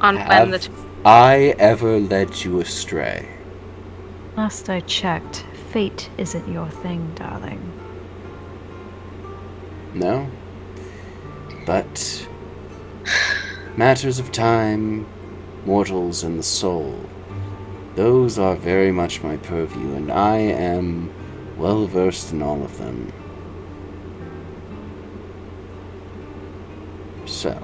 on when Have I ever led you astray? Last I checked, fate isn't your thing, darling. No. But matters of time, mortals, and the soul, those are very much my purview, and I am well versed in all of them. So,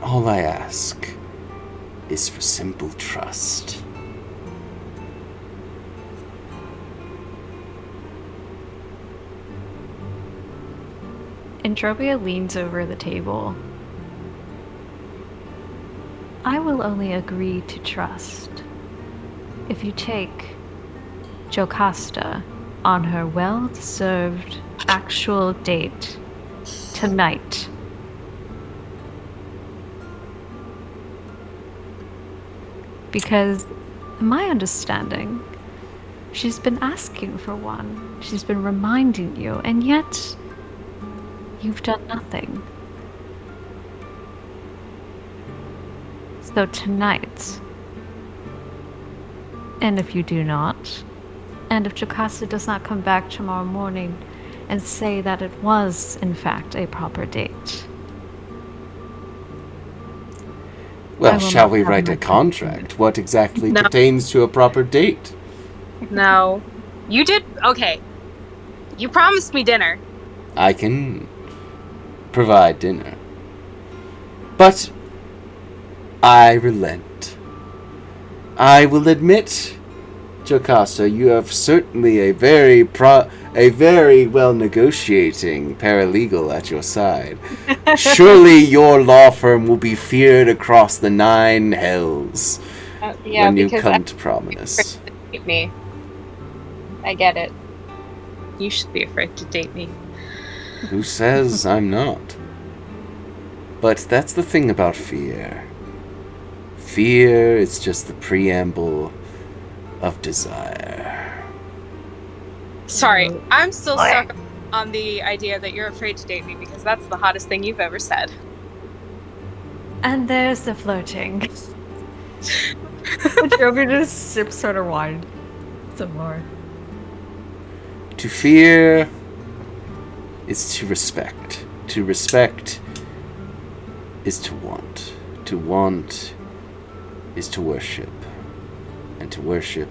all I ask is for simple trust. Entropia leans over the table. I will only agree to trust if you take Jocasta on her well-deserved actual date tonight. Because, in my understanding, she's been asking for one. She's been reminding you, and yet you've done nothing. So tonight, and if you do not, and if Jocasta does not come back tomorrow morning and say that it was, in fact, a proper date. Well, shall we write a contract? What exactly pertains to a proper date? No. You did... Okay. You promised me dinner. I can provide dinner. But I relent. I will admit, Jocasta, you have certainly a very well negotiating paralegal at your side. Surely your law firm will be feared across the 9 hells when you come to promise. Date me. I get it. You should be afraid to date me. Who says I'm not? But that's the thing about fear. Fear is just the preamble of desire. Sorry, I'm still stuck on the idea that you're afraid to date me because that's the hottest thing you've ever said. And there's the flirting. Joby just sips her wine. Some more. To fear is to respect. To respect is to want. To want is to worship. And to worship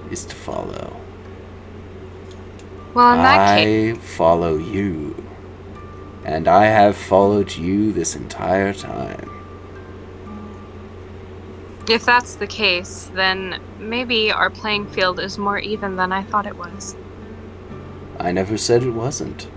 is to follow. Well, in that case... I follow you. And I have followed you this entire time. If that's the case, then maybe our playing field is more even than I thought it was. I never said it wasn't.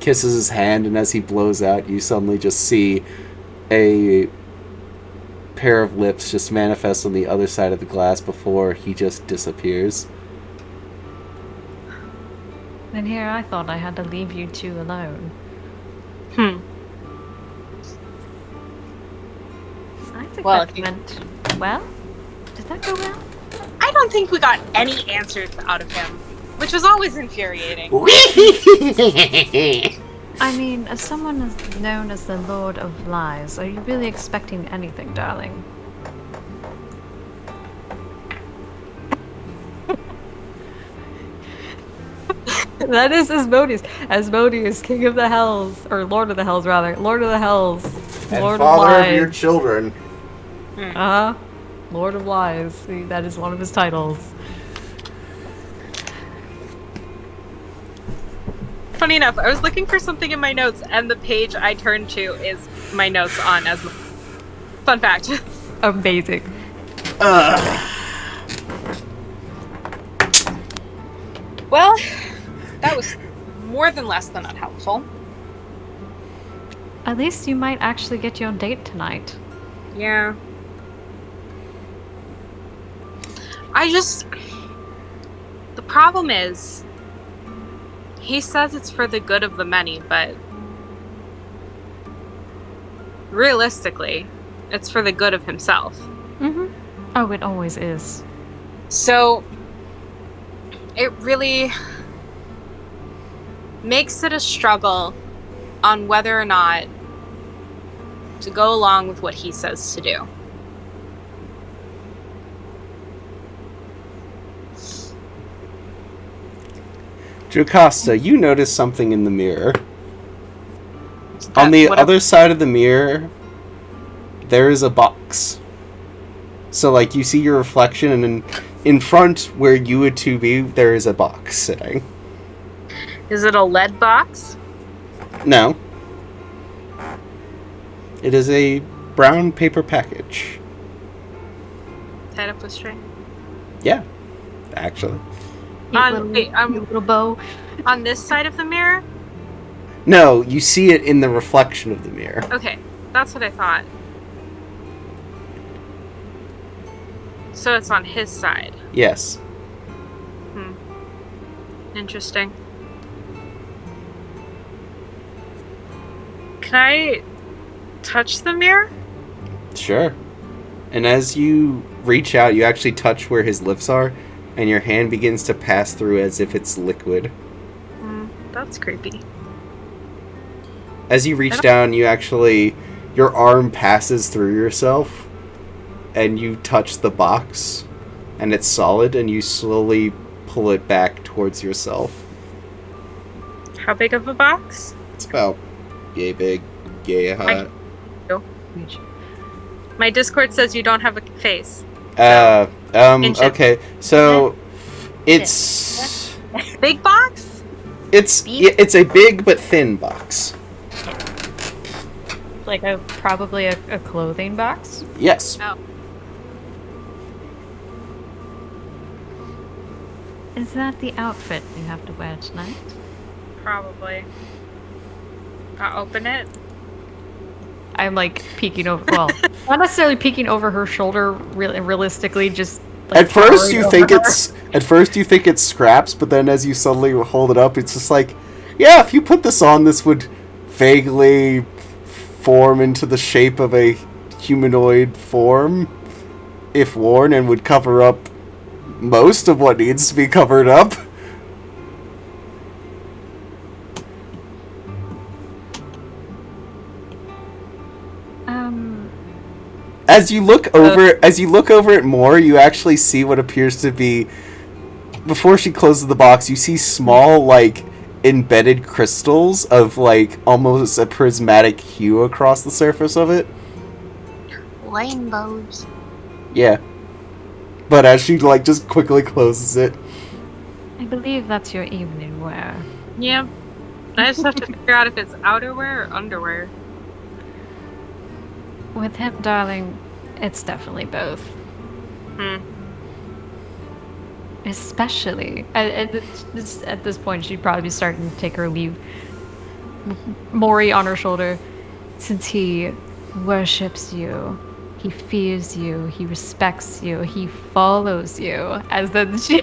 Kisses his hand, and as he blows out, you suddenly just see a pair of lips just manifest on the other side of the glass before he just disappears. And here I thought I had to leave you two alone. I think that went well. Did that go well? I don't think we got any answers out of him, which was always infuriating. I mean, as someone is known as the Lord of Lies, are you really expecting anything, darling? That is Asmodeus. Asmodeus, King of the Hells, or Lord of the Hells, rather. Lord of the Hells. And Lord father of of your children. Lord of Lies. See, that is one of his titles. Funny enough, I was looking for something in my notes, and the page I turned to is my notes on Asmo. Fun fact. Amazing. Well, that was more than less than unhelpful. At least you might actually get your date tonight. Yeah. The problem is, he says it's for the good of the many, but realistically, it's for the good of himself. Mm-hmm. Oh, it always is. So, it really makes it a struggle on whether or not to go along with what he says to do. Jocasta, you notice something in the mirror. On the other side of the mirror, there is a box. So, like, you see your reflection, and in front, where you would two be, there is a box sitting. Is it a lead box? No. It is a brown paper package. tied up with string? Yeah, actually. Little bow. On this side of the mirror? No, you see it in the reflection of the mirror. Okay, that's what I thought. So it's on his side. Yes. Interesting. Can I touch the mirror? Sure. And as you reach out, you actually touch where his lips are, and your hand begins to pass through as if it's liquid. That's creepy. As you reach down, your arm passes through yourself, and you touch the box, and it's solid, and you slowly pull it back towards yourself. How big of a box? It's about yay big, yay hot. My Discord says you don't have a face. Inches. Okay, so it's Big box? it's a big but thin box. Like probably a clothing box. Yes. Oh. Is that the outfit you have to wear tonight? Probably. I'll open it. I'm like peeking over. Well, not necessarily peeking over her shoulder. Realistically, just. Like, At first you think her. it's scraps, but then as you suddenly hold it up, it's just like, yeah, if you put this on, this would vaguely form into the shape of a humanoid form if worn, and would cover up most of what needs to be covered up. As you look over it more, you actually see what appears to be, before she closes the box, you see small, like, embedded crystals of, like, almost a prismatic hue across the surface of it. Rainbows. Yeah. But as she, like, just quickly closes it. I believe that's your evening wear. Yeah. I just have to figure out if it's outerwear or underwear. With him, darling, it's definitely both. Especially at this point, she'd probably be starting to take her leave. Mori on her shoulder, since he worships you, he fears you, he respects you, he follows you. As then she,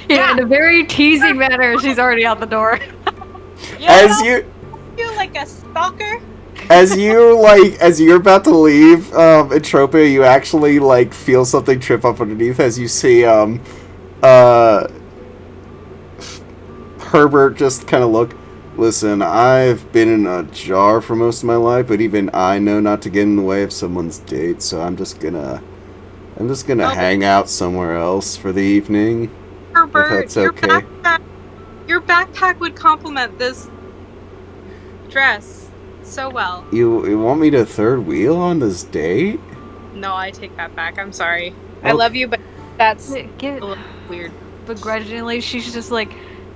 in a very teasing manner, she's already out the door. You like a stalker? As you're about to leave, Entropia, you actually, like, feel something trip up underneath as you see, Herbert just kind of look. Listen, I've been in a jar for most of my life, but even I know not to get in the way of someone's date, so I'm just gonna hang out somewhere else for the evening. Herbert, if that's okay. Your backpack would complement this dress so well. You want me to third wheel on this date? No, I take that back. I'm sorry. I love you, but that's a little weird. Begrudgingly, she's just like,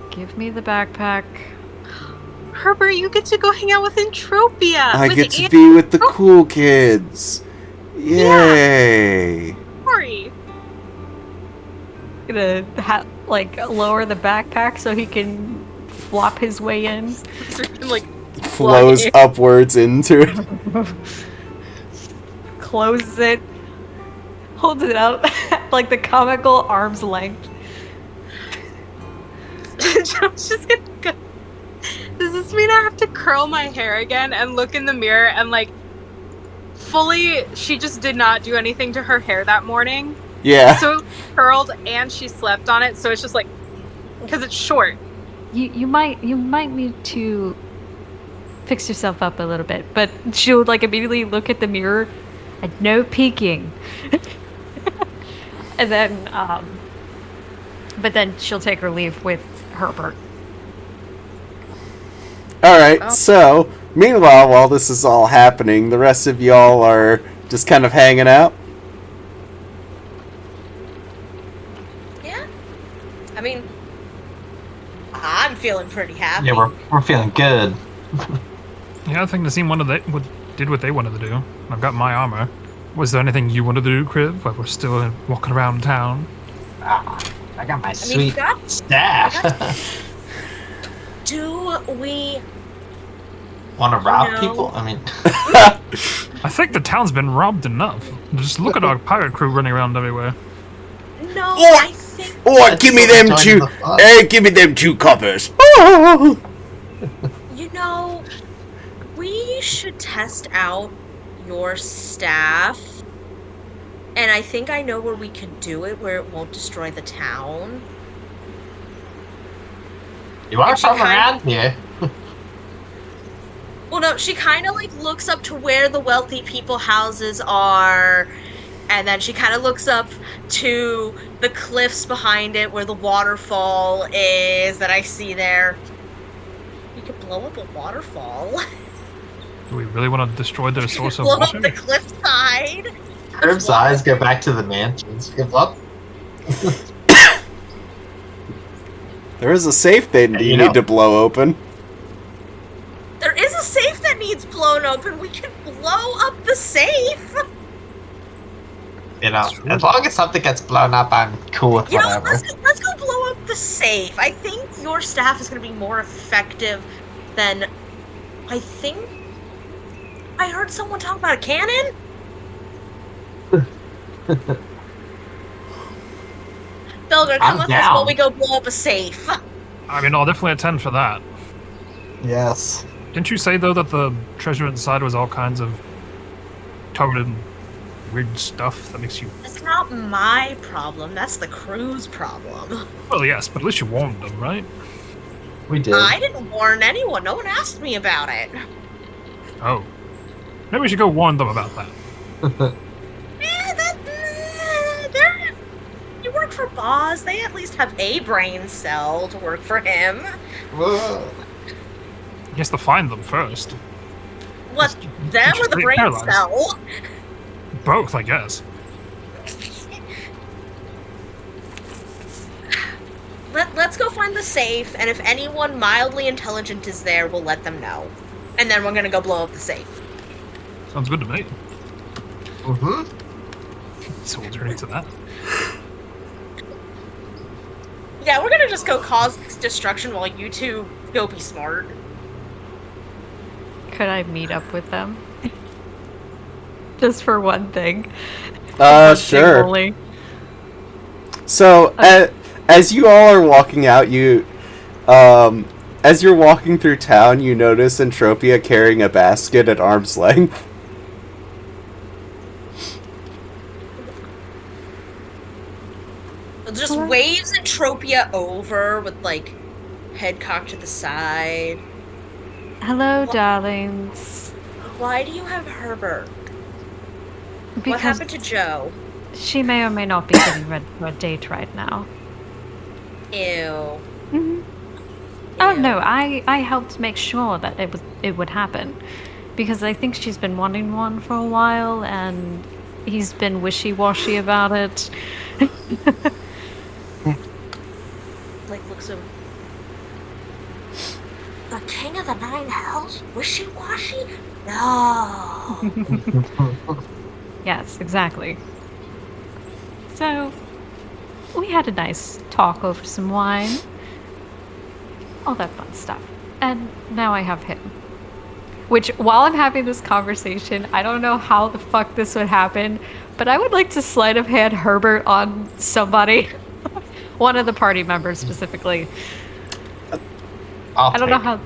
give me the backpack. Herbert, you get to go hang out with Entropia. I get to be with the cool kids. Yay! Sorry. Gonna lower the backpack so he can flop his way in. So you can, like, flows upwards into it. Closes it. Holds it out like the comical arm's length. I'm just gonna go. Does this mean I have to curl my hair again and look in the mirror and, like, fully, she just did not do anything to her hair that morning? Yeah. So it was curled and she slept on it, so it's just like, because it's short. You might need to fix yourself up a little bit, but she'll, like, immediately look at the mirror and no peeking. And then, but then she'll take her leave with Herbert. Alright, so, meanwhile, while this is all happening, the rest of y'all are just kind of hanging out? Yeah. I mean, I'm feeling pretty happy. Yeah, we're feeling good. Yeah, I think Nassim did what they wanted to do. I've got my armor. Was there anything you wanted to do, Kriv, while we're still walking around town? I got my I mean, sweet staff. do we... Want to rob No. people? I mean, I think the town's been robbed enough. Just look at our pirate crew running around everywhere. No, Oh, I think... Oh, give me them joining 2. the fun. Hey, give me them 2 coppers. Oh. You know, we should test out your staff. And I think I know where we could do it, where it won't destroy the town. you are And she from kind- around here. Well, no, she kind of, like, looks up to where the wealthy people houses are, and then she kind of looks up to the cliffs behind it where the waterfall is that I see there. We could blow up a waterfall. Do we really want to destroy their source of Blow water? up the cliffside. Herb's eyes go back to the mansions. Give up. There is a safe that Yeah, you you need know. to blow open. There is a safe that needs blown open. We can blow up the safe. You know, as long as something gets blown up, I'm cool with You know, whatever. let's go blow up the safe. I think your staff is going to be more effective than... I think... I heard someone talk about a cannon? Belger, come I'm with us down. while we go blow up a safe. I mean, I'll definitely attend for that. Yes. Didn't you say, though, that the treasure inside was all kinds of covered in weird stuff that makes you... That's not my problem. That's the crew's problem. Well, yes, but at least you warned them, right? We did. I didn't warn anyone. No one asked me about it. Oh. Maybe we should go warn them about that. They're... You work for Boz. They at least have a brain cell to work for him. Whoa. He has to find them first. What, Just- them just or the stay brain paralyzed. cell? Both, I guess. Let's go find the safe, and if anyone mildly intelligent is there, we'll let them know. And then we're gonna go blow up the safe. Sounds good to me. Mm-hmm. So we'll turn into that. Yeah, we're gonna just go cause destruction while you two go be smart. Could I meet up with them? Just for one thing. Sure. Thing only. So, as you all are walking out, as you're walking through town, you notice Entropia carrying a basket at arm's length. It just waves Entropia over with, like, head cocked to the side. Hello, darlings. Why do you have Herbert? What Because happened to Joe? she may or may not be getting ready for a date right now. Ew. hmm Oh Ew. no, I helped make sure that it would happen, because I think she's been wanting one for a while, and he's been wishy-washy about it. Like, looks over. The King of the Nine Hells? Wishy-washy? No. Yes, exactly. So, we had a nice talk over some wine. All that fun stuff. And now I have him. Which, while I'm having this conversation, I don't know how the fuck this would happen, but I would like to sleight of hand Herbert on somebody. One of the party members specifically. I don't know how...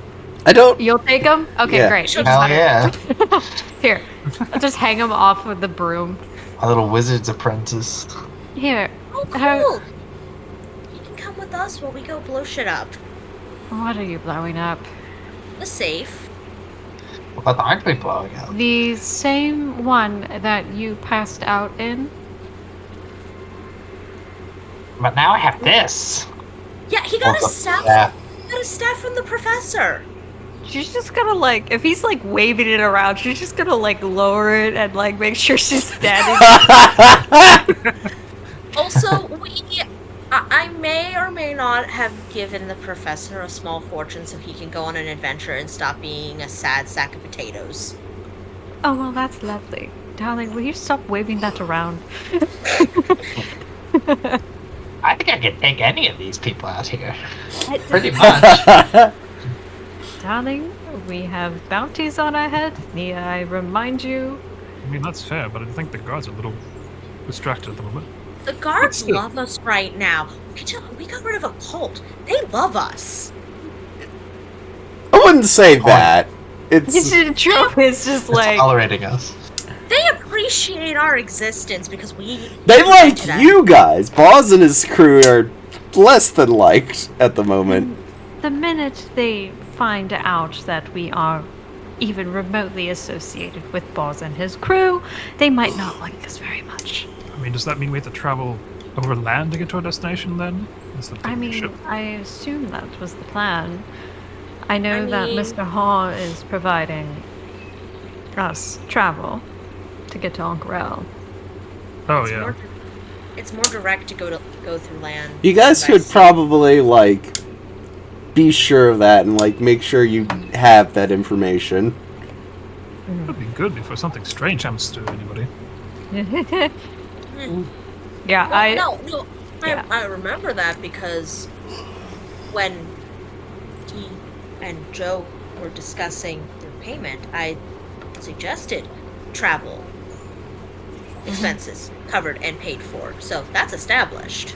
I don't... You'll take him? Okay, Yeah. great. Sure. Hell yeah. Here, I'll just hang him off with the broom. A little wizard's apprentice. Here, Oh, How- cool. You can come with us while we go blow shit up. what are you blowing up? The safe. What aren't we blowing up? The same one that you passed out in? But now I have this. Yeah, he got a Oh, staff. yeah. He got a staff from the professor. She's just gonna like, if he's like waving it around, she's just gonna like lower it and like make sure she's standing. Also, I may or may not have given the professor a small fortune so he can go on an adventure and stop being a sad sack of potatoes. Oh, well, that's lovely. darling, will you stop waving that around? I think I could take any of these people out here. Pretty much. Darling, we have bounties on our head. May I remind you? I mean, that's fair, but I think the guards are a little distracted at the moment. The guards love us right now. We got rid of a cult. They love us. I wouldn't say that. It's It's just like tolerating us. They appreciate our existence because we. they like you guys. Boz and his crew are less than liked at the moment. the minute they find out that we are even remotely associated with Boz and his crew, they might not like us very much. I mean, does that mean we have to travel over land to get to our destination then? Instead of taking a ship? I assume that was the plan. I know that Mr. Haw is providing us travel to get to Ankarel. Oh, yeah. It's more direct to go through land. You guys should probably, like, be sure of that and, like, make sure you have that information. It would be good before something strange happens to anybody. Yeah, No. I remember that because when he and Joe were discussing their payment, I suggested travel expenses covered and paid for. So that's established.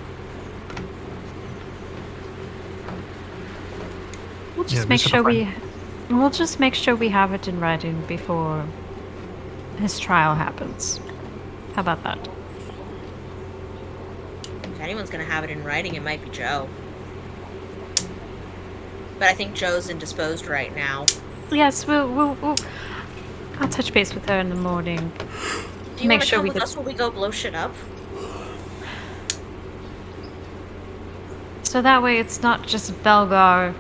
We'll just make sure we have it in writing before his trial happens. How about that? If anyone's gonna have it in writing, it might be Joe. But I think Joe's indisposed right now. Yes, we'll I'll touch base with her in the morning. Do you want to come with us when we go blow shit up? So that way it's not just Belgar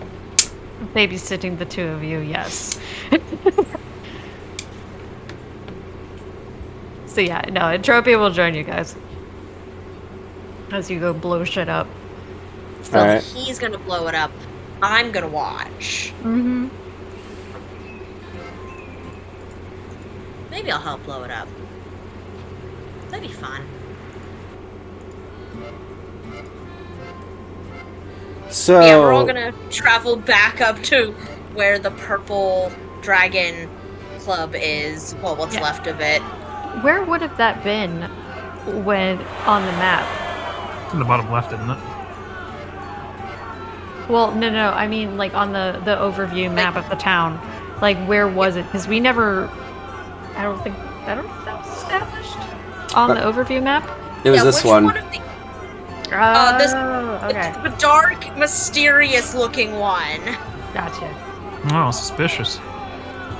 babysitting the two of you, yes. So yeah, no, Entropia will join you guys. As you go blow shit up. So he's gonna blow it up. I'm gonna watch. Mm-hmm. Maybe I'll help blow it up. That'd be fun. So yeah, we're all gonna travel back up to where the purple dragon club is. Well, what's left of it. Where would have that been when on the map? It's in the bottom left, isn't it? Well, no, I mean like on the overview map of the town. Like where was it? Because we never I don't know if that was established on the overview map. It was this one. Okay. The dark, mysterious-looking one. Gotcha. Oh, suspicious.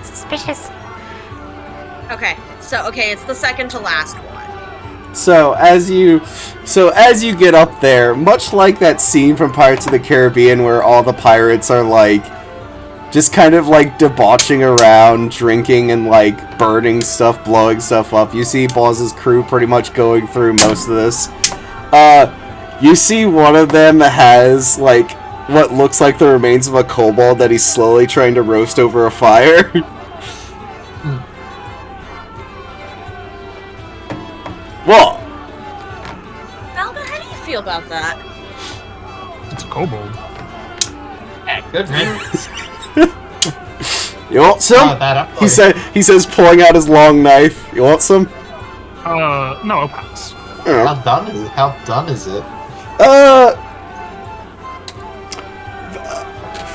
Suspicious. Okay, it's the second to last one. So as you get up there, much like that scene from Pirates of the Caribbean where all the pirates are like just kind of like debauching around, drinking and like burning stuff, blowing stuff up. You see Boz's crew pretty much going through most of this. You see one of them has like what looks like the remains of a kobold that he's slowly trying to roast over a fire. What? Alba, how do you feel about that? It's a kobold. Yeah, good riddance. You want some? He says, pulling out his long knife. You want some? No, I'll pass. How done is it?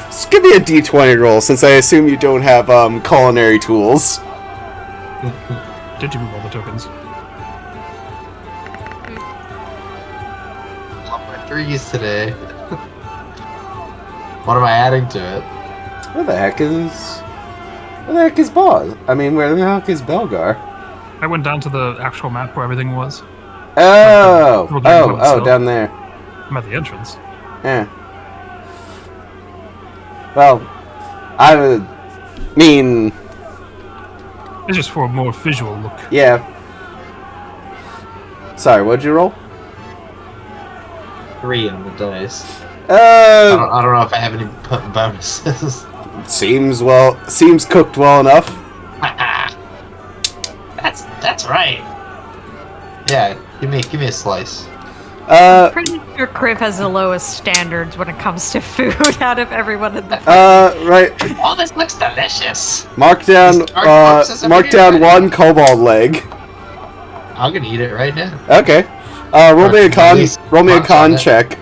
Just give me a D20 roll, since I assume you don't have culinary tools. Did you move all the tokens? Love my threes today. What am I adding to it? Where the heck is Boz? I mean, where the heck is Belgar? I went down to the actual map where everything was. Oh, down there. I'm at the entrance. Yeah. Well, I mean... It's just for a more visual look. Yeah. Sorry, what'd you roll? 3 on the dice. I don't know if I have any bonuses. Seems cooked well enough. That's right. Yeah, give me a slice. I'm pretty sure Criv has the lowest standards when it comes to food out of everyone in the right. Oh, this looks delicious. Mark down one cobalt leg. I'm gonna eat it right now. Okay. Roll me a con check.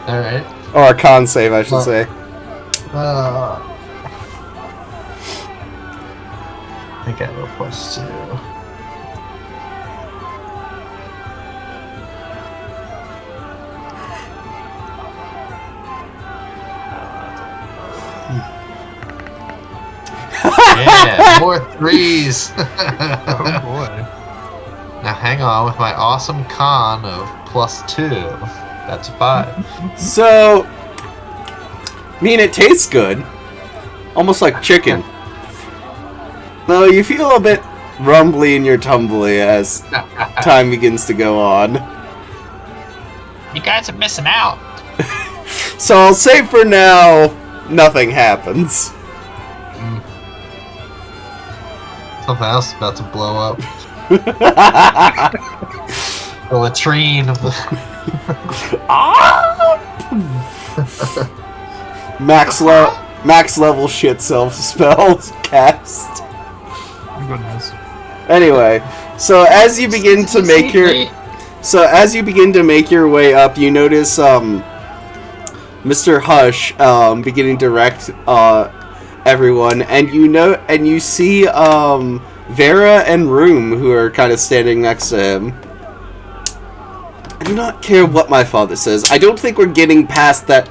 All right. Or a con save, I should say. I think I have a +2. Yeah, more 3s. Oh boy. Now hang on with my awesome con of +2. That's 5. So, I mean, it tastes good. Almost like chicken. Though you feel a bit rumbly in your tumbly as time begins to go on. You guys are missing out. So I'll say for now, nothing happens. Something else is about to blow up. The latrine of the... Max level shit self spells cast. Goodness. Anyway, so as you begin to make your way up, you notice Mr. Hush beginning to direct everyone, and you see Vera and Room, who are kind of standing next to him. I do not care what my father says. I don't think we're getting past that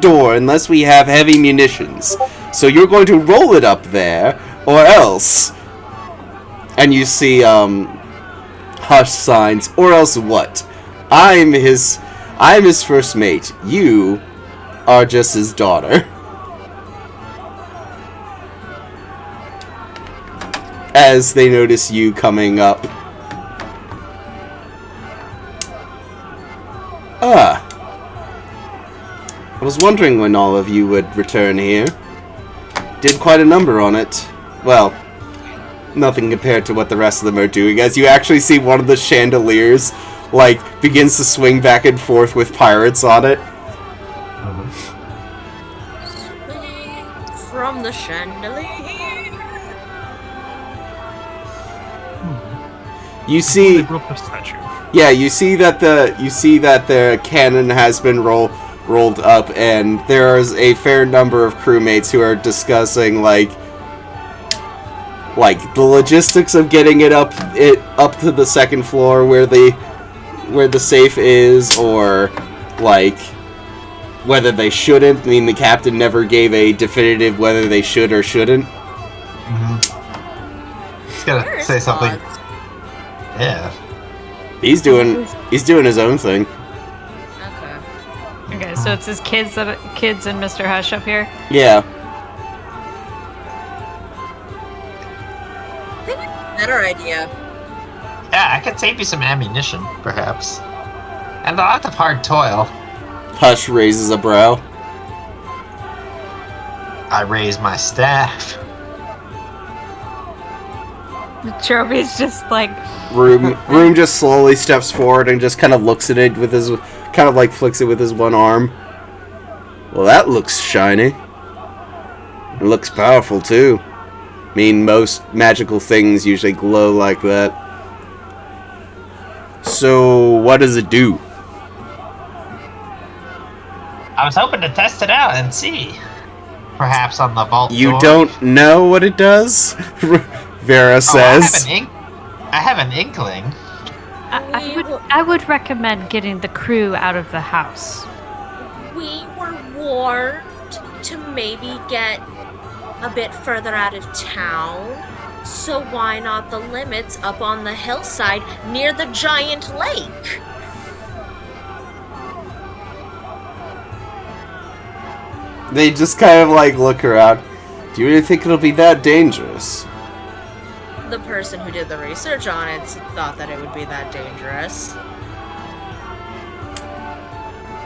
door unless we have heavy munitions. So you're going to roll it up there, or else. And you see Hush signs, or else what? I'm his first mate. You are just his daughter. As they notice you coming up. I was wondering when all of you would return here. Did quite a number on it. Well, nothing compared to what the rest of them are doing, as you actually see one of the chandeliers, like, begins to swing back and forth with pirates on it. Swing from the chandelier. You see, They broke the statue. yeah, you see that the cannon has been rolled up, and there is a fair number of crewmates who are discussing like the logistics of getting it up to the second floor where the safe is, or like whether they shouldn't. I mean, the captain never gave a definitive whether they should or shouldn't. He's gonna say something. Odds? Yeah. He's doing his own thing. Okay, so it's his kids and Mr. Hush up here. Yeah. I think I have a better idea. Yeah, I could save you some ammunition, perhaps. And a lot of hard toil. Hush raises a brow. I raise my staff. Trophy's just like... Room just slowly steps forward and just kind of looks at it with his... kind of like flicks it with his one arm. Well, that looks shiny. It looks powerful, too. I mean, most magical things usually glow like that. So, what does it do? I was hoping to test it out and see. Perhaps on the vault You door. don't know what it does? Vera says. I have an inkling. I would recommend getting the crew out of the house. We were warned to maybe get a bit further out of town. So why not the limits up on the hillside near the giant lake? They just kind of like look around. Do you really think it'll be that dangerous? The person who did the research on it thought that it would be that dangerous.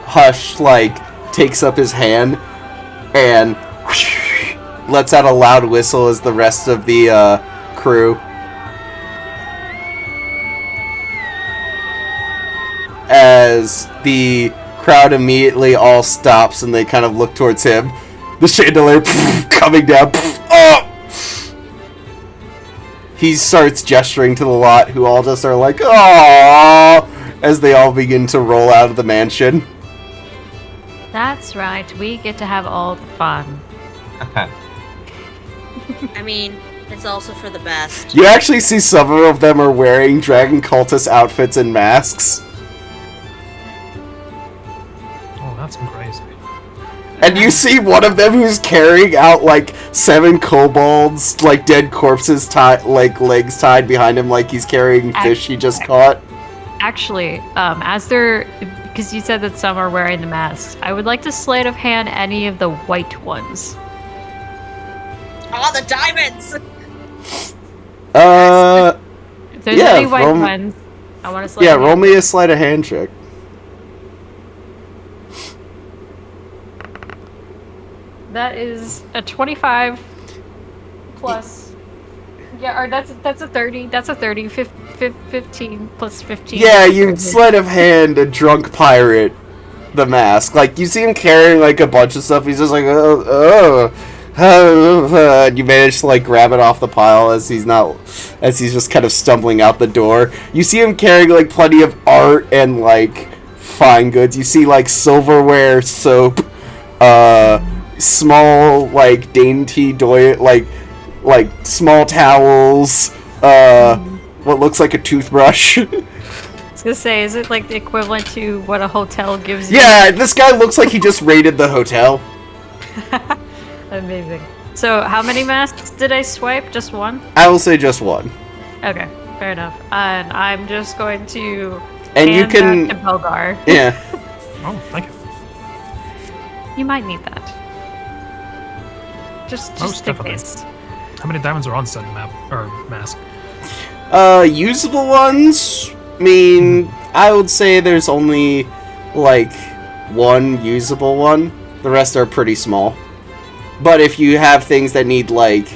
Hush, like, takes up his hand and lets out a loud whistle as the rest of the crew as the crowd immediately all stops and they kind of look towards him. The chandelier coming down. Oh! He starts gesturing to the lot, who all just are like, "Aww," as they all begin to roll out of the mansion. That's right. We get to have all the fun. I mean, it's also for the best. You actually see some of them are wearing dragon cultist outfits and masks. Oh, that's crazy. And you see one of them who's carrying out, like, 7 kobolds, like, dead corpses, like, legs tied behind him like he's carrying fish he just caught. Actually, as they're... Because you said that some are wearing the masks, I would like to sleight of hand any of the white ones. Oh, the diamonds! If there's any white ones, I want to sleight of hand. Roll me a sleight of hand check. That is a 25 plus... Yeah, or that's a 30. That's a 30. 15 plus 15. Yeah, you sleight of hand a drunk pirate the mask. Like, you see him carrying, like, a bunch of stuff. He's just like, and you manage to, like, grab it off the pile as he's just kind of stumbling out the door. You see him carrying, like, plenty of art and, like, fine goods. You see, like, silverware, soap, small, like, dainty like small towels, what looks like a toothbrush. I was gonna say, is it like the equivalent to what a hotel gives you? Yeah, this guy looks like he just raided the hotel. Amazing. So, how many masks did I swipe? Just one? I will say just one. Okay, fair enough. And I'm just going to and you hand can that to Belgar. Yeah. Oh, thank you. You might need that. Just in definitely. case. How many diamonds are on said map or mask? Usable ones? I mean, I would say there's only, like, one usable one. The rest are pretty small. But if you have things that need, like...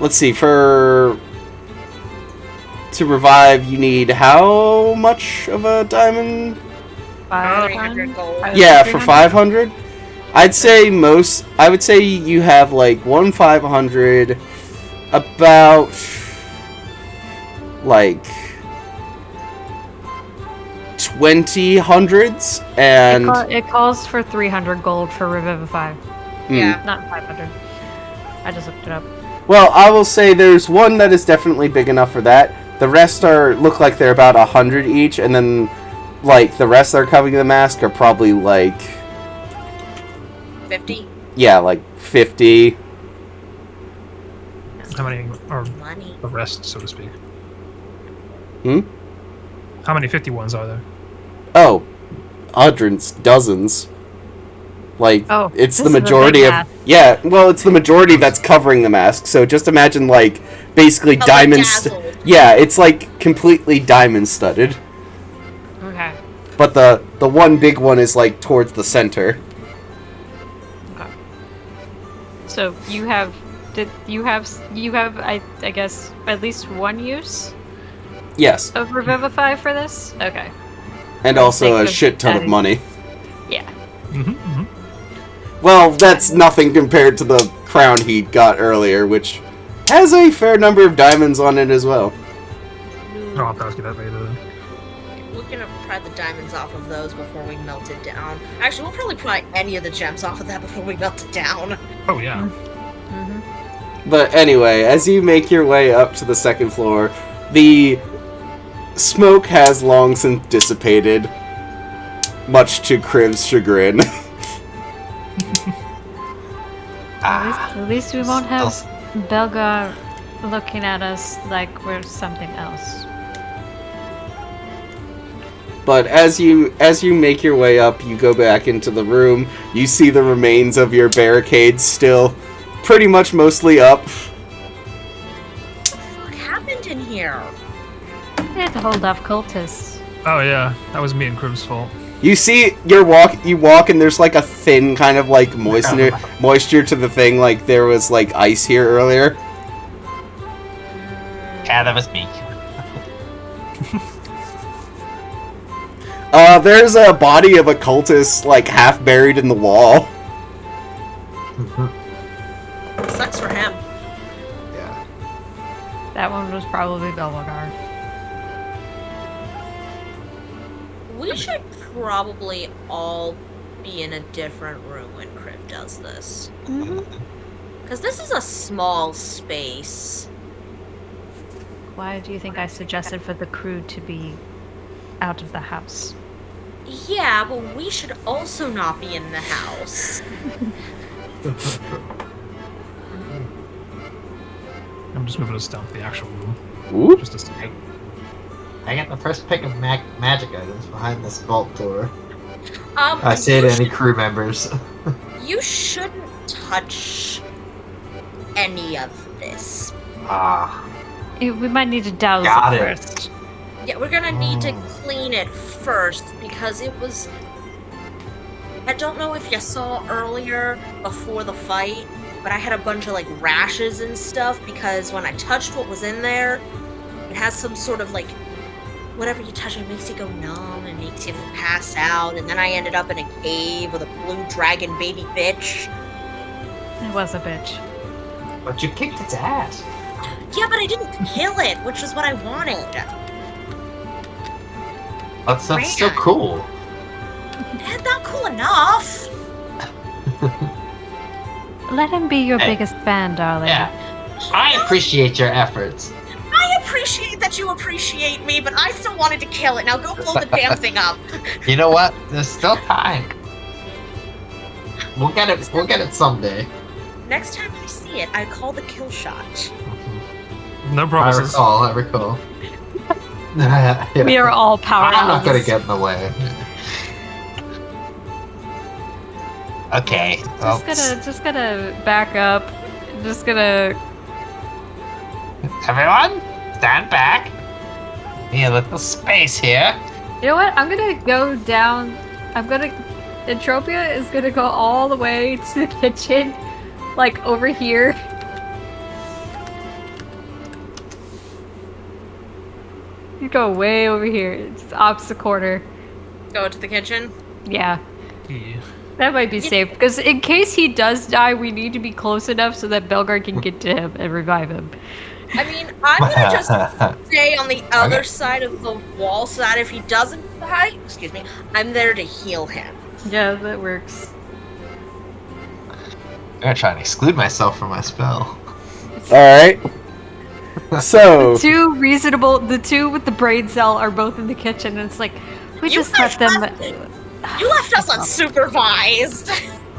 Let's see, to revive, you need how much of a diamond? 300 gold. Yeah, for 500? I would say you have, like, 500... About, like, 20 hundreds, and... It calls for 300 gold for Revivify. Yeah. Not 500. I just looked it up. Well, I will say there's one that is definitely big enough for that. The rest look like they're about 100 each, and then, like, the rest that are covering the mask are probably, like... 50? Yeah, like, 50... How many are Money. the rest, so to speak? Hmm? How many 51s are there? Oh, hundreds, dozens. Like, it's the majority of... Yeah, well, it's the majority that's covering the mask, so just imagine, like, basically diamonds... Yeah, it's, like, completely diamond-studded. Okay. But the one big one is, like, towards the center. Okay. So, you have... I guess, at least one use Yes. of Revivify for this? Okay. And also a shit ton of money. Yeah. Well, that's nothing compared to the crown he got earlier, which has a fair number of diamonds on it as well. Oh, I'll ask you that later then. We're gonna pry the diamonds off of those before we melt it down. Actually, we'll probably pry any of the gems off of that before we melt it down. Oh, yeah. But anyway, as you make your way up to the second floor, the smoke has long since dissipated, much to Kriv's chagrin. At least we won't have Belgar looking at us like we're something else. But as you make your way up, you go back into the room, you see the remains of your barricades still pretty much mostly up. What happened in here? We had to hold off cultists. Oh, yeah. That was me and Kriv's fault. You see, you walk and there's like a thin kind of like moisture to the thing, like there was like ice here earlier. Yeah, that was me. There's a body of a cultist, like, half buried in the wall. Sucks for him. Yeah. That one was probably Belvagar. We should probably all be in a different room when Crib does this. Because this is a small space. Why do you think I suggested for the crew to be out of the house? Yeah, but we should also not be in the house. I'm just moving us down to the actual room. Ooh. Just a second. I get the first pick of magic items behind this vault door. I I say to any crew members. You shouldn't touch any of this. We might need to douse Got it it. first. Yeah, we're gonna need to clean it first because it was... I don't know if you saw earlier before the fight, but I had a bunch of like rashes and stuff because when I touched what was in there, it has some sort of like... Whatever you touch, it makes you go numb and makes you pass out, and then I ended up in a cave with a blue dragon baby bitch. It was a bitch. But you kicked its ass. Yeah, but I didn't kill it, which is what I wanted. That's still cool. Not cool enough. Let him be your Hey. biggest fan, darling. Yeah. I appreciate your efforts. I appreciate that you appreciate me, but I still wanted to kill it. Now go blow the damn thing up. You know what? There's still time. We'll get it. We'll get it someday. Next time I see it, I call the kill shot. No I promises. recall. I recall. We are all powerless. I'm not gonna get in the way. Okay. Well, Just gonna back up. Just gonna. everyone, stand back. Need a little space here. You know what? I'm gonna go down. Entropia is gonna go all the way to the kitchen, like over here. You go way over here. It's opposite corner. Go to the kitchen. Yeah. Yeah. That might be safe, because in case he does die, we need to be close enough so that Belgar can get to him and revive him. I mean, I'm gonna just stay on the other side of the wall so that if he doesn't die, excuse me, I'm there to heal him. Yeah, that works. I'm gonna try and exclude myself from my spell. Alright. So, The two with the brain cell are both in the kitchen, and it's like, we You just guys let them. You left us unsupervised.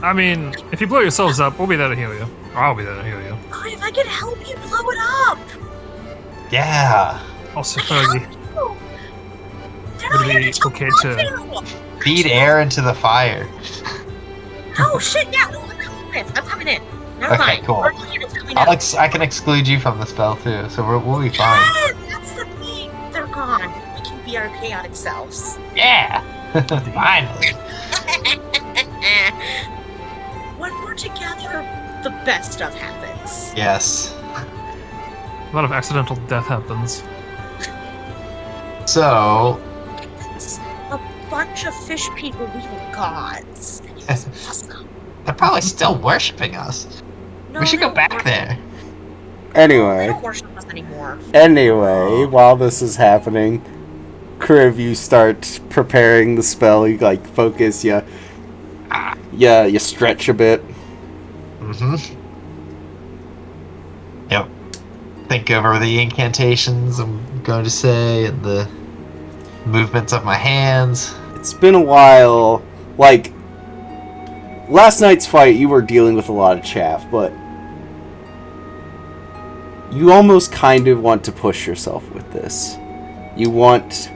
I mean, if you blow yourselves up, we'll be there to heal you. Or I'll be there to heal you. Oh, if I could help you blow it up. Yeah. Also, Fergie, would it be okay to... Feed air into the fire. Oh shit! Yeah, no, I'm coming in. Never Okay, mind. cool. It's coming out. I can exclude you from the spell too, so we'll be fine. Yeah, that's the thing. They're gone. We can be our chaotic selves. Yeah. Finally. When we're together, the best stuff happens. Yes. A lot of accidental death happens. So. It's a bunch of fish people. We were gods. It was awesome. They're probably still worshipping us. No, We should they go don't back worship- there. They anyway. don't worship us anymore. Anyway, while this is happening, Kriv, you start preparing the spell. You like focus. You stretch a bit. Mm-hmm. Yep. Think over the incantations I'm going to say and the movements of my hands. It's been a while. Like last night's fight, you were dealing with a lot of chaff, but you almost kind of want to push yourself with this. You want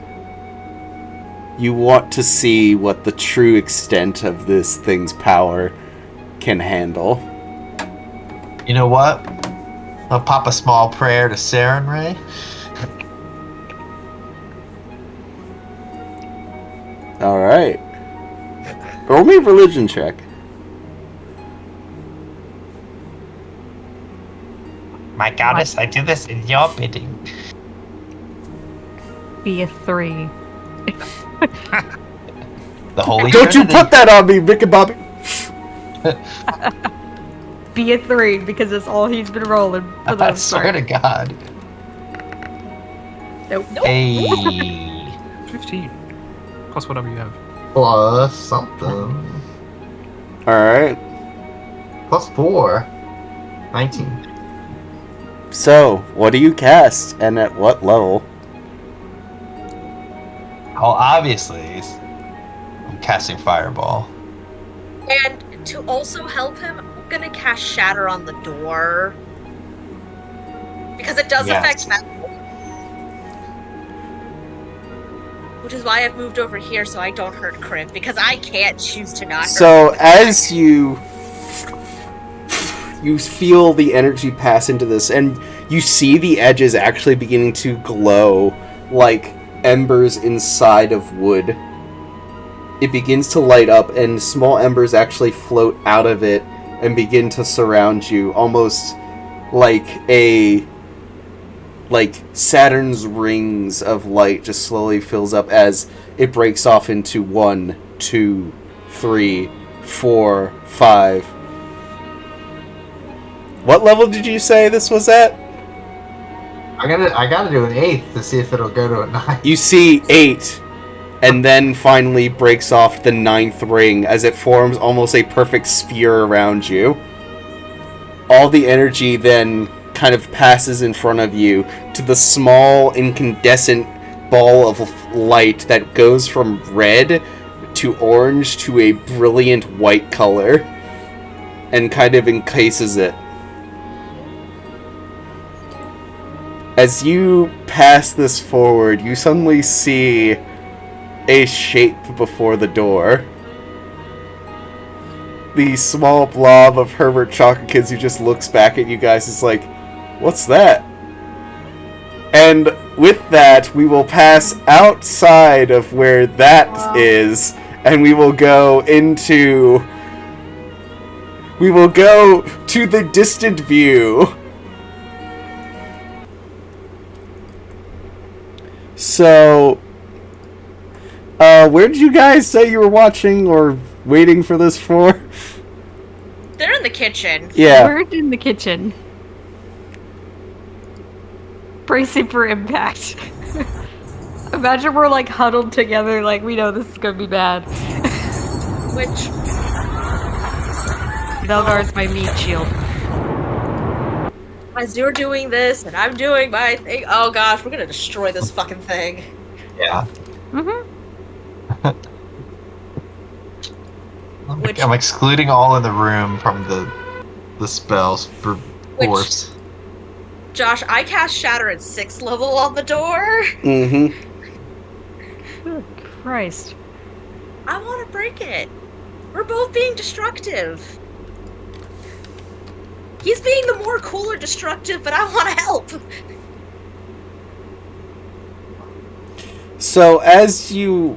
to see what the true extent of this thing's power can handle. You know what? I'll pop a small prayer to Saren Ray. Alright. Roll me a religion check. My goddess, I do this in your bidding. Be a 3. The Holy Don't you Trinity. put that on me, Ricky Bobby! Be a 3 because it's all he's been rolling for the I most swear part. to God. Nope. Hey. 15. Plus whatever you have. Plus something. Alright. Plus 4. 19. So, what do you cast, and at what level? Well, obviously, I'm casting Fireball. And to also help him, I'm gonna cast Shatter on the door. Because it does affect metal. Which is why I've moved over here so I don't hurt Crib, because I can't choose to not hurt So, him. as you feel the energy pass into this, and you see the edges actually beginning to glow like embers inside of wood. It begins to light up, and small embers actually float out of it and begin to surround you, almost like Saturn's rings of light just slowly fills up as it breaks off into 1, 2, 3, 4, 5. What level did you say this was at? I gotta do an 8th to see if it'll go to a 9. You see 8, and then finally breaks off the 9th ring as it forms almost a perfect sphere around you. All the energy then kind of passes in front of you to the small incandescent ball of light that goes from red to orange to a brilliant white color and kind of encases it. As you pass this forward, you suddenly see a shape before the door. The small blob of Herbert Chocolate Kids who just looks back at you guys is like, what's that? And with that, we will pass outside of where that is, and we will go into... We will go to the distant view. So, where did you guys say you were watching or waiting for this for? They're in the kitchen. Yeah. We're in the kitchen. Bracing for impact. Imagine we're like huddled together like we know this is gonna be bad. Which... Belgar's my meat shield. As you're doing this, and I'm doing my thing... Oh gosh, we're gonna destroy this fucking thing. Yeah. Which... I'm excluding all in the room from the spells for force. Josh, I cast Shatter at 6th level on the door. Mm-hmm. Oh, Christ. I want to break it. We're both being destructive. He's being the more cooler destructive, but I want to help. So, as you...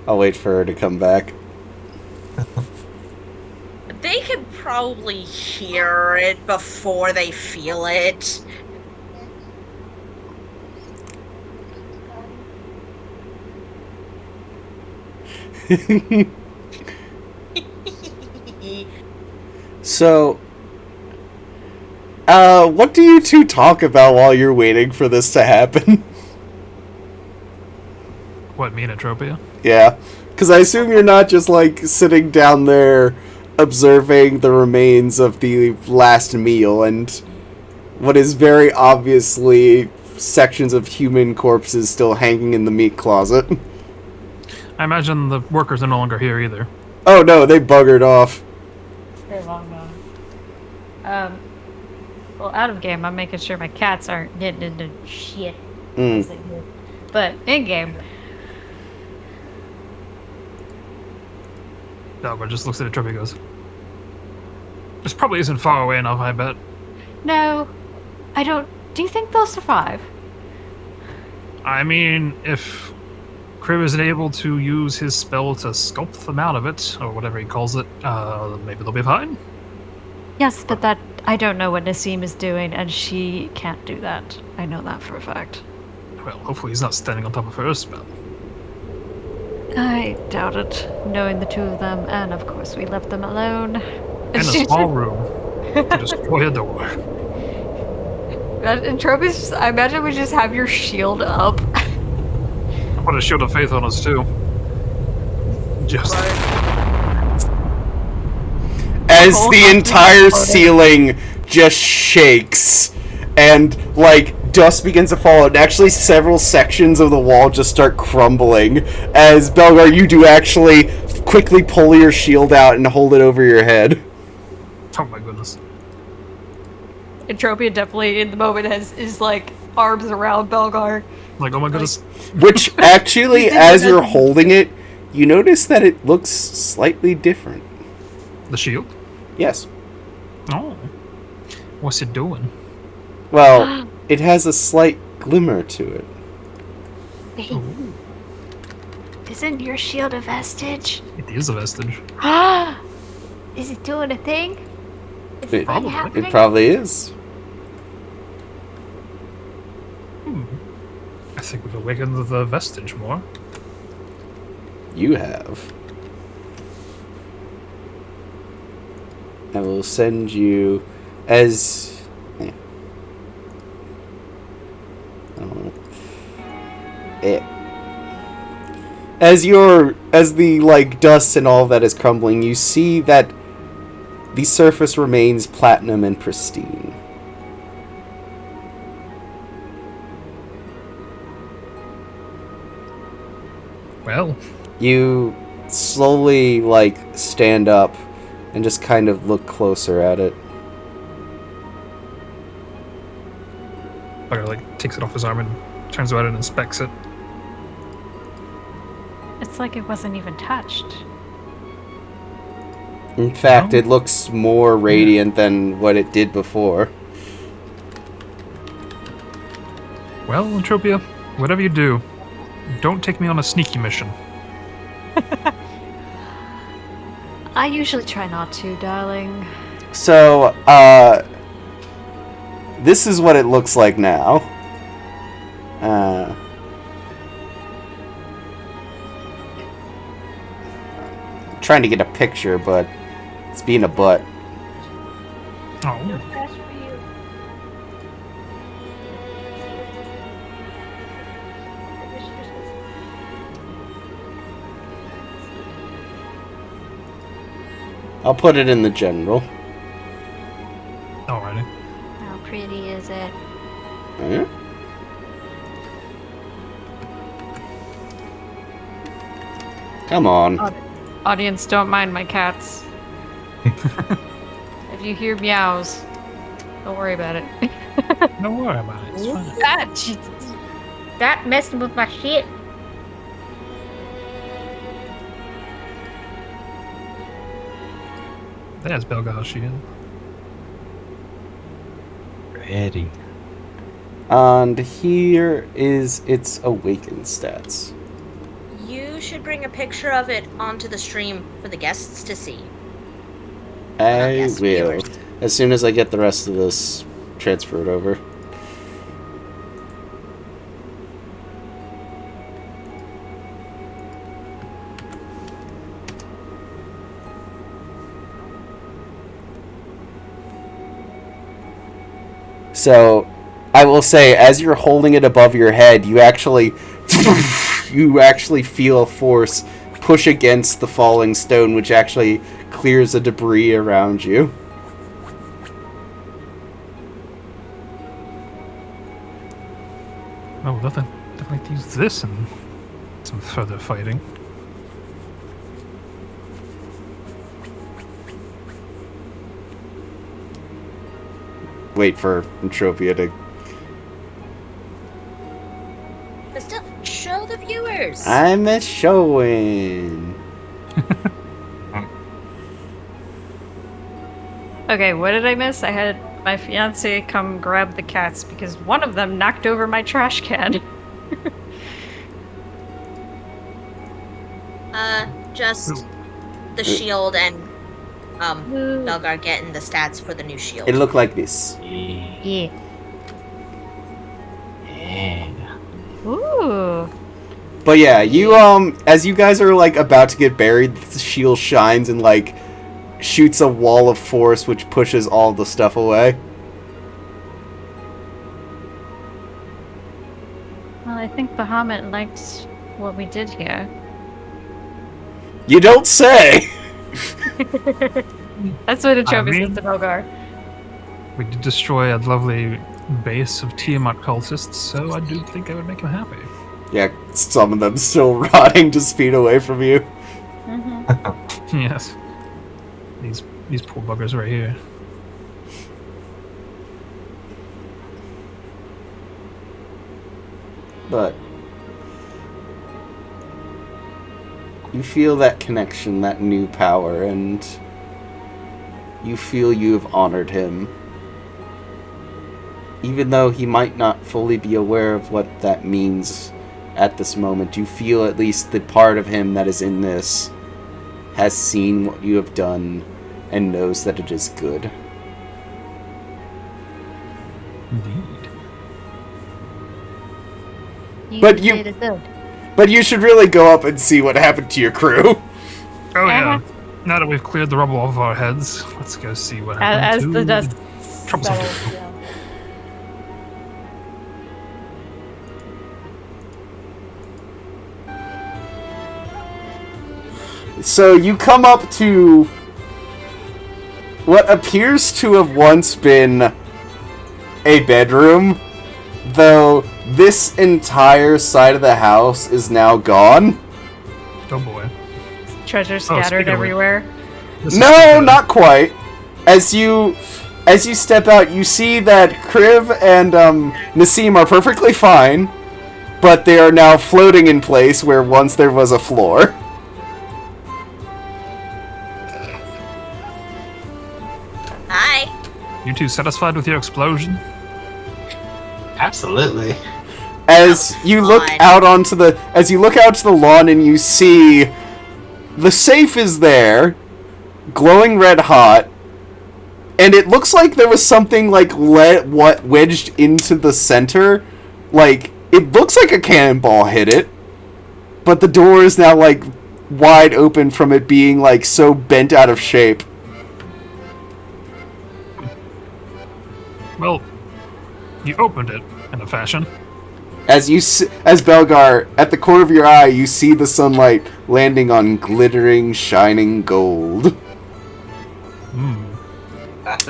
I'll wait for her to come back. They can probably hear it before they feel it. So, what do you two talk about while you're waiting for this to happen? What, me and Atropia? Yeah, because I assume you're not just, like, sitting down there observing the remains of the last meal and what is very obviously sections of human corpses still hanging in the meat closet. I imagine the workers are no longer here either. Oh no, they buggered off. Very long gone. Well, out of game, I'm making sure my cats aren't getting into shit. But in game, Dalgar just looks at Atropia and goes, this probably isn't far away enough, I bet. no, I don't. Do you think they'll survive? I mean, if Crib isn't able to use his spell to sculpt them out of it, or whatever he calls it, maybe they'll be fine. Yes, but that I don't know what Nassim is doing, and she can't do that. I know that for a fact. Well, hopefully he's not standing on top of her spell. I doubt it, knowing the two of them, and of course we left them alone. In a small room to destroy a door. And Tropis, I imagine we just have your shield up. I put a shield of faith on us too. Just As the entire ceiling just shakes and like dust begins to fall, and actually several sections of the wall just start crumbling as Belgar, you do actually quickly pull your shield out and hold it over your head. oh my goodness. Entropia definitely in the moment is like arms around Belgar. Like, oh my goodness. Which actually, as you're holding it, you notice that it looks slightly different. The shield? Yes. Oh. What's it doing? Well, it has a slight glimmer to it. Wait, isn't your shield a vestige? It is a vestige. Is it doing a thing? Is It, something happening? it probably is. I think we've awakened the vestige more. You have. I will send you as. As the like dust and all that is crumbling, you see that the surface remains platinum and pristine. Well, You slowly like stand up and just kind of look closer at it. Bugger like takes it off his arm and turns around and inspects it. It's like it wasn't even touched. In fact, Oh. it looks more radiant than what it did before. Well, Entropia, whatever you do, don't take me on a sneaky mission. I usually try not to, darling. So, this is what it looks like now. Trying to get a picture, but it's being a butt. Oh, I'll put it in the general. alrighty. How pretty is it? Huh? Come on. Audience, don't mind my cats. If you hear meows, don't worry about it. Don't worry about it. It's fine. Ah, Jesus. Stop messing with my shit. There's Belgar's shield. Ready. And here is its awakened stats. You should bring a picture of it onto the stream for the guests to see. I Yes, will. viewers. As soon as I get the rest of this transferred over. So, I will say, as you're holding it above your head, you actually feel a force push against the falling stone, which actually clears the debris around you. Oh, nothing. Definitely use this and some further fighting. Wait for Entropia to... But still, show the viewers. I'm a showing. Okay, what did I miss? I had my fiance come grab the cats because one of them knocked over my trash can. Just the shield and Belgar getting the stats for the new shield. It looked like this. Yeah. Yeah. Ooh. But yeah, you as you guys are like about to get buried, the shield shines and like shoots a wall of force which pushes all the stuff away. Well, I think Bahamut liked what we did here. You don't say. That's what Atropia mean- says to Belgar. We did destroy a lovely base of Tiamat cultists, so I do think I would make him happy. Yeah, some of them still rotting just feet away from you. Mm-hmm. Yes. These poor buggers right here. But you feel that connection, that new power, and you feel you have honored him. Even though he might not fully be aware of what that means at this moment, you feel at least the part of him that is in this has seen what you have done and knows that it is good. Indeed. But you- did it good. But you should really go up and see what happened to your crew. Oh yeah. Uh-huh. Now that we've cleared the rubble off our heads, let's go see what happened As to the dust troublesome settles, people. yeah. So you come up to what appears to have once been a bedroom, though this entire side of the house is now gone. Oh boy. Treasure speaking scattered of- everywhere. This is No, the- not quite. As you step out, you see that Kriv and Nassim are perfectly fine, but they are now floating in place where once there was a floor. Hi. You two satisfied with your explosion? Absolutely. As you look Fine. out onto the lawn and you see the safe is there, glowing red hot, and it looks like there was something like wedged into the center. Like it looks like a cannonball hit it, but the door is now like wide open from it being like so bent out of shape. Well, you opened it in a fashion. As Belgar, at the corner of your eye, you see the sunlight landing on glittering, shining gold.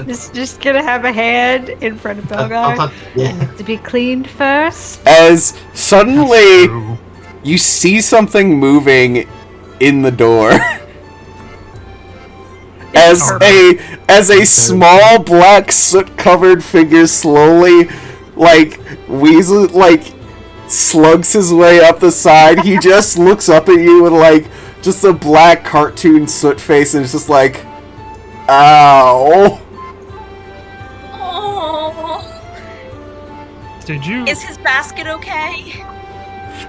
Just gonna have a hand in front of Belgar. Yeah. To be cleaned first. As suddenly True. you see something moving in the door. As a small black soot-covered figure slowly, slugs his way up the side. He just looks up at you with just a black cartoon soot face, and it's just like, ow. Oh. Did you? Is his basket okay?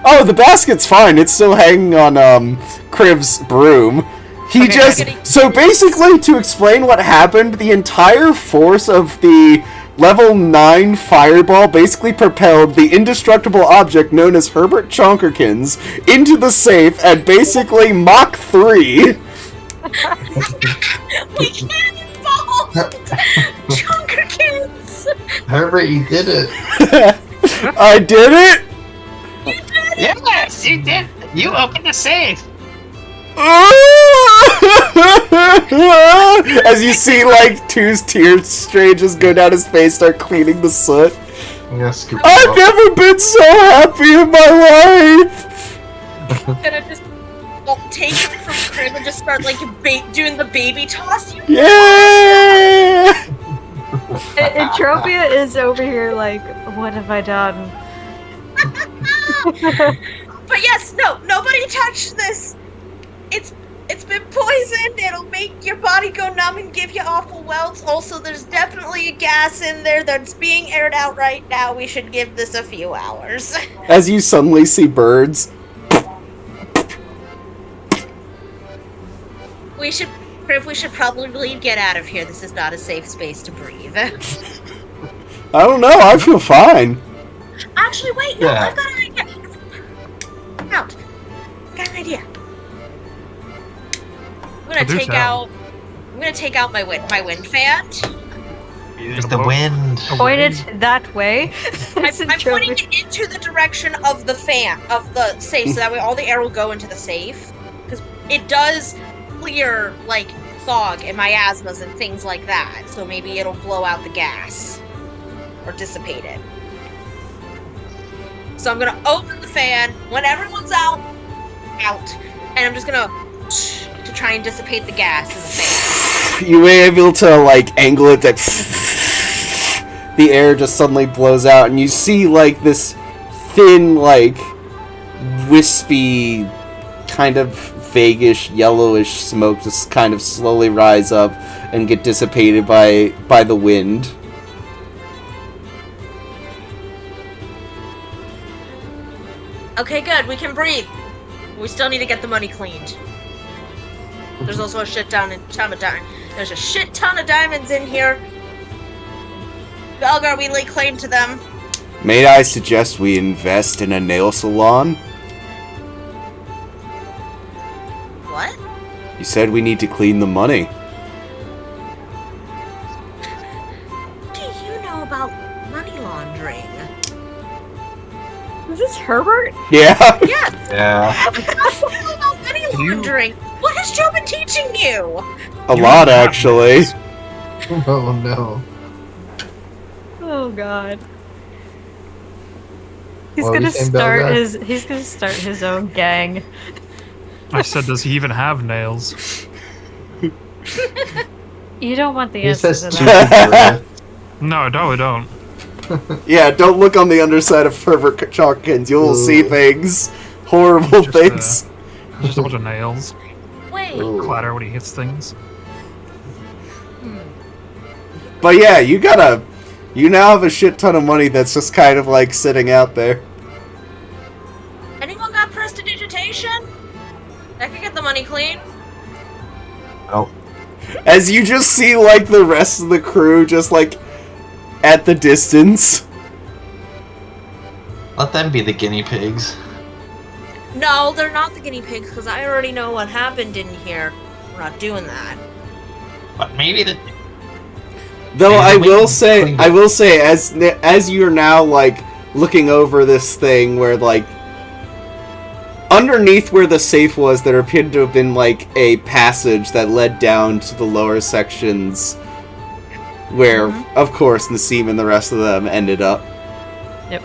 Oh, the basket's fine. It's still hanging on Kriv's broom. He so basically, to explain what happened, the entire force of the level 9 fireball basically propelled the indestructible object known as Herbert Chonkerkins into the safe at basically Mach 3. We can't involve Junker Kids. Herbert, you did it. I did it? Yes, you did. You opened the safe. As you see, two tear strains go down his face, start cleaning the soot. Yeah, scoop it I've up. never been so happy in my life! Gonna just take it from Crib and just start doing the baby toss. Yeah! Entropia is over here like, what have I done? But yes, no, nobody touch this. It's been poisoned. It'll make your body go numb and give you awful welts. Also, there's definitely a gas in there that's being aired out right now. We should give this a few hours. As you suddenly see birds. We should probably get out of here. This is not a safe space to breathe. I don't know, I feel fine. Actually, wait, no, Yeah. I've got an idea. Out. idea. I'm gonna take out my wind fan. Use the wind. Point it that way. I'm pointing it into the direction of the safe, so that way all the air will go into the safe. Because it does clear, like, fog and miasmas and things like that. So maybe it'll blow out the gas. Or dissipate it. So I'm gonna open the fan when everyone's out. And I'm just gonna to try and dissipate the gas in the fan. You were able to, like, angle it that the air just suddenly blows out, and you see, like, this thin, like, wispy, kind of vaguish, yellowish smoke just kind of slowly rise up and get dissipated by the wind. Okay, good. We can breathe. We still need to get the money cleaned. There's also a shit ton of diamonds. There's a shit ton of diamonds in here. Belgar, we lay claim to them. May I suggest we invest in a nail salon? What? You said we need to clean the money. Do you know about money laundering? Is this Herbert? Yeah. Yes. Yeah. About money laundering. What has Joe been teaching you? A lot, actually. Oh no. Oh god. He's What were gonna you saying, start Belgar? he's gonna start his own gang. I said, does he even have nails? You don't want the He answer says to two that. No, I don't. Yeah, don't look on the underside of Herbert Chalkins. You'll Ooh. see things. Horrible Just, things. Just a bunch of nails. Wait. Ooh. Clatter when he hits things. But yeah, you now have a shit ton of money that's just kind of like sitting out there. Anyone got prestidigitation? I could get the money clean. Oh. As you just see like the rest of the crew just like at the distance. Let them be the guinea pigs. No, they're not the guinea pigs, because I already know what happened in here. We're not doing that. But maybe the Though Maybe I we will can say, as you're now like looking over this thing where like underneath where the safe was, there appeared to have been like a passage that led down to the lower sections, where of course Nassim and the rest of them ended up. Yep.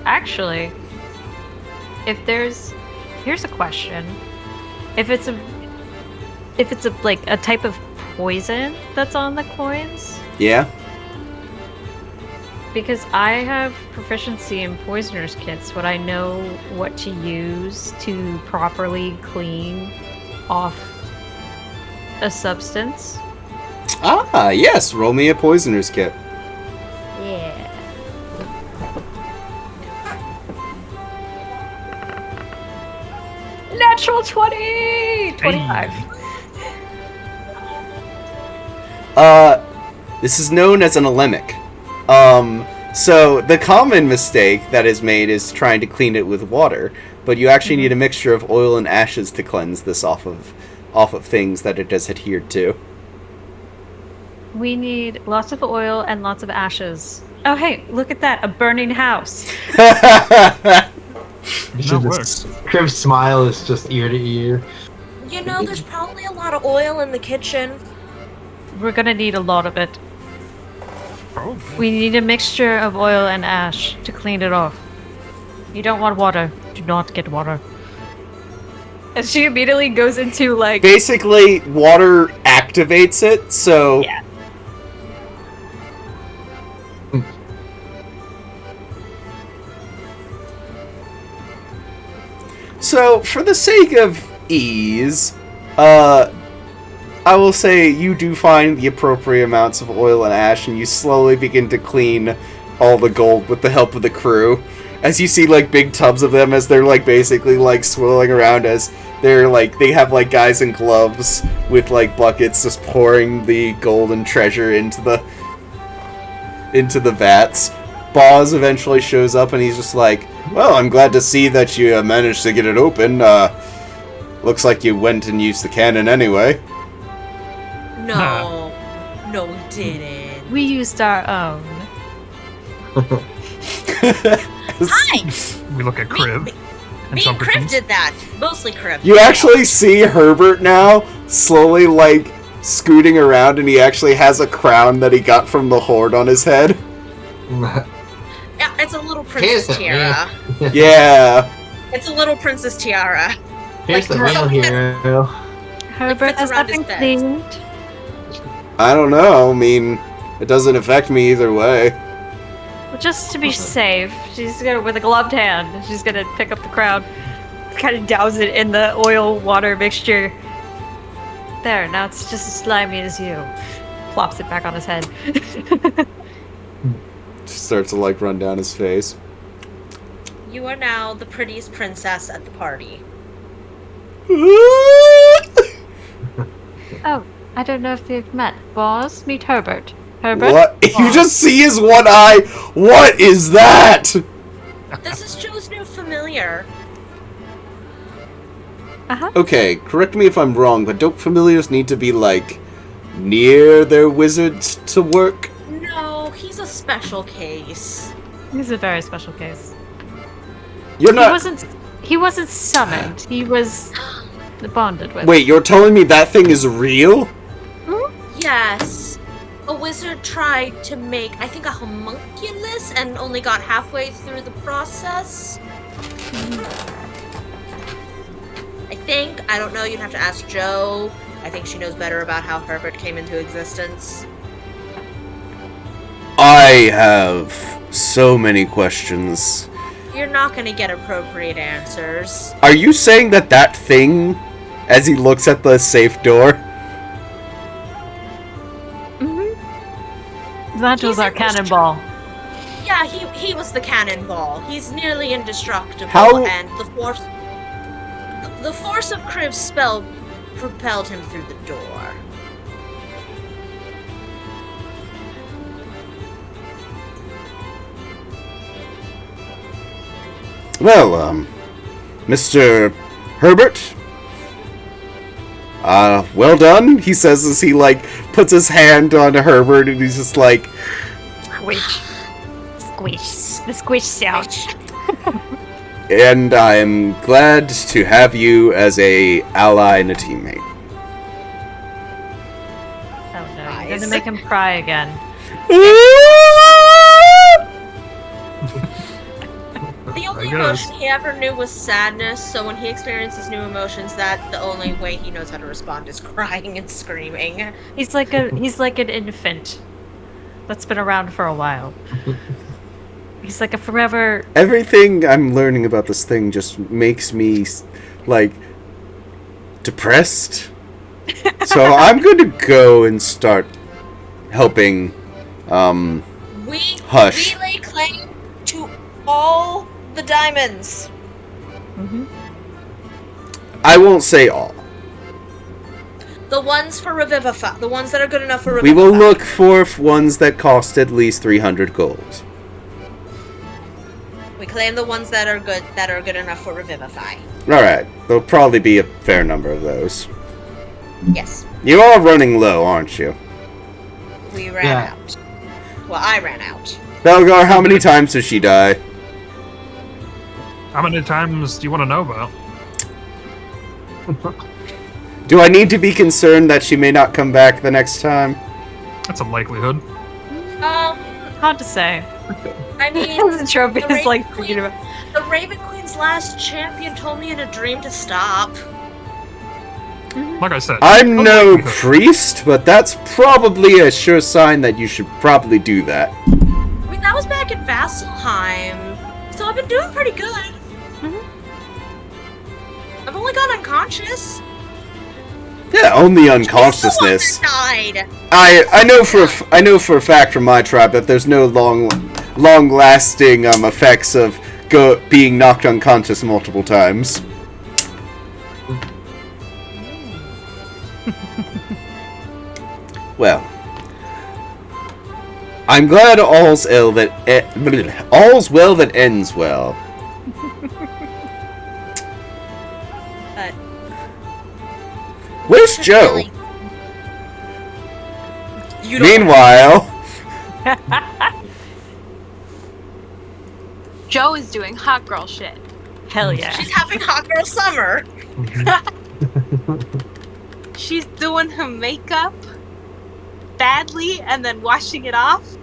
Actually, here's a question. If it's a like a type of poison that's on the coins, Yeah. because I have proficiency in poisoners kits, would I know what to use to properly clean off a substance? Ah, yes. Roll me a poisoner's kit. Yeah. Natural 20! 25. This is known as an alemic. So the common mistake that is made is trying to clean it with water, but you actually need a mixture of oil and ashes to cleanse this off of things that it has adhered to. We need lots of oil and lots of ashes. Oh hey, look at that, a burning house. You should just, Crib's smile is just ear to ear. You know, there's probably a lot of oil in the kitchen. We're gonna need a lot of it. Probably. We need a mixture of oil and ash to clean it off. You don't want water. Do not get water. And she immediately goes into like... Basically, water activates it, so... Yeah. So, for the sake of ease, I will say you do find the appropriate amounts of oil and ash, and you slowly begin to clean all the gold with the help of the crew. As you see, like, big tubs of them as they're, like, basically, like, swirling around as they're, like, they have, like, guys in gloves with, like, buckets just pouring the gold and treasure into the vats. Boz eventually shows up and he's just like, well, I'm glad to see that you managed to get it open. Looks like you went and used the cannon anyway. No. No, we didn't. We used our own. Hi! We look at Crib. Me and and Crib Trumperton. did that. Mostly Crib. You actually see Herbert now slowly, like, scooting around, and he actually has a crown that he got from the Horde on his head. Yeah, it's a little princess Here's tiara. Yeah. It's a little princess tiara. Here's Like, the real hero. Herbert fits has around not been his bed. cleaned. I don't know. I mean, it doesn't affect me either way. Well, just to be safe, she's gonna, with a gloved hand, she's gonna pick up the crown, kind of douse it in the oil water mixture. There, now it's just as slimy as you. Plops it back on his head. Starts to, like, run down his face. You are now the prettiest princess at the party. Oh, I don't know if they've met. Boz, meet Herbert. Herbert? What? You just see his one eye. What is that? This is Joe's new familiar. Uh-huh. Okay, correct me if I'm wrong, but don't familiars need to be, like, near their wizards to work? No, he's a special case. He's a very special case. You're not... He wasn't summoned. He was bonded with. Wait, you're telling me that thing is real? Yes. A wizard tried to make, I think, a homunculus and only got halfway through the process. I think. I don't know. You'd have to ask Joe. I think she knows better about how Herbert came into existence. I have so many questions. You're not going to get appropriate answers. Are you saying that that thing, as he looks at the safe door... That was our cannonball. Yeah, he was the cannonball. He's nearly indestructible, How- and the force of Kriv's spell propelled him through the door. Well, Mr. Herbert? Well done, he says as he, like, puts his hand on Herbert and he's just like... Squish. Squish. The squish sound. And I'm glad to have you as a ally and a teammate. Oh no, you're Eyes. gonna make him cry again. The only There goes. emotion he ever knew was sadness, so when he experiences new emotions, that's the only way he knows how to respond is crying and screaming. He's like an infant that's been around for a while. He's like a forever. Everything I'm learning about this thing just makes me, like, depressed. So I'm going to go and start helping, We Hush. lay claim to all the diamonds. I won't say all. The ones for Revivify. The ones that are good enough for We Revivify. will look for ones that cost at least 300 gold. We claim the ones that are good enough for Revivify. Alright, there'll probably be a fair number of those. Yes. You are running low, aren't you? We ran Yeah. out. Well, I ran out. Belgar, how many times does she die? How many times do you want to know about? Do I need to be concerned that she may not come back the next time? That's a likelihood. Hard to say. I mean, The trope the is like Raven thinking Queen, about. the Raven Queen's last champion told me in a dream to stop. Like I said, I'm a no likelihood. priest, but that's probably a sure sign that you should probably do that. I mean, that was back in Vasselheim, so I've been doing pretty good. I've only got unconscious. Yeah, only He's the unconsciousness. one that died. I know for a fact from my tribe that there's no long lasting effects of being knocked unconscious multiple times. Well, I'm glad all's well that ends well. But Where's Joe? really, you don't Meanwhile, Joe is doing hot girl shit. Hell yeah. She's having hot girl summer. She's doing her makeup badly and then washing it off.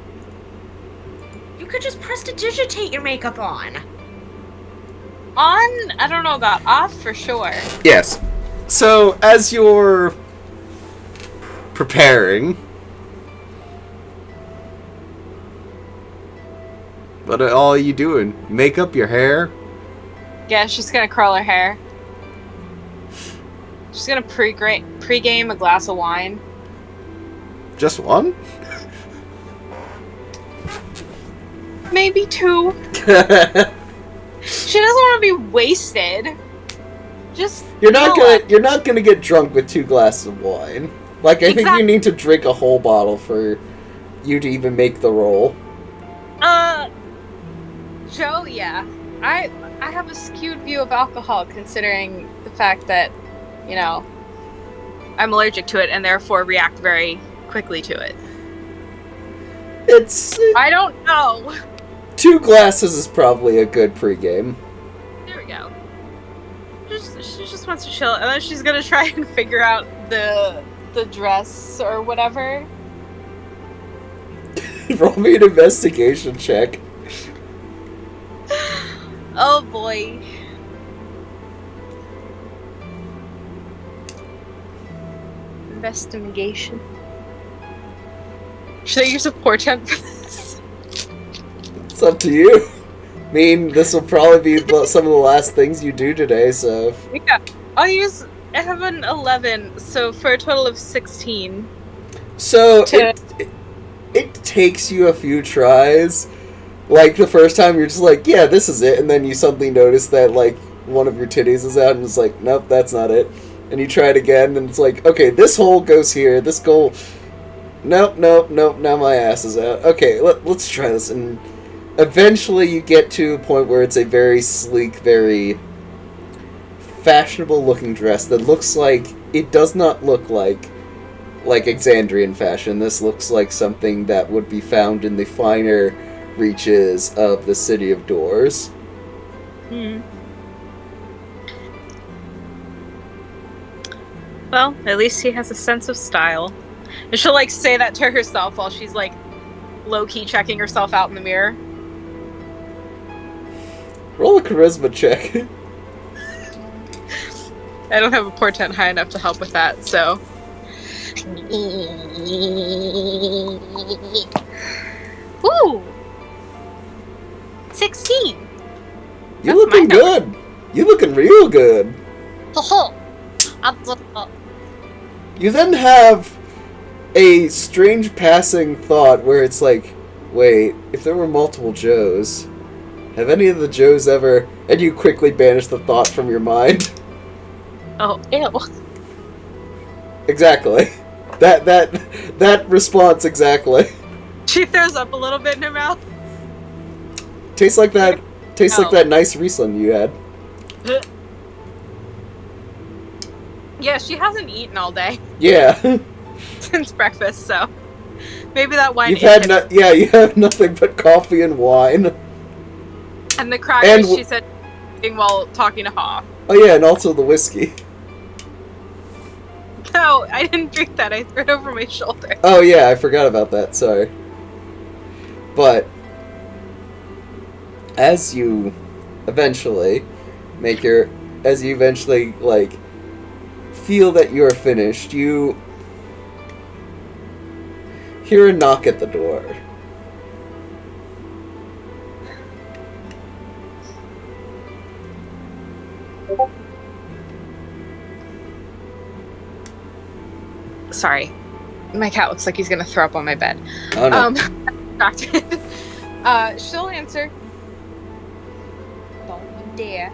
You could just prestidigitate your makeup on. On, I don't know about off for sure. yes. So, as you're preparing, what are all you doing? Makeup, your hair? Yeah, she's gonna curl her hair. She's gonna pre-game a glass of wine. Just one? Maybe 2. She doesn't want to be wasted. Just You're not gonna get drunk with 2 glasses of wine. Like, I think you need to drink a whole bottle for you to even make the roll. Joe, yeah. I have a skewed view of alcohol considering the fact that, you know, I'm allergic to it and therefore react very quickly to it. I don't know. 2 glasses is probably a good pregame. There we go. She just wants to chill, and then she's gonna try and figure out the dress or whatever. Roll me an investigation check. Oh boy. Investigation. Should I use a portent for this? It's up to you. I mean, this will probably be some of the last things you do today, so... Yeah, I have an 11, so for a total of 16. So, it takes you a few tries. Like, the first time you're just like, yeah, this is it, and then you suddenly notice that, like, one of your titties is out, and it's like, nope, that's not it. And you try it again, and it's like, okay, this hole goes here, this goal... Nope, now my ass is out. Okay, let's try this, and eventually you get to a point where it's a very sleek, very fashionable-looking dress that looks like... It does not look like Exandrian fashion. This looks like something that would be found in the finer reaches of the City of Doors. Hmm. Well, at least he has a sense of style. And she'll, like, say that to herself while she's, like, low-key checking herself out in the mirror. Roll a charisma check. I don't have a portent high enough to help with that, so... Ooh! 16! You looking good. You looking real good. You then have a strange passing thought where it's like, wait, if there were multiple Joes, have any of the Joes ever... And you quickly banish the thought from your mind. Oh, ew. Exactly. That response exactly. She throws up a little bit in her mouth. Tastes like that nice Riesling you had. Yeah, she hasn't eaten all day Yeah. since breakfast, so maybe that wine. You have nothing but coffee and wine. And the crackers she said while talking to Haw. Oh yeah, and also the whiskey. No, I didn't drink that. I threw it over my shoulder. Oh yeah, I forgot about that. Sorry. But as you eventually like feel that you're finished, you hear a knock at the door. Sorry. My cat looks like he's gonna throw up on my bed. Oh no. Distracted. She'll answer. Don't you dare.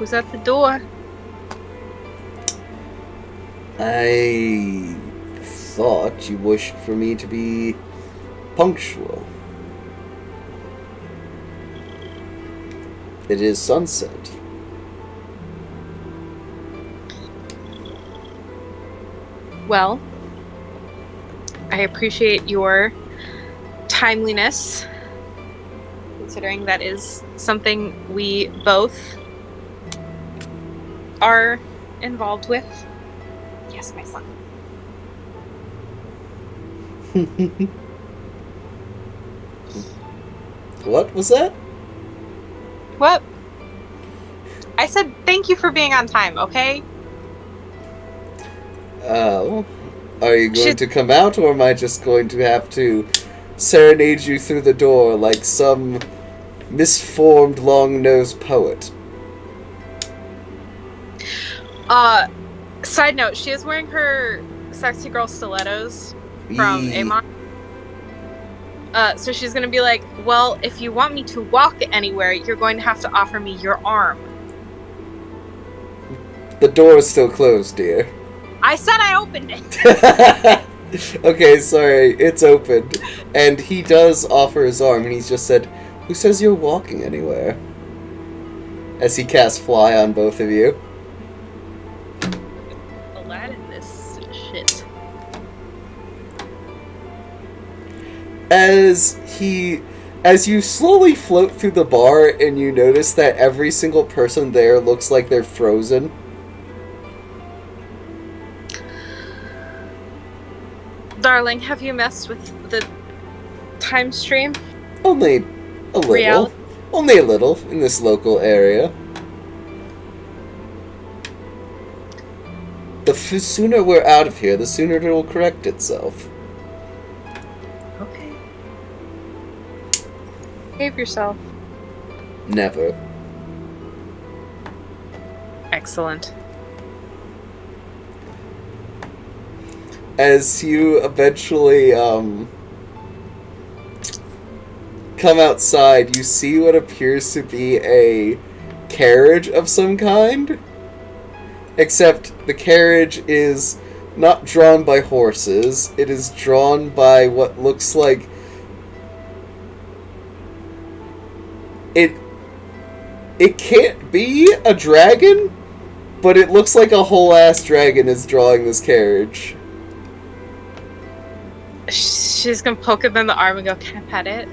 Who's at the door? I thought you wished for me to be punctual. It is sunset. Well, I appreciate your timeliness, considering that is something we both are involved with. Yes, my son. What was that? What? I said thank you for being on time, okay? Oh. Are you going to come out, or am I just going to have to serenade you through the door like some misformed long-nosed poet? Side note, she is wearing her sexy girl stilettos from Amon. So she's gonna be like, well, if you want me to walk anywhere, you're going to have to offer me your arm. The door is still closed, dear. I said I opened it! Okay, sorry, it's opened. And he does offer his arm, and he's just said, who says you're walking anywhere? As he casts Fly on both of you. Aladdin, this shit. As you slowly float through the bar, and you notice that every single person there looks like they're frozen. Darling, have you messed with the time stream? Only a little. Reality? Only a little in this local area. The sooner we're out of here, the sooner it will correct itself. Okay. Behave yourself. Never. Excellent. As you eventually come outside, you see what appears to be a carriage of some kind. Except the carriage is not drawn by horses. It is drawn by what looks like... It can't be a dragon, but it looks like a whole-ass dragon is drawing this carriage. She's gonna poke him in the arm and go, can I pet it?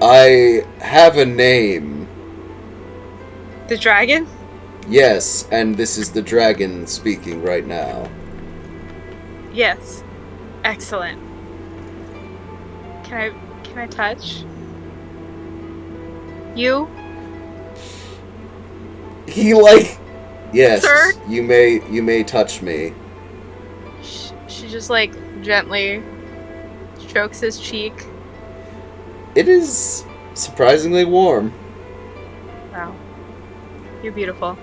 I have a name. The dragon? Yes, and this is the dragon speaking right now. Yes. Excellent. Can I touch? You? He yes, Sir? you may touch me. She just gently strokes his cheek. It is surprisingly warm. Wow. You're beautiful.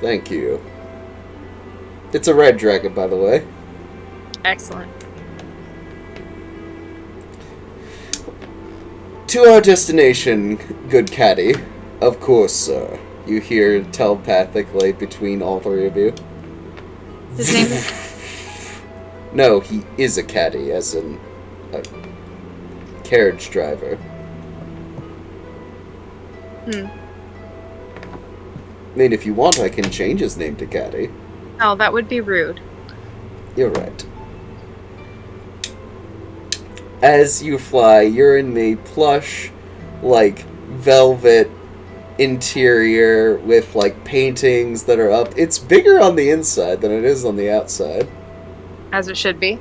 Thank you. It's a red dragon, by the way. Excellent. To our destination, good caddy. Of course, sir. You hear telepathically between all three of you. His name is... No, he is a caddy, as in a carriage driver. I mean, if you want, I can change his name to Caddy. Oh, that would be rude. You're right. As you fly, you're in the plush, velvet interior with, paintings that are up. It's bigger on the inside than it is on the outside. As it should be.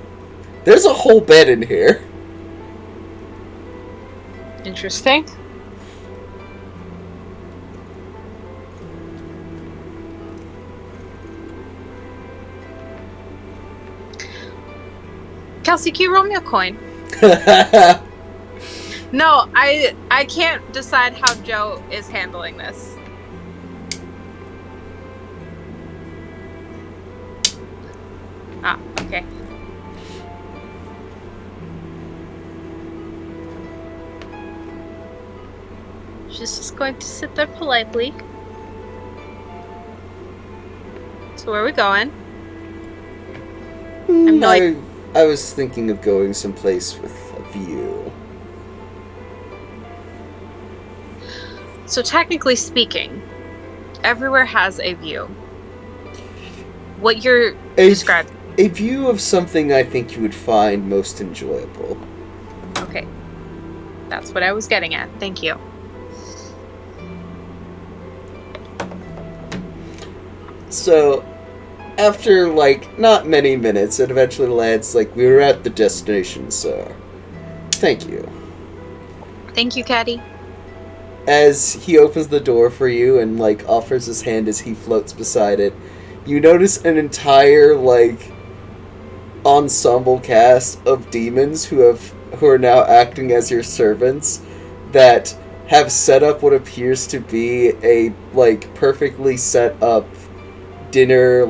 There's a whole bed in here. Interesting. Kelsey, can you roll me a coin? No, I can't decide how Joe is handling this. Ah, okay. She's just going to sit there politely So where are we going? I'm like, I was thinking of going someplace with a view. so technically speaking, everywhere has a view. What you're describing. A view of something I think you would find most enjoyable. Okay. That's what I was getting at. Thank you. So, after, not many minutes, it eventually lands, we were at the destination, sir. Thank you. Thank you, Caddy. As he opens the door for you and, offers his hand as he floats beside it, you notice an entire, ensemble cast of demons who are now acting as your servants that have set up what appears to be a, perfectly set up dinner.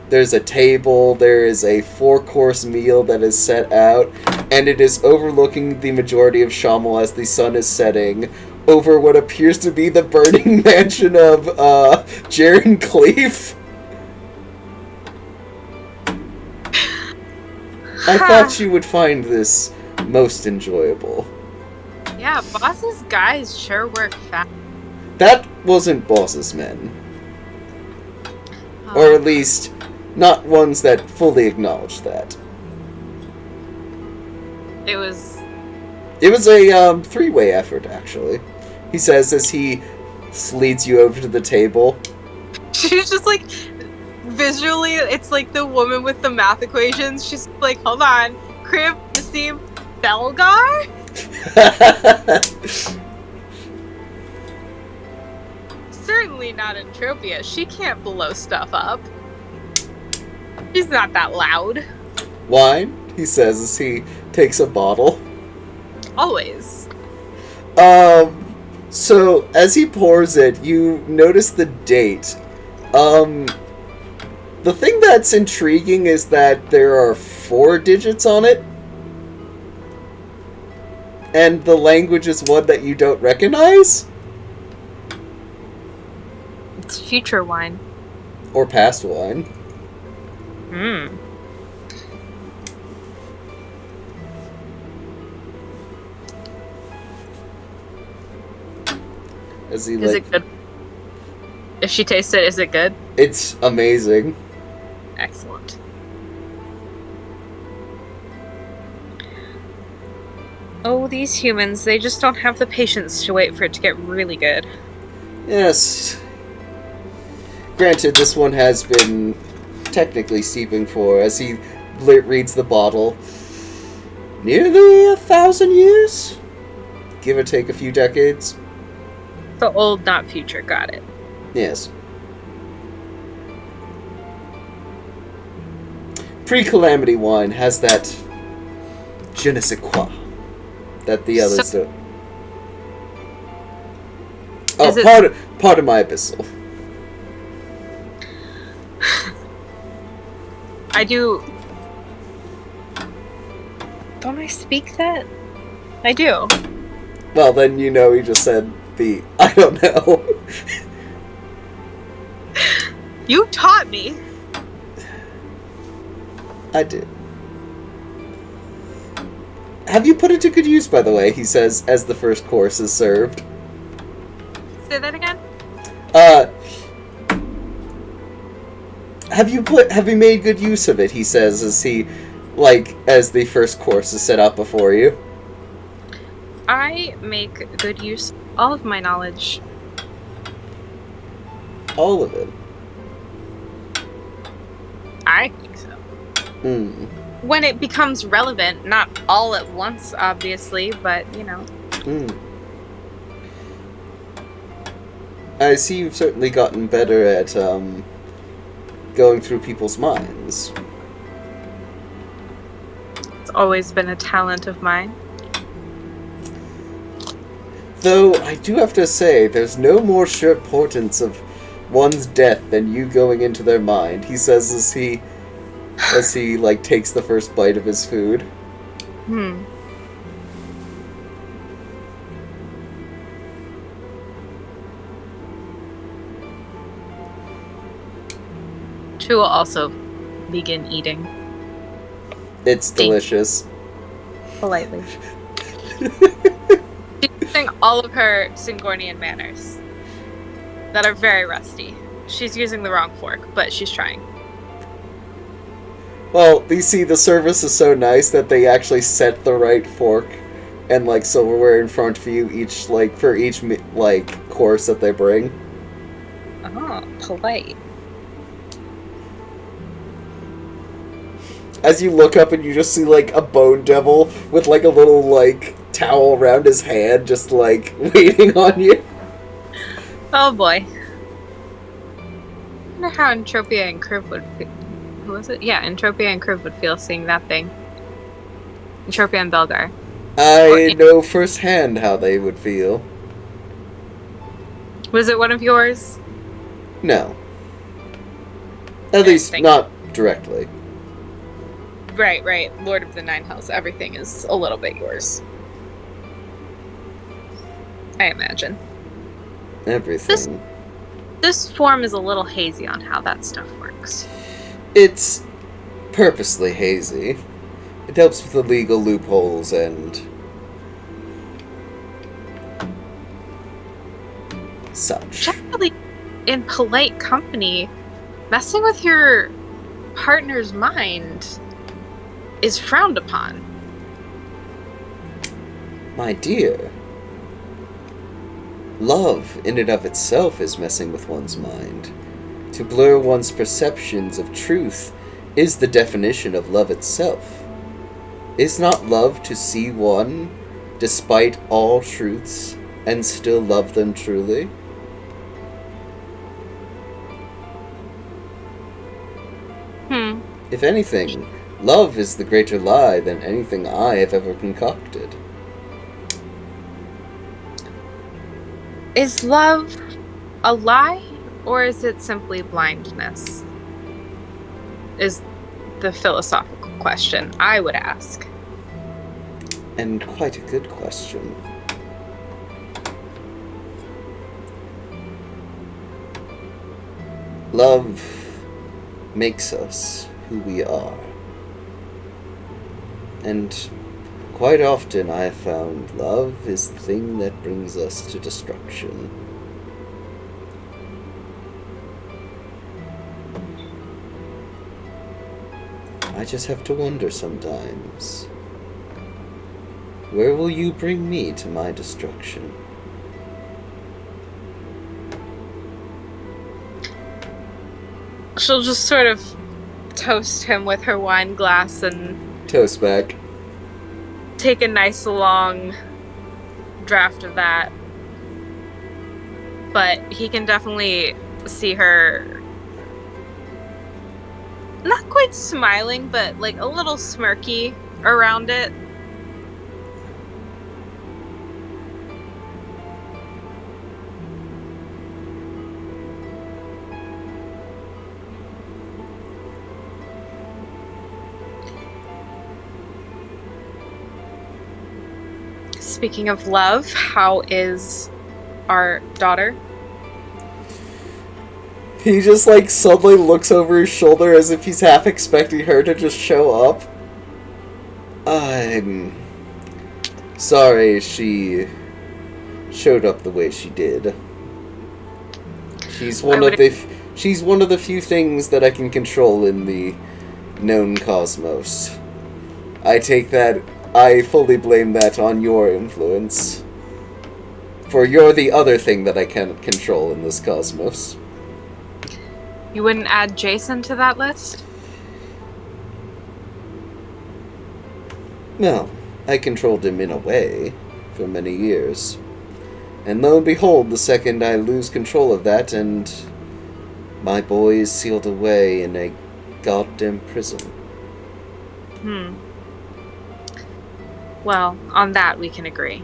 There's a table, there is a 4-course meal that is set out, and it is overlooking the majority of Shamal as the sun is setting over what appears to be the burning mansion of Jaren Cleef. I thought you would find this most enjoyable. Yeah, Boss's guys sure work fast. That wasn't Boss's men. Or at least, not ones that fully acknowledged that. It was It was a 3-way effort, actually. He says as he leads you over to the table. she's just visually, it's like the woman with the math equations. She's like, hold on, Crib, Nassim, Belgar? Certainly not Entropia. She can't blow stuff up. She's not that loud. Wine, he says as he takes a bottle. Always. So, as he pours it, you notice the date. The thing that's intriguing is that there are 4 digits on it. And the language is one that you don't recognize? It's future wine. Or past wine. Hmm. As he, Is it good? If she tastes it, is it good? It's amazing. Excellent. Oh, these humans, they just don't have the patience to wait for it to get really good. Yes. Granted, this one has been technically steeping for, as he reads the bottle, nearly 1,000 years? Give or take a few decades. The old, not future, got it. Yes. Pre-calamity wine has that je ne sais quoi that the others don't. Oh, part of my abyssal. I do. Don't I speak that? I do. Well, then you know he just said the I don't know. You taught me. I did. Have you put it to good use, by the way, he says, as the first course is served. Say that again? Have you made good use of it, he says, as he, as the first course is set up before you. I make good use of all of my knowledge. All of it. I think so. Hmm. When it becomes relevant, not all at once, obviously, but, you know. Hmm. I see you've certainly gotten better at, going through people's minds. It's always been a talent of mine. Though, I do have to say, there's no more sure portents of one's death than you going into their mind, he says as he takes the first bite of his food. She will also begin eating It's delicious. politely. She's using all of her Singornian manners that are very rusty. She's using the wrong fork, but she's trying. Well, you see, the service is so nice that they actually set the right fork and, like, silverware in front of you each, like, for each, like, course that they bring. Oh, polite. As you look up and you just see, like, a bone devil with, like, a little, like, towel around his hand, just, like, waiting on you. Oh boy. I wonder how Entropia and Kriv would feel. Who was it? Yeah, Entropia and Kriv would feel seeing that thing. Entropia and Belgar. I know firsthand how they would feel. Was it one of yours? No. At least, not directly. Right. Lord of the Nine Hells. Everything is a little bit yours. I imagine. Everything. This form is a little hazy on how that stuff works. It's purposely hazy. It helps with the legal loopholes and such. Generally, in polite company, messing with your partner's mind is frowned upon. My dear, love in and of itself is messing with one's mind. To blur one's perceptions of truth is the definition of love itself. Is not love to see one, despite all truths, and still love them truly? If anything, love is the greater lie than anything I have ever concocted. Is love a lie, or is it simply blindness? Is the philosophical question I would ask. And quite a good question. Love makes us who we are. And quite often I have found love is the thing that brings us to destruction. I just have to wonder sometimes, where will you bring me to my destruction? She'll just sort of toast him with her wine glass and Toast back. take a nice long draft of that. But he can definitely see her not quite smiling, but like a little smirky around it. Speaking of love, how is our daughter? He just, like, suddenly looks over his shoulder as if he's half expecting her to just show up. I'm sorry she showed up the way she did. She's one of the few things that I can control in the known cosmos. I fully blame that on your influence. For you're the other thing that I can't control in this cosmos. You wouldn't add Jason to that list? No, I controlled him in a way, for many years. And lo and behold, the second I lose control of that, and my boy is sealed away in a goddamn prison. Well, on that we can agree.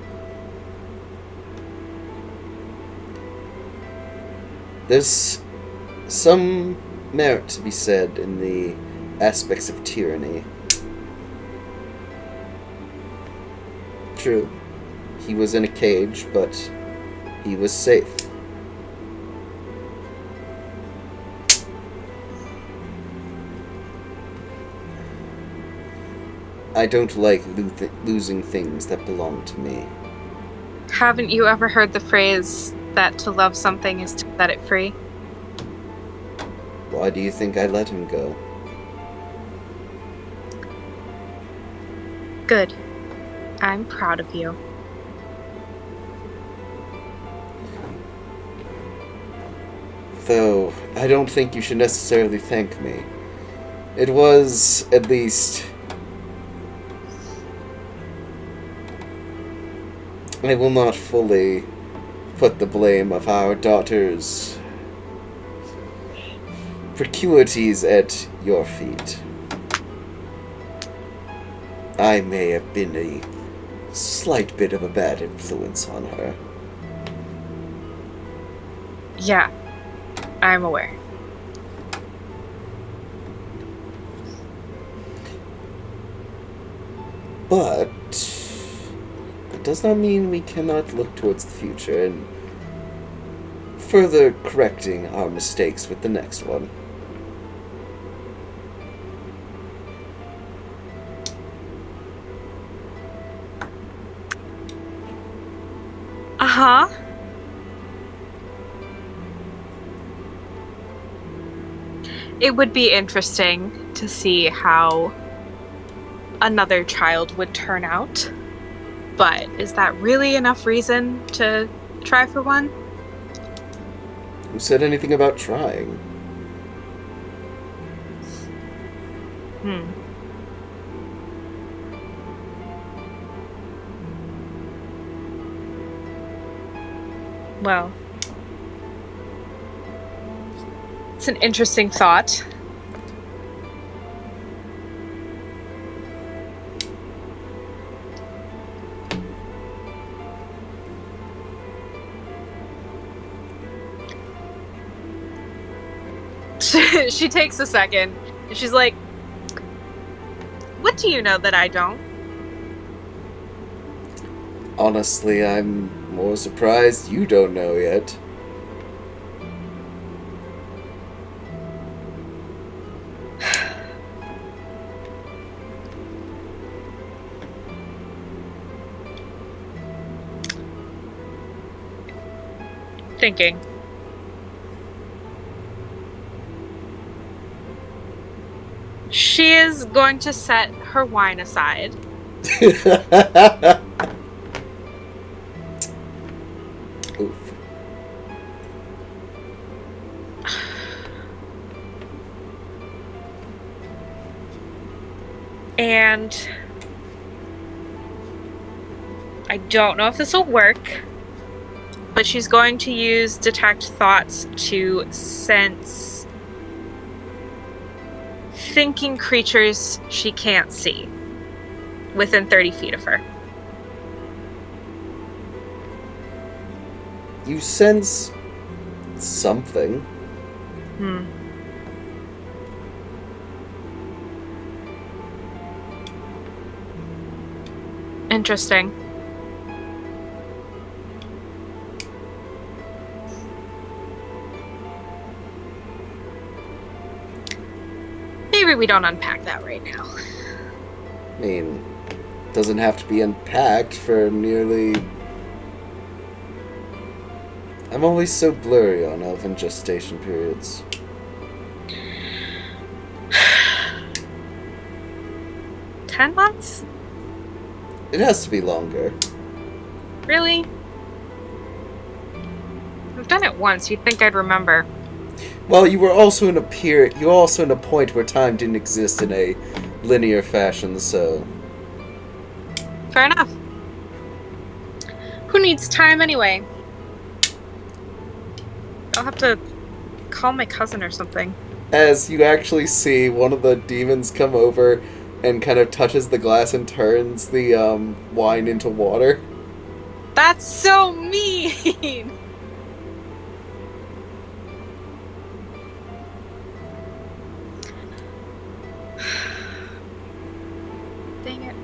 There's some merit to be said in the aspects of tyranny. True, he was in a cage, but he was safe. I don't like losing things that belong to me. Haven't you ever heard the phrase that to love something is to set it free? Why do you think I let him go? Good. I'm proud of you. Though, I don't think you should necessarily thank me. It was, at least... I will not fully put the blame of our daughter's precuities at your feet. I may have been a slight bit of a bad influence on her. Yeah, I'm aware. But it does not mean we cannot look towards the future and further correcting our mistakes with the next one. Uh-huh. It would be interesting to see how another child would turn out. But is that really enough reason to try for one? Who said anything about trying? Well, it's an interesting thought. She takes a second, and she's like, what do you know that I don't? Honestly, I'm more surprised you don't know yet. Thinking. She is going to set her wine aside. Oof. And I don't know if this will work, but she's going to use Detect Thoughts to sense thinking creatures she can't see within 30 feet of her. You sense something. Interesting. Maybe we don't unpack that right now. I mean, doesn't have to be unpacked for nearly... I'm always so blurry on elven gestation periods. $10? It has to be longer. Really? I've done it once. You'd think I'd remember. Well, you were also in a period. You were also in a point where time didn't exist in a linear fashion, so. Fair enough. Who needs time anyway? I'll have to call my cousin or something. As you actually see one of the demons come over and kind of touches the glass and turns the wine into water. That's so mean! Dang it.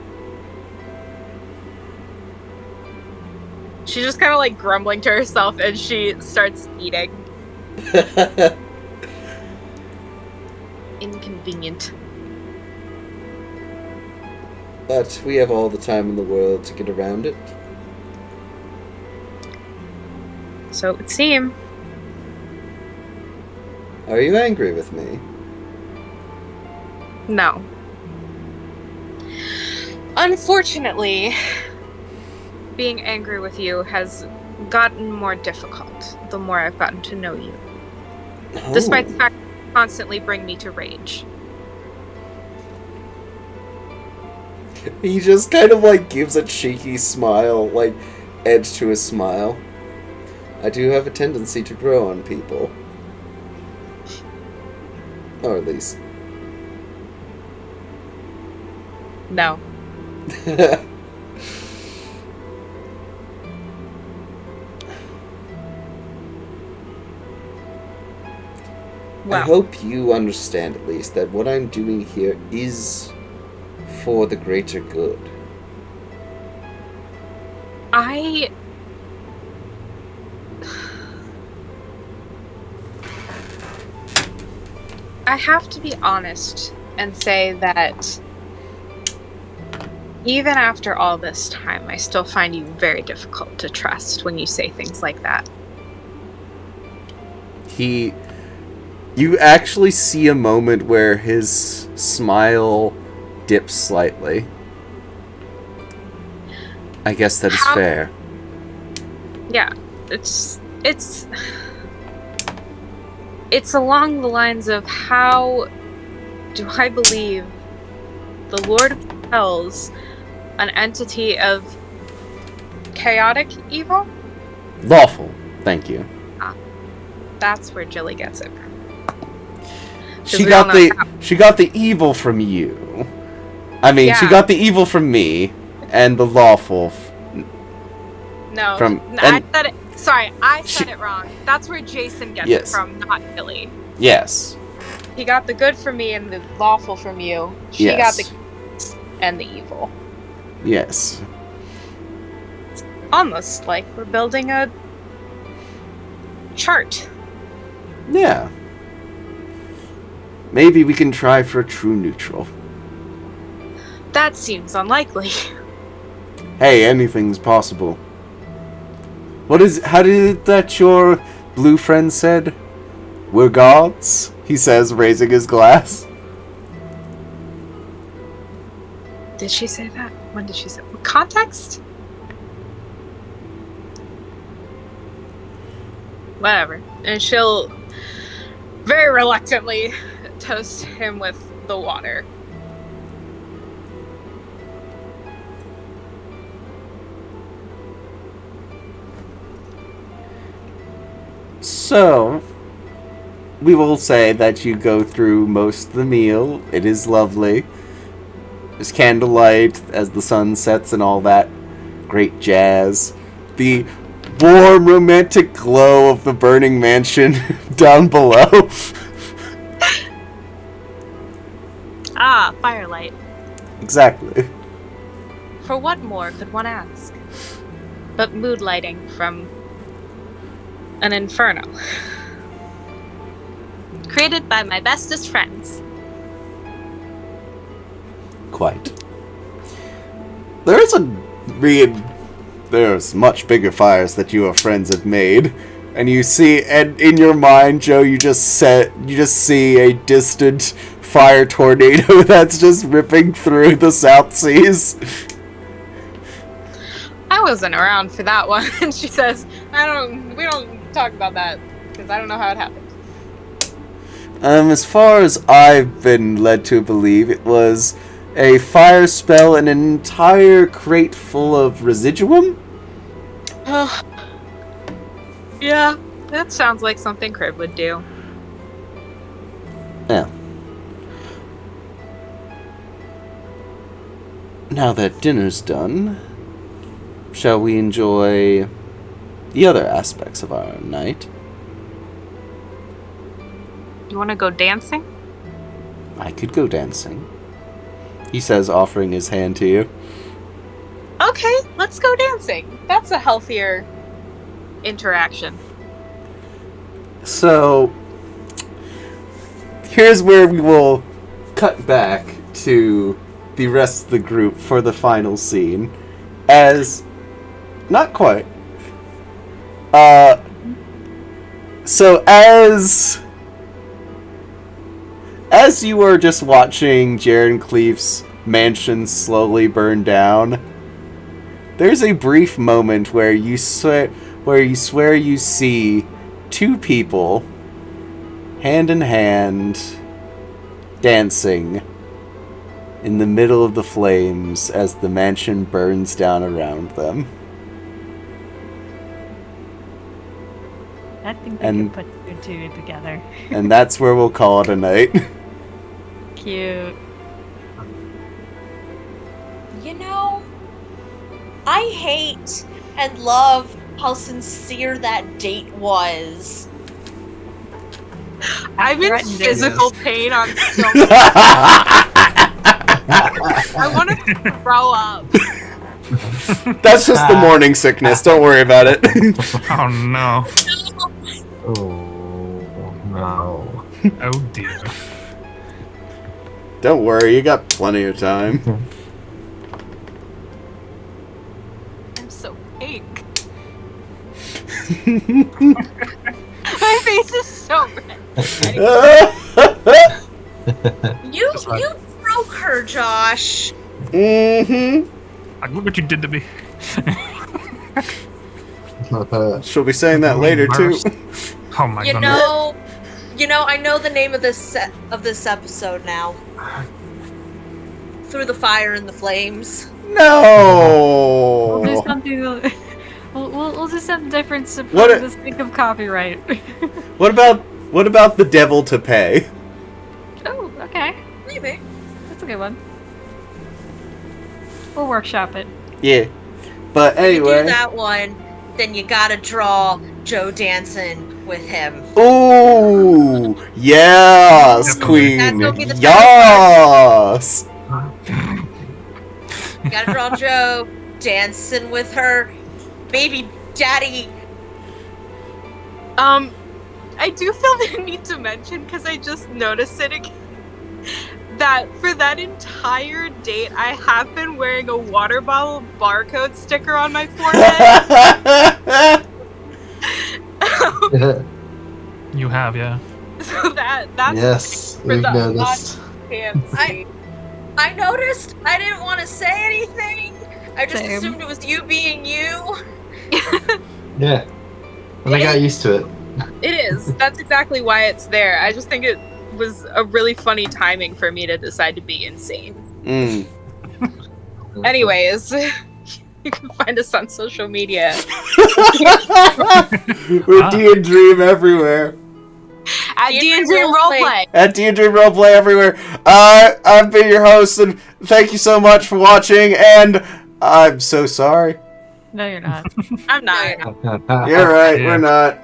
She's just kind of like grumbling to herself and she starts eating. Inconvenient. But we have all the time in the world to get around it. So it would seem. Are you angry with me? No. Unfortunately, being angry with you has gotten more difficult the more I've gotten to know you. Oh. Despite the fact that you constantly bring me to rage. He just kind of like gives a cheeky smile, like edge to his smile. I do have a tendency to grow on people. Or at least. No. I hope you understand at least that what I'm doing here is for the greater good. I have to be honest and say that even after all this time, I still find you very difficult to trust when you say things like that. You actually see a moment where his smile dips slightly. I guess that is fair. Yeah, it's along the lines of, how do I believe the Lord of Hells, an entity of chaotic evil? Lawful, thank you. That's where Jilly gets it from. She got the evil from you. I mean, she got the evil from me, and the lawful. No, from I said it. Sorry, I said it wrong. That's where Jason gets it from, not Jilly. Yes. He got the good from me and the lawful from you. She got the good and the evil. Yes. It's almost like we're building a chart. Yeah. Maybe we can try for a true neutral. That seems unlikely. Hey, anything's possible. How did that your blue friend said? We're gods? He says, raising his glass. Did she say that? When did she say that? Context? Whatever. And she'll very reluctantly toast him with the water. So, we will say that you go through most of the meal. It is lovely. There's candlelight as the sun sets and all that great jazz. The warm, romantic glow of the burning mansion down below. Ah, firelight. Exactly. For what more could one ask? But mood lighting from an inferno. Created by my bestest friends. Quite. There's much bigger fires that your friends have made. And you see, and in your mind, Joe, you just see a distant fire tornado that's just ripping through the South Seas. I wasn't around for that one. And she says, we don't talk about that, because I don't know how it happened. As far as I've been led to believe, it was a fire spell and an entire crate full of residuum? Yeah, that sounds like something Crib would do. Yeah. Now that dinner's done, shall we enjoy the other aspects of our night? You want to go dancing? I could go dancing. He says, offering his hand to you. Okay, let's go dancing. That's a healthier interaction. So, here's where we will cut back to the rest of the group for the final scene. As... Not quite. So as you are just watching Jaren Cleef's mansion slowly burn down, there's a brief moment where you swear you see two people hand in hand dancing in the middle of the flames as the mansion burns down around them. I think we can put two and two together. And that's where we'll call it a night. Cute. You know, I hate and love how sincere that date was. I'm in threatened it. physical pain on so many. I want to throw up. That's just the morning sickness. Don't worry about it. Oh no. Oh no. Oh dear. Don't worry, you got plenty of time. I'm so pink. My face is so red. You broke her, Josh. Mm-hmm. Look what you did to me. She'll be saying that later too. Oh my You goodness. know, I know the name of this episode now. Through the fire and the flames. We'll do No. something. We'll do something different to What put a- this think of copyright. What about the devil to pay? Oh, okay. Maybe. That's a good one. We'll workshop it. Yeah. But If you do anyway. that one, then you gotta draw Joe dancing with him. Ooh, yes, That's queen. gonna be the Yes. You gotta draw Joe dancing with her baby daddy. I do feel the need to mention, because I just noticed it again, that for that entire date, I have been wearing a water bottle barcode sticker on my forehead. You have, yeah. So that's Yes, for we've the noticed. can't see. I noticed. I didn't want to say anything. I just Same. assumed it was you being you. Yeah. And I got used to it. It is. That's exactly why it's there. I just think it was a really funny timing for me to decide to be insane. Mm. Anyways, you can find us on social media We're DnDream everywhere. at DnDream DnDream Roleplay. Roleplay. At DnDream Roleplay everywhere. I've been your host, and thank you so much for watching, and I'm so sorry. No, you're not. I'm not. You're right, Yeah. we're not.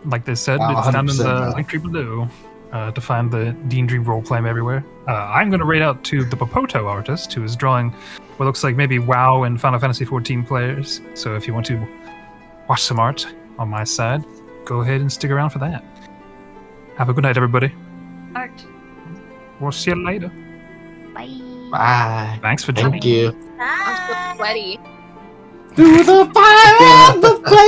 Like they said, Oh, it's down in 100% the not. link tree below to find the DnDream roleplay everywhere. I'm going to rate out to the Popoto artist, who is drawing what looks like maybe WoW and Final Fantasy XIV players. So if you want to watch some art on my side, go ahead and stick around for that. Have a good night, everybody. Art. We'll see you later. Bye. Bye. Thanks for joining. Thank you. I'm so Bye. sweaty. Through the fire, the flame.